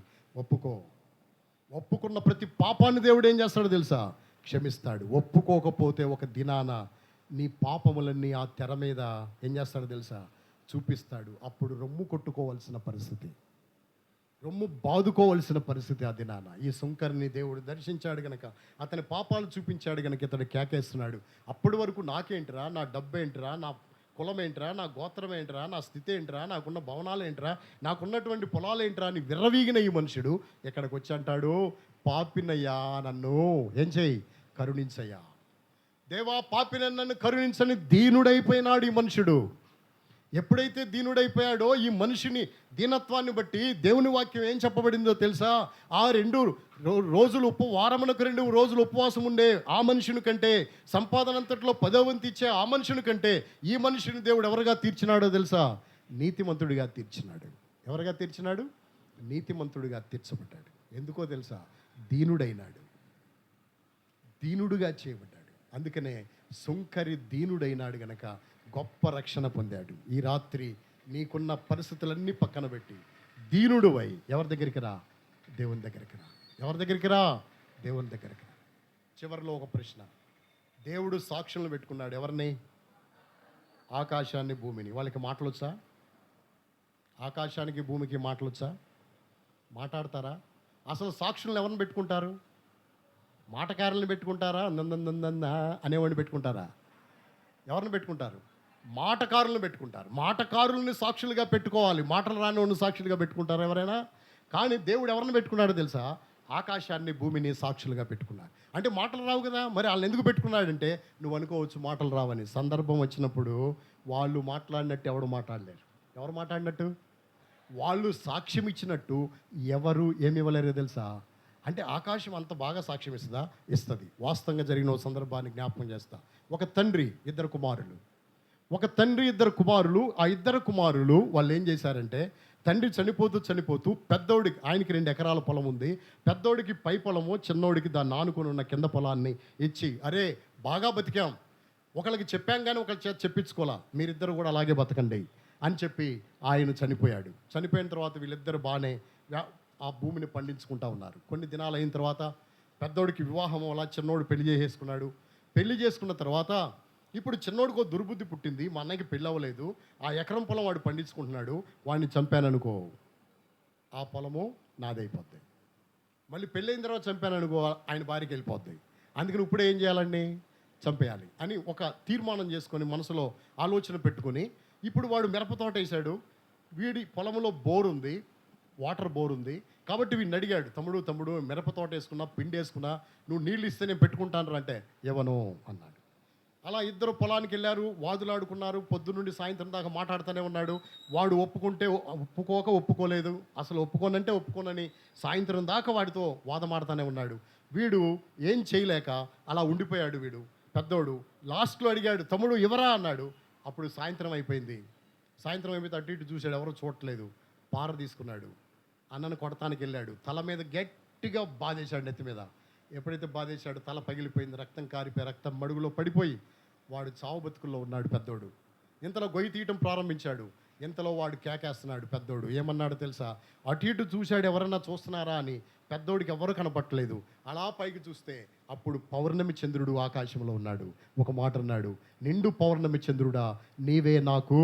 ఒప్పుకున్న ప్రతి పాపాన్ని దేవుడు ఏం చేస్తాడో తెలుసా? క్షమిస్తాడు. ఒప్పుకోకపోతే ఒక దినాన నీ పాపములన్నీ ఆ తెర మీద ఏం చేస్తాడో తెలుసా? చూపిస్తాడు. అప్పుడు రొమ్ము కొట్టుకోవాల్సిన పరిస్థితి, రొమ్ము బాదుకోవాల్సిన పరిస్థితి ఆ దినాన. ఈ సుంకర్ని దేవుడు దర్శించాడు గనక, అతని పాపాలు చూపించాడు గనక ఇతడు కేకేస్తున్నాడు. అప్పటి వరకు నాకేంట్రా, నా డబ్బు ఏంట్రా, నా కులం ఏంట్రా, నా గోత్రం ఏంట్రా, నా స్థితి ఏంట్రా, నాకున్న భవనాలు ఏంట్రా, నాకున్నటువంటి పొలాలు ఏంట్రా అని విర్రవీగిన ఈ మనుషుడు ఎక్కడికి వచ్చి అంటాడు, పాపినయ్యా నన్ను ఏం చేయి, కరుణించయ్యా. దేవా పాపిన నన్ను కరుణించని దీనుడైపోయినాడు ఈ మనుషుడు. ఎప్పుడైతే దీనుడైపోయాడో ఈ మనిషిని దీనత్వాన్ని బట్టి దేవుని వాక్యం ఏం చెప్పబడిందో తెలుసా? ఆ 2 రోజులు వారమునకు 2 రోజులు ఉపవాసం ఉండే ఆ మనుషుని కంటే, సంపాదన అంతట్లో 10వ వంతు ఇచ్చే ఆ మనుషుని కంటే ఈ మనిషిని దేవుడు ఎవరుగా తీర్చినాడో తెలుసా? నీతిమంతుడిగా తీర్చినాడు. ఎవరుగా తీర్చినాడు? నీతిమంతుడిగా తీర్చబడ్డాడు. ఎందుకో తెలుసా? దీనుడైనాడు, దీనుడుగా చేయబడ్డాడు. అందుకనే సుంకరి దీనుడైనాడు గనక గొప్ప రక్షణ పొందాడు. ఈ రాత్రి నీకున్న పరిస్థితులన్నీ పక్కన పెట్టి దీనుడువై ఎవరి దగ్గరికి రా? దేవుని దగ్గరికి రా. ఎవరి దగ్గరికి రా? దేవుని దగ్గరికి రా. చివరిలో ఒక ప్రశ్న. దేవుడు సాక్షులను పెట్టుకున్నాడు. ఎవరిని? ఆకాశాన్ని, భూమిని. వాళ్ళకి మాటలొచ్చా? ఆకాశానికి భూమికి మాటలొచ్చా? మాట్లాడతారా? అసలు సాక్షులను ఎవరిని పెట్టుకుంటారు? మాటకారులను పెట్టుకుంటారా? నందన్న అనేవాడిని పెట్టుకుంటారా? ఎవరిని పెట్టుకుంటారు? మాటకారులను పెట్టుకుంటారు. మాటకారుల్ని సాక్షులుగా పెట్టుకోవాలి. మాటలు రానివాడిని సాక్షులుగా పెట్టుకుంటారు ఎవరైనా? కానీ దేవుడు ఎవరిని పెట్టుకున్నాడో తెలుసా? ఆకాశాన్ని, భూమిని సాక్షులుగా పెట్టుకున్నాడు. అంటే మాటలు రావు కదా, మరి వాళ్ళని ఎందుకు పెట్టుకున్నాడంటే, నువ్వు అనుకోవచ్చు మాటలు రావని. సందర్భం వచ్చినప్పుడు వాళ్ళు మాట్లాడినట్టు ఎవరు మాట్లాడలేరు. ఎవరు మాట్లాడినట్టు? వాళ్ళు సాక్ష్యం ఇచ్చినట్టు ఎవరు ఏమి ఇవ్వలేరు తెలుసా? అంటే ఆకాశం అంత బాగా సాక్ష్యం ఇస్తుందా? ఇస్తుంది. వాస్తవంగా జరిగిన ఒక సందర్భాన్ని జ్ఞాపకం చేస్తా. ఒక తండ్రి, 2 కుమారులు. ఒక తండ్రి, 2 కుమారులు. ఆ 2 కుమారులు వాళ్ళు ఏం చేశారంటే, తండ్రి చనిపోతూ పెద్దోడికి, ఆయనకి 2 ఎకరాల పొలం ఉంది, పెద్దోడికి పై పొలము, చిన్నోడికి దాన్ని ఆనుకొని ఉన్న కింద పొలాన్ని ఇచ్చి, అరే బాగా బతికాం, ఒకళ్ళకి చెప్పాం కానీ ఒకళ్ళ చేత చెప్పించుకోవాలా, మీరిద్దరు కూడా అలాగే బతకండి అని చెప్పి ఆయన చనిపోయాడు. చనిపోయిన తర్వాత వీళ్ళిద్దరు బాగానే ఆ భూమిని పండించుకుంటా ఉన్నారు. కొన్ని దినాలు అయిన తర్వాత పెద్దోడికి వివాహం అలా, చిన్నోడు పెళ్లి చేసేసుకున్నాడు. పెళ్లి చేసుకున్న తర్వాత ఇప్పుడు చిన్నోడికి దుర్బుద్ధి పుట్టింది, మా అన్నకి పెళ్ళి అవ్వలేదు, ఆ ఎకరం పొలం వాడు పండించుకుంటున్నాడు, వాడిని చంపాననుకో, ఆ పొలము నాదైపోద్ది. మళ్ళీ పెళ్ళైన తర్వాత చంపాను అనుకో, ఆయన భార్యకి వెళ్ళిపోద్ది. అందుకని ఇప్పుడే ఏం చేయాలండి, చంపేయాలి అని ఒక తీర్మానం చేసుకొని మనసులో ఆలోచన పెట్టుకొని, ఇప్పుడు వాడు మిరప తోట వేసాడు, వీడి పొలంలో బోర్ ఉంది, వాటర్ బోర్ ఉంది. కాబట్టి వీడిని అడిగాడు, తమ్ముడు మిరప తోట వేసుకున్నా, పిండి వేసుకున్నా, నువ్వు నీళ్ళు ఇస్తే నేను పెట్టుకుంటాను అంటే ఇవ్వను అన్నాడు. అలా ఇద్దరు పొలానికి వెళ్ళారు, వాదులాడుకున్నారు, పొద్దున్నుండి సాయంత్రం దాకా మాట్లాడుతూనే ఉన్నాడు. వాడు ఒప్పుకోలేదు, అసలు ఒప్పుకోనంటే ఒప్పుకోనని సాయంత్రం దాకా వాడితో వాదమాడుతూనే ఉన్నాడు. వీడు ఏం చేయలేక అలా ఉండిపోయాడు. వీడు పెద్దోడు లాస్ట్లో అడిగాడు, తమ్ముడు ఎవరా అన్నాడు. అప్పుడు సాయంత్రం అయిపోయింది. సాయంత్రం అయిపోతే అటు ఇటు చూశాడు, ఎవరో చూడట్లేదు. పార తీసుకున్నాడు, అన్నను కొడతానికి వెళ్ళాడు. తల మీద గట్టిగా బాధేశాడు, నెత్తి మీద. ఎప్పుడైతే బాధేశాడు, తల పగిలిపోయింది, రక్తం కారిపోయి, రక్తం మడుగులో పడిపోయి వాడు చావు బతుకుల్లో ఉన్నాడు పెద్దోడు. ఇంతలో గొయ్యి తీయటం ప్రారంభించాడు. ఇంతలో వాడు కేకేస్తున్నాడు. పెద్దోడు ఏమన్నాడు తెలుసా? అటు ఇటు చూశాడు, ఎవరన్నా చూస్తున్నారా అని. పెద్దోడికి ఎవరు కనపట్టలేదు. అలా పైకి చూస్తే అప్పుడు పౌర్ణమి చంద్రుడు ఆకాశంలో ఉన్నాడు. ఒక మాట అన్నాడు, నిండు పౌర్ణమి చంద్రుడా నీవే నాకు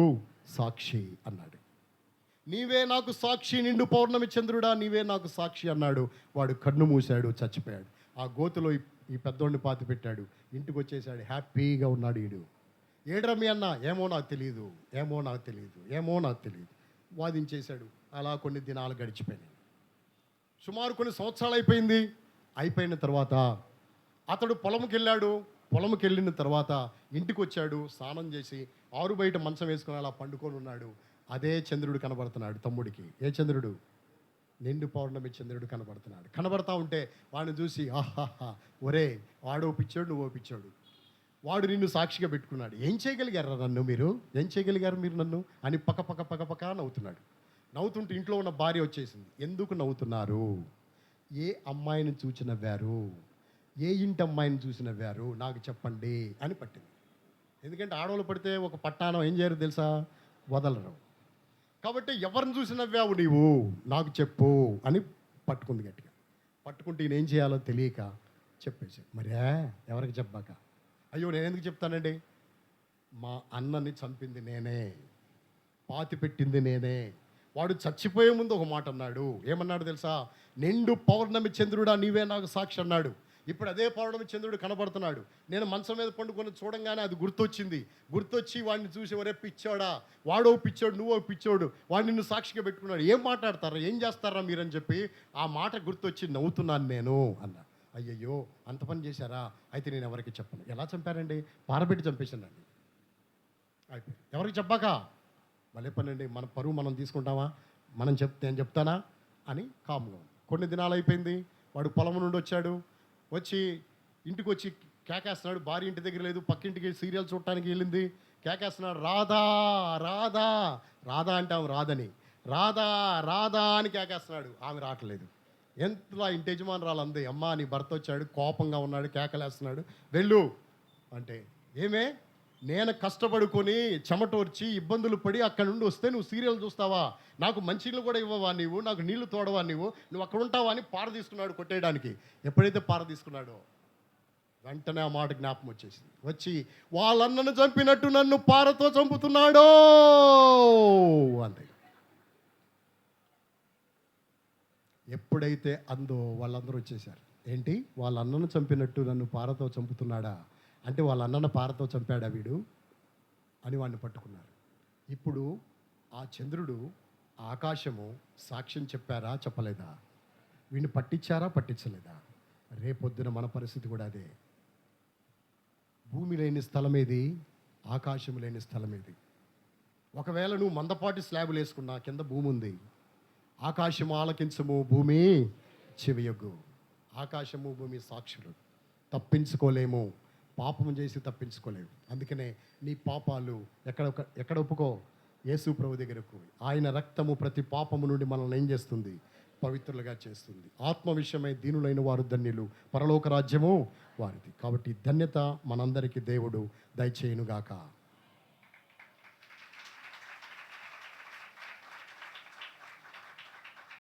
సాక్షి అన్నాడు. నీవే నాకు సాక్షి, నిండు పౌర్ణమి చంద్రుడా నీవే నాకు సాక్షి అన్నాడు. వాడు కన్ను మూశాడు, చచ్చిపోయాడు. ఆ గోతులో ఈ పెద్దోడిని పాతి పెట్టాడు. ఇంటికి వచ్చేసాడు, హ్యాపీగా ఉన్నాడు. ఈడు ఏడ్రా మీ అన్న, ఏమో నాకు తెలియదు వాదించేశాడు. అలా కొన్ని దినాలు గడిచిపోయినాయి. సుమారు కొన్ని సంవత్సరాలు అయిపోయిన తర్వాత అతడు పొలంకి వెళ్ళిన తర్వాత ఇంటికి వచ్చాడు, స్నానం చేసి ఆరు బయట మంచం వేసుకొని అలా పండుకొని ఉన్నాడు. అదే చంద్రుడు కనబడుతున్నాడు తమ్ముడికి. ఏ చంద్రుడు? నిండు పౌర్ణమి చంద్రుడు కనబడతా ఉంటే వాడిని చూసి, ఆహాహా, ఒరే వాడు పిచ్చోడు, నువ్వు పిచ్చోడు, వాడు నిన్ను సాక్షిగా పెట్టుకున్నాడు, ఏం చేయగలిగారు మీరు నన్ను అని పక్క నవ్వుతుంటే ఇంట్లో ఉన్న భార్య వచ్చేసింది. ఎందుకు నవ్వుతున్నారు? ఏ అమ్మాయిని చూసి నవ్వారు? ఏ ఇంటి అమ్మాయిని చూసి నవ్వారు? నాకు చెప్పండి అని పట్టింది. ఎందుకంటే ఆడవాళ్ళు పడితే ఒక పట్టానం ఏం చేయరు తెలుసా? వదలరు. కాబట్టి ఎవరిని చూసి నవ్వావు నీవు, నాకు చెప్పు అని పట్టుకుంది గట్టిగా. పట్టుకుంటే ఈయన ఏం చేయాలో తెలియక చెప్పేసి, మరే ఎవరికి చెప్పాక, అయ్యో నేను ఎందుకు చెప్తానండి, మా అన్నని చంపింది నేనే, పాతి పెట్టింది నేనే. వాడు చచ్చిపోయే ముందు ఒక మాట అన్నాడు. ఏమన్నాడు తెలుసా? నిండు పౌర్ణమి చంద్రుడా నీవే నాకు సాక్షి అన్నాడు. ఇప్పుడు అదే పౌర్ణమి చంద్రుడు కనబడుతున్నాడు. నేను మంచం మీద పండుకొని చూడంగానే అది గుర్తొచ్చి వాడిని చూసి, ఒరే పిచ్చోడా, వాడో పిచ్చోడు, నువ్వో పిచ్చోడు, వాడు నిన్ను సాక్షిగా పెట్టుకున్నాడు, ఏం మాట్లాడతారా, ఏం చేస్తారా మీరని చెప్పి ఆ మాట గుర్తొచ్చి నవ్వుతున్నాను నేను అన్నా. అయ్యయ్యో అంత పని చేశారా, అయితే నేను ఎవరికి చెప్పను. ఎలా చంపారండి? పారబెట్టి చంపేశానండి. అయిపోయి ఎవరికి చెప్పాక మళ్ళీ పని అండి, మన పరువు మనం తీసుకుంటామా? నేను చెప్తానా అని కామ్గా. కొన్ని దినాలు అయిపోయింది. వాడు పొలం నుండి వచ్చి ఇంటికి వచ్చి కేకేస్తున్నాడు. భార్య ఇంటి దగ్గర లేదు, పక్కింటికి సీరియల్ చూడటానికి వెళ్ళింది. కేకేస్తున్నాడు, రాధా అంటే ఆమె రాధా అని కేకేస్తున్నాడు. ఆమె రావట్లేదు. ఎంతలా ఇంటి యజమానురాలు అంది, అమ్మా నీ భర్త వచ్చాడు, కోపంగా ఉన్నాడు, కేకలేస్తున్నాడు, వెళ్ళు అంటే, ఏమే నేను కష్టపడుకొని చెమటోర్చి ఇబ్బందులు పడి అక్కడ నుండి వస్తే నువ్వు సీరియల్ చూస్తావా? నాకు మంచినీళ్ళు కూడా ఇవ్వవా నీవు? నాకు నీళ్లు తోడవా నువ్వు అక్కడ ఉంటావా అని పార తీసుకున్నాడు కొట్టేయడానికి. ఎప్పుడైతే పార తీసుకున్నాడో వెంటనే ఆ మాట జ్ఞాపకం వచ్చి వాళ్ళన్నను చంపినట్టు నన్ను పారతో చంపుతున్నాడో అంతే. ఎప్పుడైతే అందో వాళ్ళందరూ వచ్చేసారు. ఏంటి, వాళ్ళ అన్నను చంపినట్టు నన్ను పారతో చంపుతున్నాడా అంటే వాళ్ళ అన్నను పారతో చంపాడా వీడు అని వాడిని పట్టుకున్నారు. ఇప్పుడు ఆ చంద్రుడు, ఆకాశము సాక్ష్యం చెప్పారా చెప్పలేదా? వీడిని పట్టించలేదా? రేపొద్దున మన పరిస్థితి కూడా అదే. భూమి లేని స్థలం ఏది? ఆకాశం లేని స్థలం ఏది? ఒకవేళ నువ్వు మందపాటి స్లాబులు వేసుకున్నా, కింద భూమి ఉంది. ఆకాశము ఆలకించము, భూమి చెవియొగ్గు. ఆకాశము భూమి సాక్షులు. తప్పించుకోలేము, పాపం చేసి తప్పించుకోలేము. అందుకనే నీ పాపాలు ఎక్కడ ఒప్పుకో? యేసు ప్రభు దగ్గరకు. ఆయన రక్తము ప్రతి పాపము నుండి మనల్ని ఏం చేస్తుంది? పవిత్రులుగా చేస్తుంది. ఆత్మ విషయమై దీనులైన వారు ధన్యులు, పరలోక రాజ్యము వారిది. కాబట్టి ధన్యత మనందరికీ దేవుడు దయచేయునుగాక.